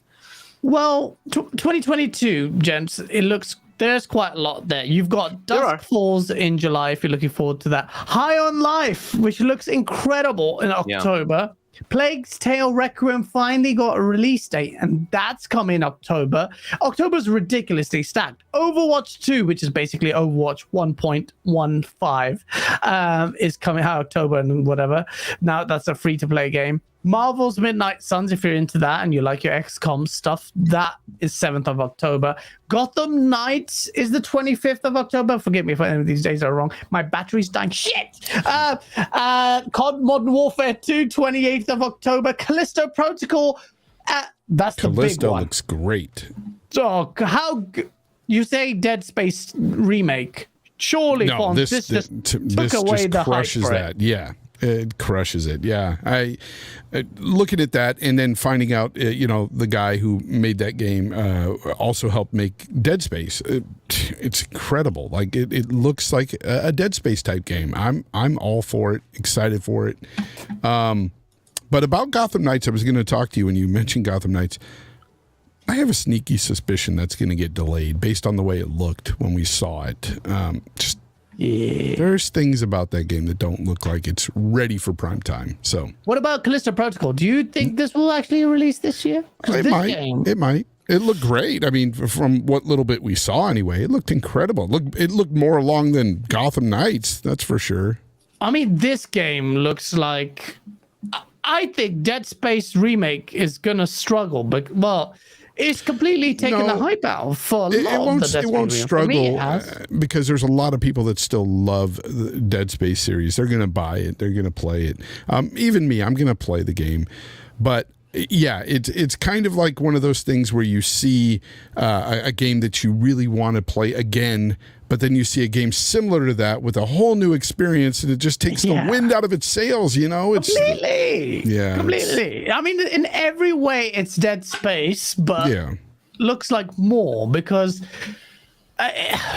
Well, 2022, gents, it looks there's quite a lot there. You've got Dusk Falls in July if you're looking forward to that. High on Life, which looks incredible in October. Yeah. Plague's Tale Requiem finally got a release date, and that's coming October. October's ridiculously stacked. Overwatch 2, which is basically Overwatch 1.15, is coming out October and whatever. Now that's a free-to-play game. Marvel's Midnight Suns, if you're into that and you like your XCOM stuff, that is 7th of October. Gotham Knights is the 25th of October. Forgive me if any of these days are wrong. My battery's dying. Shit! COD Modern Warfare 2, 28th of October. Callisto Protocol, that's the big one. Callisto looks great. Oh, you say Dead Space remake. Surely, no, this just took away the hype for that. it. Yeah. It crushes it. Yeah. I looking at that and then finding out, the guy who made that game also helped make Dead Space. It's incredible. Like it looks like a Dead Space type game. I'm all for it, excited for it. But about Gotham Knights, I was going to talk to you when you mentioned Gotham Knights. I have a sneaky suspicion that's going to get delayed based on the way it looked when we saw it. There's things about that game that don't look like it's ready for prime time. So, what about Callisto Protocol? Do you think this will actually release this year? It might. It looked great. I mean, from what little bit we saw anyway, it looked incredible. It looked more along than Gotham Knights, that's for sure. I mean, this game looks like... I think Dead Space Remake is going to struggle, but, well... It's completely taken the hype out for a lot of the Dead Space. It won't struggle because there's a lot of people that still love the Dead Space series. They're going to buy it. They're going to play it. Even me, I'm going to play the game. But yeah, it's kind of like one of those things where you see a game that you really want to play again, but then you see a game similar to that with a whole new experience, and it just takes the wind out of its sails, It's completely. I mean, in every way, it's Dead Space, but looks like more because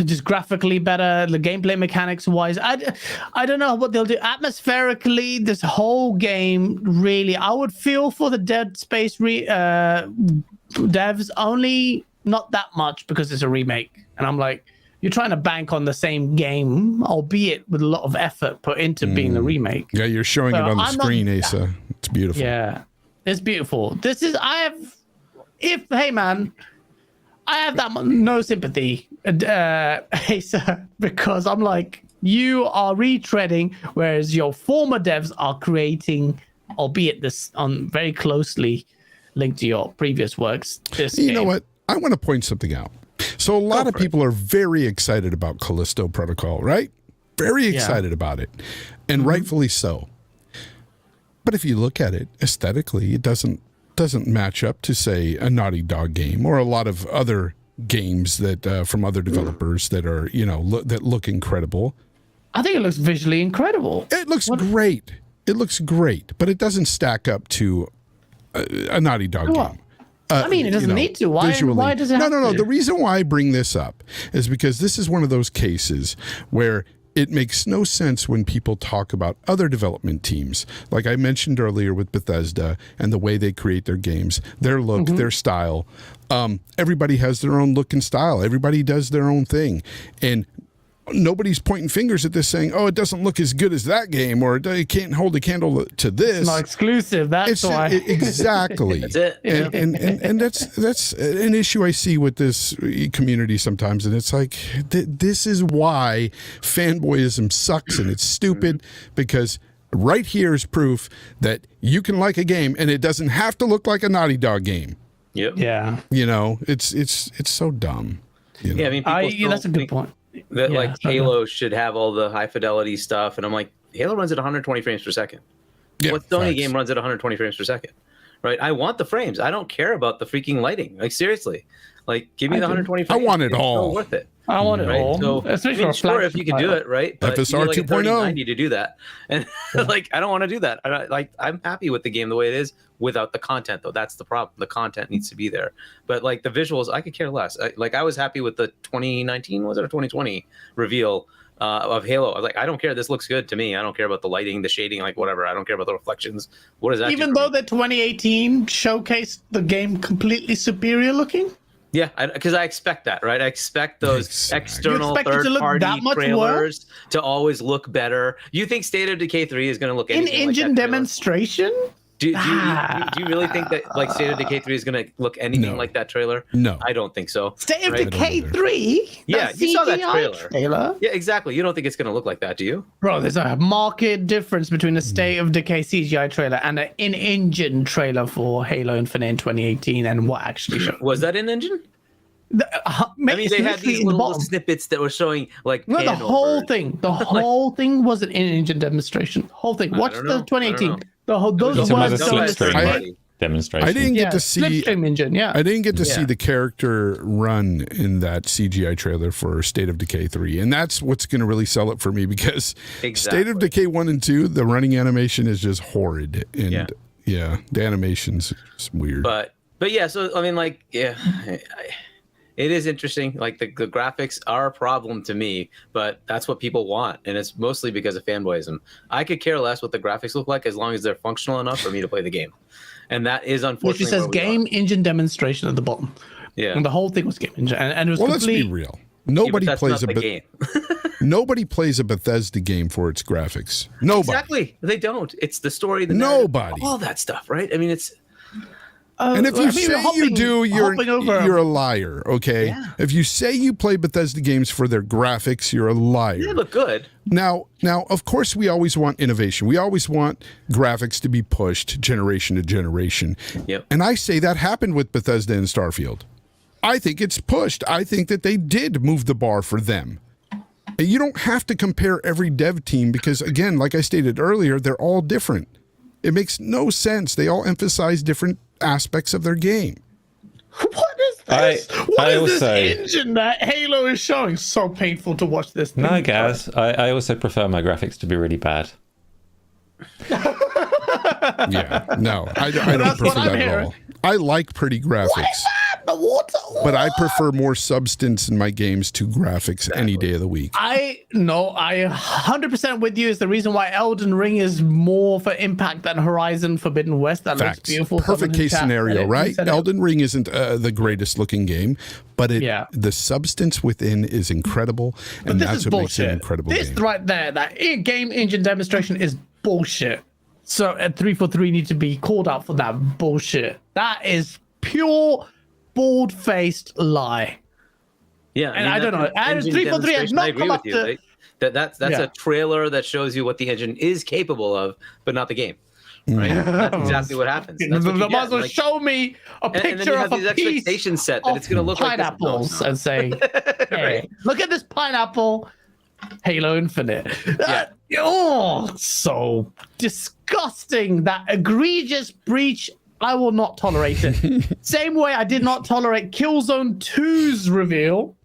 just graphically better, the gameplay mechanics wise. I don't know what they'll do. Atmospherically, this whole game really, I would feel for the Dead Space devs, only not that much because it's a remake, and I'm like, you're trying to bank on the same game, albeit with a lot of effort put into being a remake. Yeah, you're showing it on the screen, Asa. It's beautiful. Yeah, it's beautiful. Hey man, I have that no sympathy, Asa, because I'm like, you are retreading, whereas your former devs are creating, albeit this on very closely linked to your previous works. You know what? I want to point something out. So a lot of people are very excited about Callisto Protocol, right? Very excited about it, and rightfully so. But if you look at it aesthetically, it doesn't match up to, say, a Naughty Dog game or a lot of other games that from other developers that are, that look incredible. I think it looks visually incredible. It looks great. It looks great, but it doesn't stack up to a Naughty Dog game. I mean, it doesn't need to. Why does it have to? No. The reason why I bring this up is because this is one of those cases where it makes no sense when people talk about other development teams. Like I mentioned earlier with Bethesda and the way they create their games, their look, their style. Everybody has their own look and style. Everybody does their own thing. And nobody's pointing fingers at this saying, oh, it doesn't look as good as that game, or it can't hold a candle to this. It's not exclusive. That's why. Exactly. That's it. And that's an issue I see with this community sometimes. And it's like, this is why fanboyism sucks and it's stupid, because right here is proof that you can like a game and it doesn't have to look like a Naughty Dog game. Yep. Yeah. It's so dumb. Yeah, I mean, that's a good point. That Halo should have all the high fidelity stuff, and I'm like, Halo runs at 120 frames per second. Yeah, what Sony game runs at 120 frames per second? Right? I want the frames. I don't care about the freaking lighting. Like, seriously, Like, give me the 120 frames. I want it It's all. so worth it. I want it Right? all. So, Especially for a sure, if flagship you could do title. it, right? But FSR you need like a 2.0. 3090 to do that, and like I don't want to do that. I'm happy with the game the way it is without the content, though. That's the problem. The content needs to be there, but like the visuals, I could care less. I was happy with the 2019, was it, or 2020 reveal of Halo. I was like, I don't care. This looks good to me. I don't care about the lighting, the shading, like whatever. I don't care about the reflections. What is that? Even though the 2018 showcased the game completely superior looking. Yeah, because I expect that, right? I expect those Exactly. external You expect it to look third-party that much trailers to always look better. You think State of Decay 3 is going to look anything In-engine like that trailer? demonstration? Do you really think that like State of Decay 3 is going to look anything No. like that trailer? No. I don't think so. State of right? Decay 3? Yeah, you saw that CGI trailer. Yeah, exactly. You don't think it's going to look like that, do you? Bro, there's a marked difference between the State of Decay CGI trailer and an in-engine trailer for Halo Infinite in 2018 and what actually showed. Was that in engine? I mean, It's they had literally these in the little bottom. snippets that were showing like No, the panel whole versions. thing. The whole thing was an in-engine demonstration. Whole thing. Watch don't the know. 2018. The whole those You're talking about words the don't Slipstream necessarily. demonstration. I didn't get Yeah, to see. Slipstream engine. Yeah. I didn't get to see Yeah. the character run in that CGI trailer for State of Decay 3. And that's what's going to really sell it for me because State of Exactly. Decay 1 and 2, the running animation is just horrid. And yeah, the animation's just weird. But yeah, so I mean, like, yeah, it is interesting. Like the graphics are a problem to me, but that's what people want, and it's mostly because of fanboyism. I could care less what the graphics look like as long as they're functional enough for me to play the game, and that is Which unfortunately it says where we game are. engine demonstration at the bottom. Yeah, And the whole thing was game engine. And it was well, let's complete. be real. Yeah, but Nobody that's plays not a the game. Nobody plays a Bethesda game for its graphics. Nobody. Exactly, they don't. It's the story, the Nobody. narrative, all that stuff, right? I mean, it's And if you say you hopping- do, hopping over- you're a liar, okay? Yeah. If you say you play Bethesda games for their graphics, you're a liar. they look good. Now, of course, we always want innovation. We always want graphics to be pushed generation to generation. Yep. And I say that happened with Bethesda and Starfield. I think it's pushed. I think that they did move the bar for them. And you don't have to compare every dev team because, again, like I stated earlier, they're all different. It makes no sense. They all emphasize different aspects of their game. What is this? What I is also- this engine that Halo is showing? So painful to watch this thing. No, Gaz, I also prefer my graphics to be really bad. Yeah, no, I don't That's what prefer I'm that at hearing. all. I like pretty graphics, The water. but I prefer more substance in my games to graphics any day of the week. I 100% with you. Is the reason why Elden Ring is more for impact than Horizon Forbidden West. That looks Facts. beautiful. Perfect Someone in case chat scenario, said it. right? Said it. Elden Ring isn't the greatest looking game, but the substance within is incredible, and This that's is what makes it an bullshit. incredible This game. right there, that game engine demonstration is bullshit. So at 343 need to be called out for that bullshit. That is pure bald-faced lie. Yeah, And I don't know. And engine 343 has demonstration, not I agree come with up you. to- Like, that's Yeah. a trailer that shows you what the engine is capable of, but not the game. Right? That's exactly what happens. That's what you They might as get. well Like, show me a and then picture you have of these a piece expectations set that of it's going to look like this. pineapples No, and say, hey, Right. look at this pineapple, Halo Infinite. Oh, so disgusting. That egregious breach. I will not tolerate it. Same way I did not tolerate Killzone 2's reveal.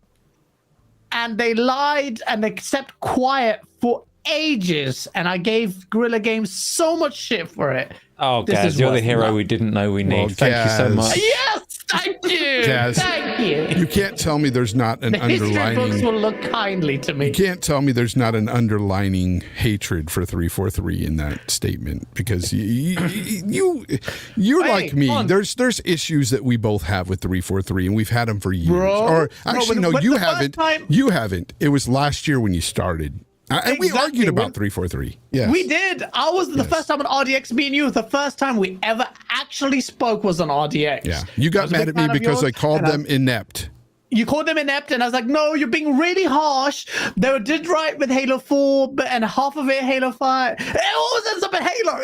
And they lied and they kept quiet for ages. And I gave Guerrilla Games so much shit for it. Oh, This Gaz, is you're the worse than hero that. we didn't know we need. Well, Thank you so Gaz. much. Yes, thank you. Gaz, Thank you. You can't tell me there's not an The history books underlining. will look kindly to me. You can't tell me there's not an underlining hatred for 343 in that statement because you're Hey, like me. on. There's issues that we both have with 343, and we've had them for years. Bro. Or No, actually, but- no, but you the first haven't. time- You haven't. It was last year when you started, and we Exactly. argued about 343. Yeah, We did. I was the first time on RDX. Me and you. The first time we ever actually spoke was on RDX. Yeah, you I got was a mad big at me fan of because I yours, called and them inept. You called them inept, and I was like, "No, you're being really harsh." They did right with Halo 4, but and half of it Halo 5. It always ends up in Halo.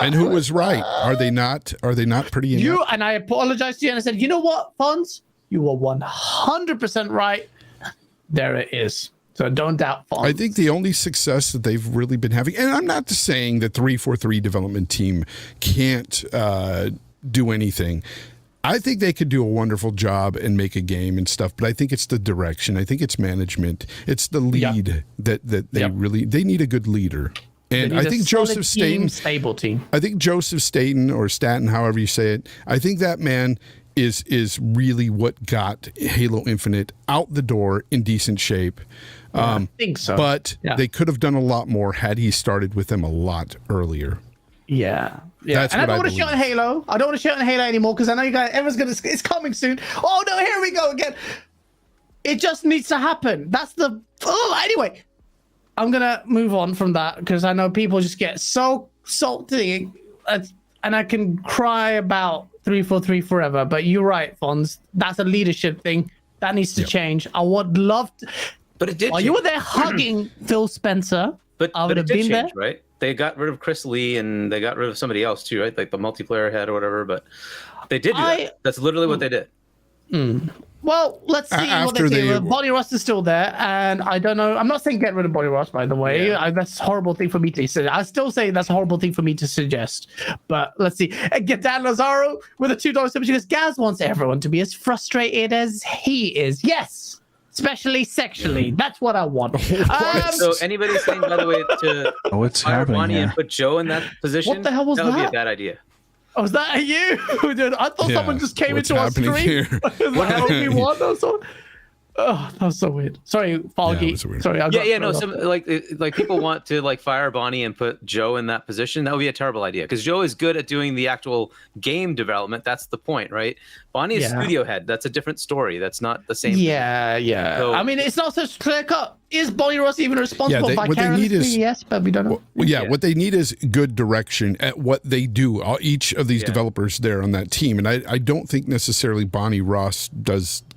And who was right? Are they not? Are they not pretty inept? You and I apologized to you, and I said, "You know what, Fonz? You were 100% right. There it is. So don't doubt Fonz." I think the only success that they've really been having, and I'm not saying the 343 development team can't do anything. I think they could do a wonderful job and make a game and stuff, but I think it's the direction. I think it's management. It's the lead that they really they need a good leader. And I think Joseph Staten, stable team. I think Joseph Staten or Staten, however you say it, I think that man is really what got Halo Infinite out the door in decent shape. I think so. But they could have done a lot more had he started with them a lot earlier. Yeah. That's and what I don't want to shit on Halo. I don't want to shit on Halo anymore because I know you guys, everyone's going to, it's coming soon. Oh no, here we go again. It just needs to happen. That's the, anyway. I'm going to move on from that because I know people just get so salty and I can cry about 343 forever. But you're right, Fonz. That's a leadership thing. That needs to change. I would love to. But it did. While you were there hugging Phil Spencer, I would have been there. Right? They got rid of Chris Lee and they got rid of somebody else too, right? Like the multiplayer head or whatever. But they did do that. That's literally what they did. Well, let's see what they do. Bonnie Ross is still there, and I don't know. I'm not saying get rid of Bonnie Ross, by the way. That's a horrible thing for me to say. I still say that's a horrible thing for me to suggest. But let's see. Get Dan Lazaro with a $2 super. She goes, Gaz wants everyone to be as frustrated as he is. Yes. Especially sexually. That's what I want. So anybody saying, by the way, to fire Bonnie and put Joe in that position, what the hell was that? That would be a bad idea. Oh, was that you? I thought someone just came into our stream. What happened? We won or something? Oh, that was so weird. Sorry, Hargeet. Yeah, no. Some like people want to like fire Bonnie and put Joe in that position. That would be a terrible idea because Joe is good at doing the actual game development. That's the point, right? Bonnie is studio head. That's a different story. That's not the same. Yeah. So, I mean, it's not such clear cut. Is Bonnie Ross even responsible vicariously? Yes, but we don't know. What they need is good direction at what they do. Each of these developers there on that team, and I don't think necessarily Bonnie Ross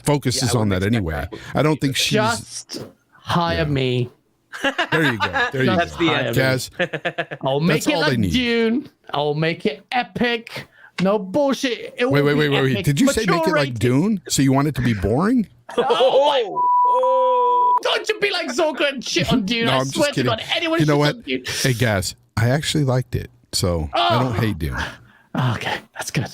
focuses on that anyway. I don't think she's just hire me. There you go. That's the end, Gaz. I'll make it like Dune. I'll make it epic. No bullshit. Wait. Did you say make it like Dune? So you want it to be boring? Don't you be like Zorka and shit on Dune. No, I I'm swear just kidding. to God, anyone you know what? on Dune. Hey, Gaz, I actually liked it, so I don't hate Dune. Okay, that's good.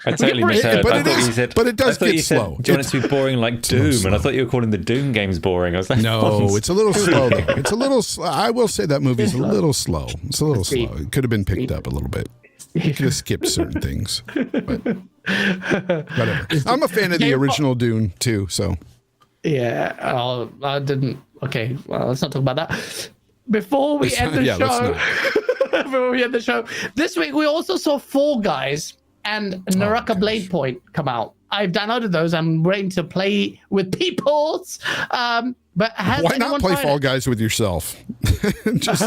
I totally misheard. But it does get slow. Do you want it to be boring like Doom? And I thought you were calling the Doom games boring. I was like, no, it's a little slow though. It's a little slow. I will say that movie's a little slow. It's a little slow. It could have been picked up a little bit. You could have skipped certain things. But whatever. I'm a fan of the original Dune too, so. Yeah, I didn't. Okay, well, let's not talk about that. Before we end the show, this week we also saw Fall Guys and Naraka Blade Point come out. I've downloaded those. I'm waiting to play with peoples. But why not play Fall Guys with yourself? just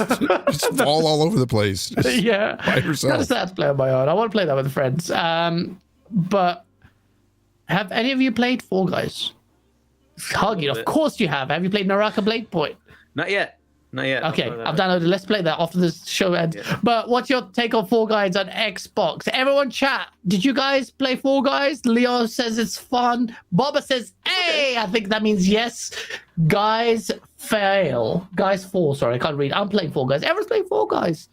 fall all over the place. By yourself. That's sad to play on my own. I want to play that with friends. But have any of you played Fall Guys? Hargeet, of course you have. Have you played Naraka Blade Point? Not yet. Okay, I've downloaded. Let's play that after this show ends. Yeah. But what's your take on Fall Guys on Xbox? Everyone chat. Did you guys play Fall Guys? Leo says it's fun. Boba says, hey, I think that means yes. Guys fall. Sorry, I can't read. I'm playing Fall Guys. Everyone's playing Fall Guys.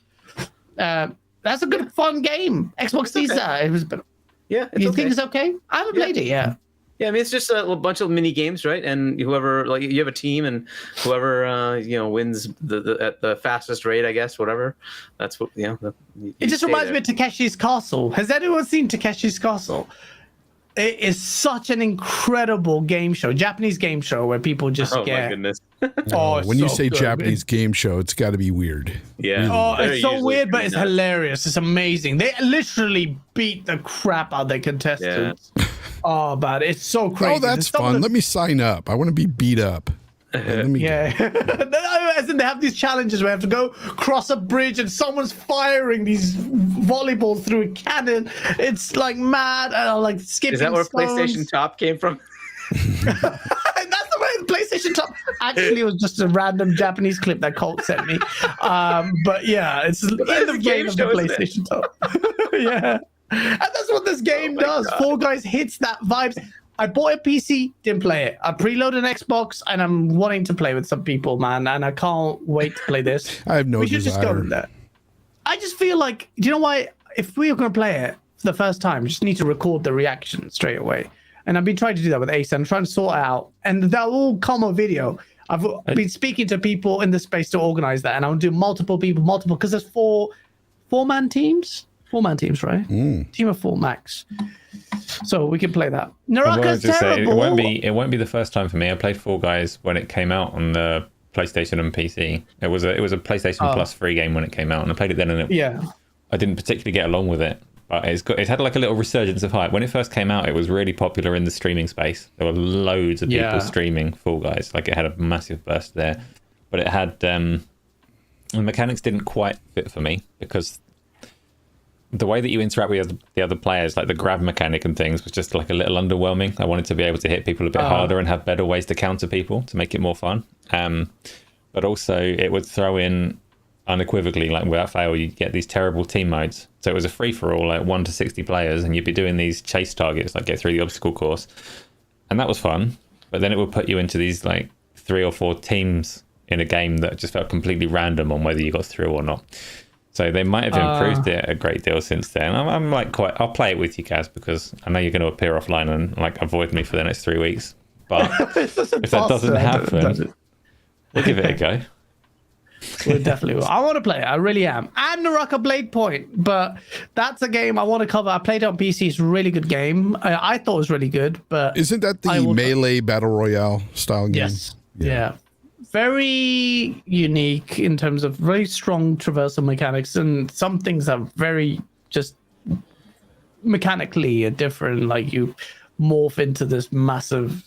That's a good, fun game. Xbox sees that. It was. Yeah. You think it's okay? I haven't played it yet. Yeah, I mean it's just a bunch of mini games, right? And whoever you have a team, and whoever wins at the fastest rate, I guess, whatever. That's what It just reminds me of Takeshi's Castle. Has anyone seen Takeshi's Castle? It is such an incredible game show, Japanese game show where people just my goodness. When you say Japanese game show, it's got to be weird. Yeah. Really. It's so weird, but it's hilarious. It's amazing. They literally beat the crap out of their contestants. Yeah. Oh, man, it's so crazy. Oh, that's fun. Let me sign up. I want to be beat up. As in they have these challenges where you have to go cross a bridge and someone's firing these volleyballs through a cannon. It's like mad. And like skipping. Is that where stones. PlayStation Top came from? That's the way the PlayStation Top actually was just a random Japanese clip that Colt sent me. But yeah, it's in the game of the PlayStation Top. Yeah. And that's what this game does. God. Fall Guys hits that vibes. I bought a PC, didn't play it. I preloaded an Xbox, and I'm wanting to play with some people, man. And I can't wait to play this. I have no desire. We should just go with that. I just feel like, do you know why? If we were going to play it, the first time, you just need to record the reaction straight away. And I've been trying to do that with Ace. I'm trying to sort it out, and they'll all come on video. I've been speaking to people in the space to organize that, and I'll do multiple because there's four-man teams. 4-man teams, right? Team of 4 max. So we can play that. Naraka's terrible. It won't be the first time for me. I played Fall Guys when it came out on the PlayStation and PC. It was a PlayStation Plus free game when it came out, and I played it then, and I didn't particularly get along with it. But it had like a little resurgence of hype. When it first came out, it was really popular in the streaming space. There were loads of people streaming Fall Guys. Like, it had a massive burst there. But it had the mechanics didn't quite fit for me, because the way that you interact with the other players, like the grab mechanic and things, was just like a little underwhelming. I wanted to be able to hit people a bit harder and have better ways to counter people to make it more fun. But also it would throw in unequivocally, like without fail, you get these terrible team modes. So it was a free-for-all, like 1 to 60 players, and you'd be doing these chase targets, like get through the obstacle course. And that was fun. But then it would put you into these like 3 or 4 teams in a game that just felt completely random on whether you got through or not. So they might have improved it a great deal since then. I'm like I'll play it with you guys, because I know you're going to appear offline and like avoid me for the next 3 weeks. But if that doesn't happen, we'll give it a go. We definitely will. I want to play it. I really am. And Naraka Blade Point, but that's a game I want to cover. I played it on PC. It's a really good game. I thought it was really good, but isn't that the melee battle royale style game? Yes. Yeah. Very unique in terms of very strong traversal mechanics, and some things are very just mechanically different. Like, you morph into this massive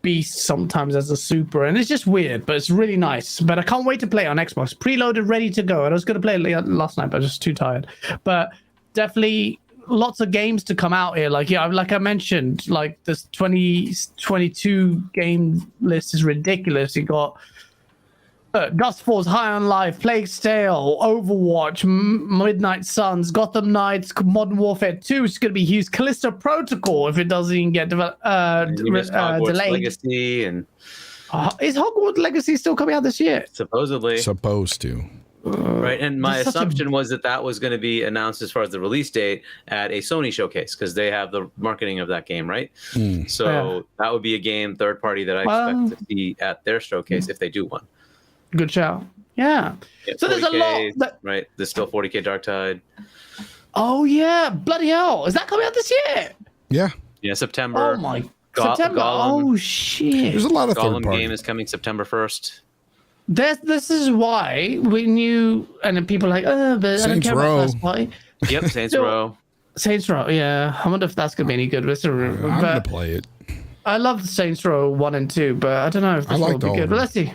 beast sometimes as a super, and it's just weird, but it's really nice. But I can't wait to play it on Xbox. Preloaded, ready to go. And I was going to play it last night, but I was just too tired. But definitely lots of games to come out here. Like I mentioned, like this 2022 game list is ridiculous. You got Dustfall's High on Life, Plague's Tale, Overwatch, Midnight Suns, Gotham Knights, Modern Warfare 2. It's going to be huge. Callisto Protocol, if it doesn't even get delayed. Legacy and is Hogwarts Legacy still coming out this year? Supposedly. Supposed to. Right, and my assumption was that was going to be announced as far as the release date at a Sony showcase, because they have the marketing of that game, right? So that would be a game third party that I expect to be at their showcase if they do one. Good shout. Yeah. So there's a lot. Right, there's still 40K Dark Tide. Oh yeah, bloody hell! Is that coming out this year? Yeah. Yeah, September. Oh my. September. Gollum. Oh shit. There's a lot of third Gollum party. game is coming September 1st. This is why we knew, and then people are like, but I don't care about first party. Yep, Saints Row. Saints Row, yeah. I wonder if that's gonna be any good. I'm gonna play it. I love Saints Row 1 and 2, but I don't know if this will be good. But let's see.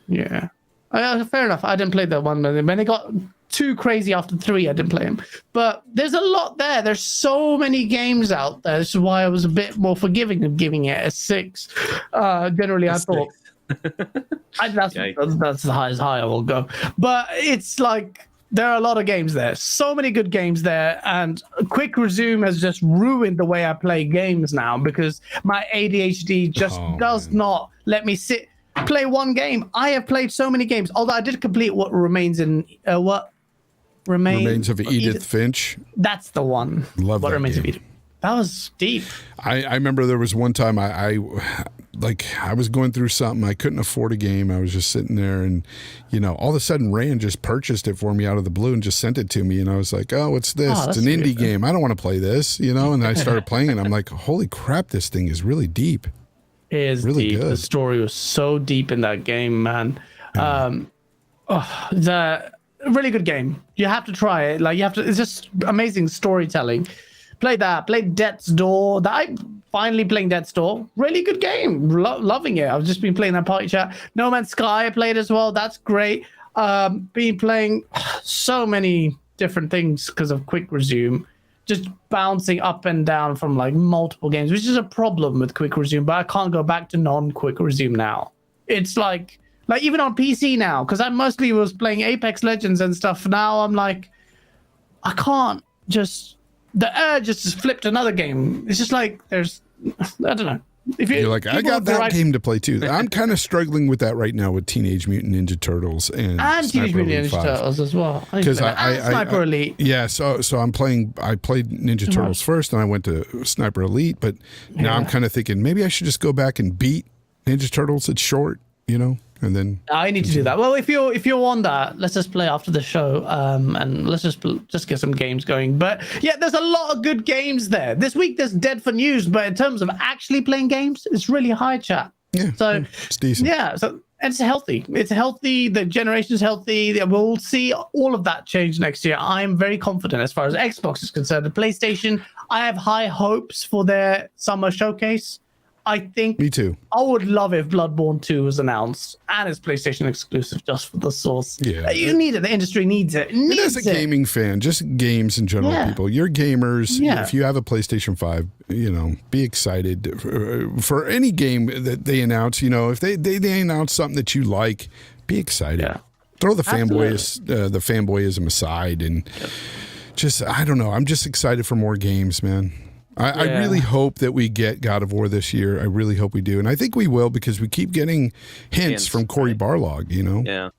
Yeah. Fair enough. I didn't play that one. When they got too crazy after 3, I didn't play them. But there's a lot there. There's so many games out there. This is why I was a bit more forgiving of giving it a 6. Generally, I thought that's the highest high I will go. But it's like, there are a lot of games there. So many good games there. And Quick Resume has just ruined the way I play games now, because my ADHD just does not let me play one game. I have played so many games, although I did complete What Remains of Edith Finch. That's the one. Love What that Remains game. of Edith. That was deep. I remember there was one time I was going through something. I couldn't afford a game. I was just sitting there, and all of a sudden Rand just purchased it for me out of the blue and just sent it to me, and I was like, oh, what's this? It's an indie game. I don't want to play this, and I started playing it. I'm like, holy crap, this thing is really deep. It is really deep. Good. The story was so deep in that game, man. The really good game. You have to try it. Like, you have to. It's just amazing storytelling. Play that. Play Death's Door. I'm finally playing Death's Door. Really good game. Loving it. I've just been playing that party chat. No Man's Sky I played as well. That's great. Been playing so many different things because of Quick Resume. Just bouncing up and down from like multiple games, which is a problem with Quick Resume, but I can't go back to non-Quick Resume now. It's like even on PC now, because I mostly was playing Apex Legends and stuff. Now I'm like, I can't just, the urge just flipped another game. It's just like, I don't know. If you're like, I got that game to play too. I'm kind of struggling with that right now with Teenage Mutant Ninja Turtles and Teenage Mutant Ninja Turtles as well. Because Sniper Elite. Yeah, so I played Ninja Turtles first, and I went to Sniper Elite, but now I'm kind of thinking maybe I should just go back and beat Ninja Turtles. It's short, and then I need to do that. Well, if you're on that, let's just play after the show, and let's just get some games going. But yeah, there's a lot of good games there. This week there's dead for news, but in terms of actually playing games, it's really high, chat. Yeah, so it's decent. Yeah, so it's healthy. It's healthy. The generation's healthy. We'll see all of that change next year. I'm very confident as far as Xbox is concerned. The PlayStation, I have high hopes for their summer showcase. I think me too. I would love if Bloodborne 2 was announced and it's PlayStation exclusive just for the source. Yeah, you need it. The industry needs it. And as a gaming fan, just games in general, people, you're gamers. Yeah. If you have a PlayStation 5, be excited for any game that they announce. If they announce something that you like, be excited. Yeah. Throw the fanboyism aside and just, I don't know. I'm just excited for more games, man. I really hope that we get God of War this year. I really hope we do. And I think we will because we keep getting hints from Cory Barlog, Yeah.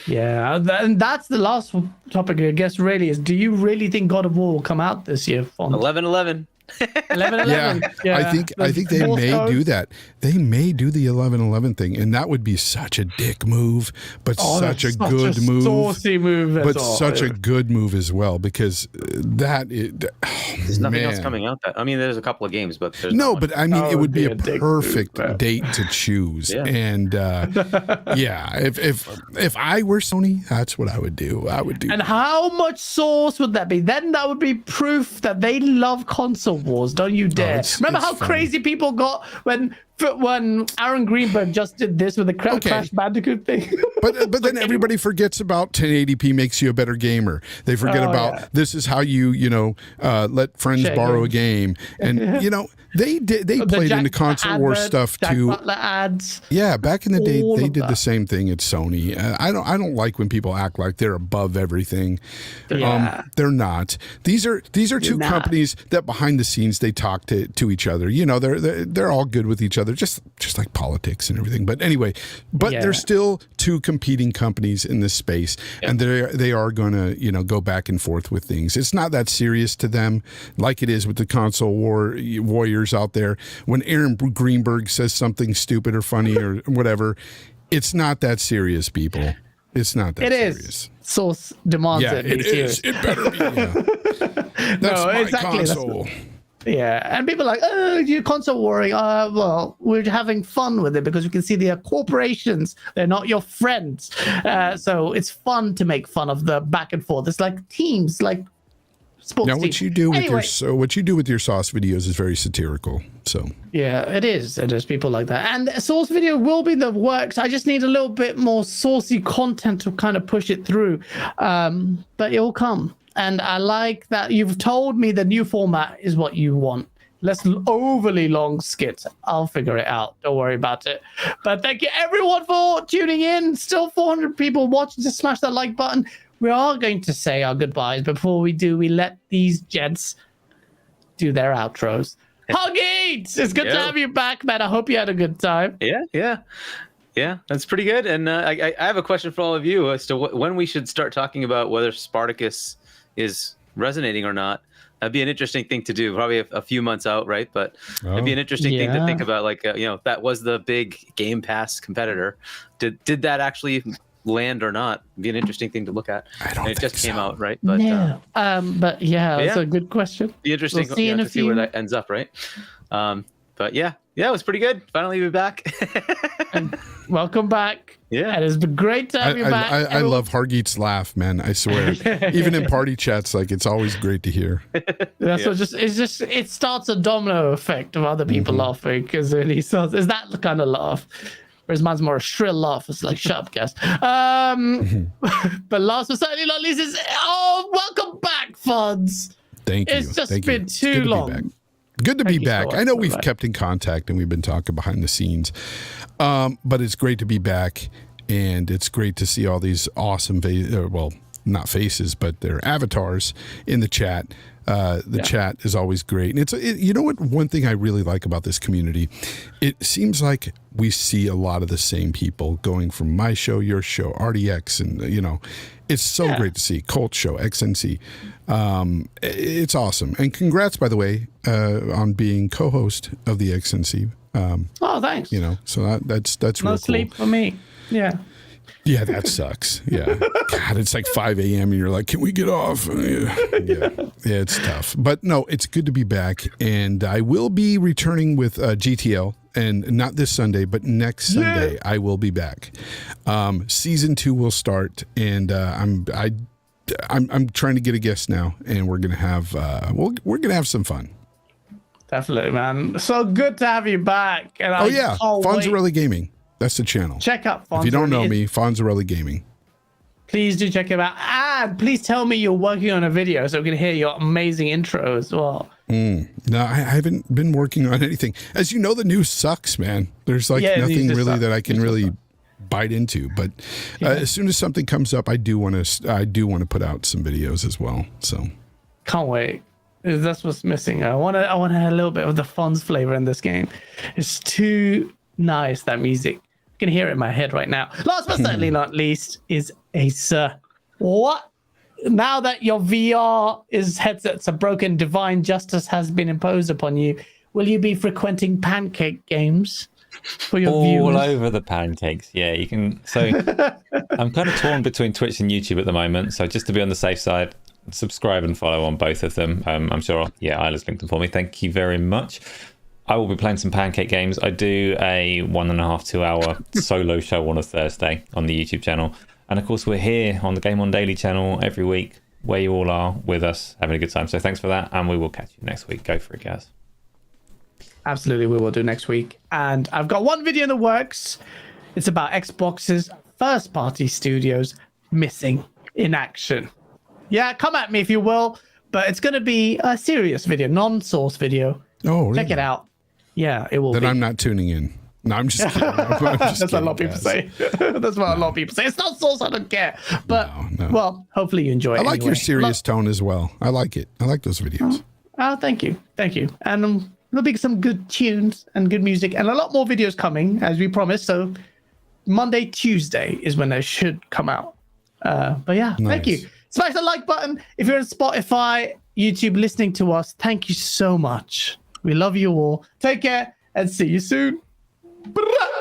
Yeah, and that's the last topic, I guess, really, is do you really think God of War will come out this year? 11/11. 11/11. Yeah, I think they may do that. They may do the 11/11 thing, and that would be such a dick move, but such a good move. Saucy move, but such a good move as well because there's nothing else coming out. There's a couple of games, but there's no. But I mean, it would be a perfect date to choose, and if I were Sony, that's what I would do. And how much sauce would that be? Then that would be proof that they love console wars. Don't you dare! Remember how crazy people got when Aaron Greenberg just did this with the Crash Bandicoot thing. but then everybody forgets about 1080p makes you a better gamer. They forget about this is how you let friends borrow a game, and they played into console war stuff too. Butler ads. Yeah, back in the day they did the same thing at Sony. I don't like when people act like they're above everything. They're not. These are two companies that behind the scenes they talk to each other. They're all good with each other, just like politics and everything. But anyway, they're still two competing companies in this space, and they are going to go back and forth with things. It's not that serious to them, like it is with the console warriors out there. When Aaron Greenberg says something stupid or funny or whatever, it's not that serious, people. It's not that serious. It is. Source demands it. It is. It better be. That's my console. And people are like, oh, you're console warring. Well, we're having fun with it because we can see they are corporations. They're not your friends. So it's fun to make fun of the back and forth. It's like teams, like sports teams. What you do with your Sauce videos is very satirical. So yeah, it is. There's people like that. And Sauce video will be the works. I just need a little bit more saucy content to kind of push it through. But it will come. And I like that you've told me the new format is what you want. Less overly long skits. I'll figure it out. Don't worry about it. But thank you everyone for tuning in. Still 400 people watching. Just smash that like button. We are going to say our goodbyes. Before we do, we let these gents do their outros. Hargeet! It's good to have you back, man. I hope you had a good time. Yeah, that's pretty good. And I have a question for all of you as to when we should start talking about whether Spartacus is resonating or not. That'd be an interesting thing to do. Probably a few months out, right? But it'd be an interesting thing to think about. Like, that was the big Game Pass competitor. Did that actually land or not? It'd be an interesting thing to look at. I don't think it just so. came out, right? But that's a good question. Be interesting to see where that ends up, right? But yeah, it was pretty good. Finally, be back. And welcome back. Yeah, it has been great to have you back. I love Hargeet's laugh, man. I swear. Even in party chats, it's always great to hear. That's what it starts a domino effect of other people laughing because when he starts, is that the kind of laugh? Whereas mine's more a shrill laugh. It's like, shut up, guys. But last but certainly not least is, welcome back, Fuds. Thank you. It's just been too long. Good to be back. I know we've kept in contact and we've been talking behind the scenes, but it's great to be back, and it's great to see all these awesome, not faces, but their avatars in the chat. The chat is always great. And you know what? One thing I really like about this community, it seems like we see a lot of the same people going from my show, your show, RDX, and it's so great to see. Colt Show, XNC. It's awesome. And congrats, by the way, on being co-host of the XNC. Oh, thanks. So that's no real sleep cool. for me. Yeah. Yeah, that sucks. Yeah. God, it's like 5 a.m. and you're like, can we get off? Yeah, it's tough. But no, it's good to be back. And I will be returning with GTL. And not this Sunday, but next Sunday, I will be back. Season 2 will start. And I'm trying to get a guest now. And we're going to have, we're going to have some fun. Definitely, man. So good to have you back. And Fonzarelli Gaming. That's the channel. Check out Fonzarelli. If you don't know me, Fonzarelli Gaming. Please do check him out. And please tell me you're working on a video so we can hear your amazing intro as well. No, I haven't been working on anything. As you know, the news sucks, man. There's nothing really that I can really bite into. But as soon as something comes up, I do want to put out some videos as well. So can't wait. That's what's missing. I want to have a little bit of the Fonz flavor in this game. It's too nice, that music. I can hear it in my head right now. Last but certainly not least is Acer. What? Now that your VR headsets are broken, divine justice has been imposed upon you. Will you be frequenting pancake games for your viewers? All over the pancakes. Yeah, you can. So I'm kind of torn between Twitch and YouTube at the moment. So just to be on the safe side, subscribe and follow on both of them. I'm sure. Yeah, Isla's linked them for me. Thank you very much. I will be playing some pancake games. I do a 1.5 2 hour solo show on a Thursday on the YouTube channel. And of course, we're here on the GameOnDaily channel every week where you all are with us having a good time. So thanks for that. And we will catch you next week. Go for it, guys. Absolutely, we will do next week. And I've got one video in the works. It's about Xbox's first-party studios missing in action. Yeah, come at me if you will. But it's going to be a serious video, non-source video. Oh, really? Check it out. Yeah, it will then be. I'm not tuning in. No, I'm just kidding. That's what a lot of people say. That's what a lot of people say. It's not source, I don't care. But, well, hopefully you enjoy it. I like your serious tone as well. I like it. I like those videos. Oh, thank you. Thank you. And there'll be some good tunes and good music and a lot more videos coming, as we promised. So Monday, Tuesday is when they should come out. But yeah, Thank you. Smash the like button. If you're on Spotify, YouTube, listening to us, thank you so much. We love you all. Take care and see you soon. Brah!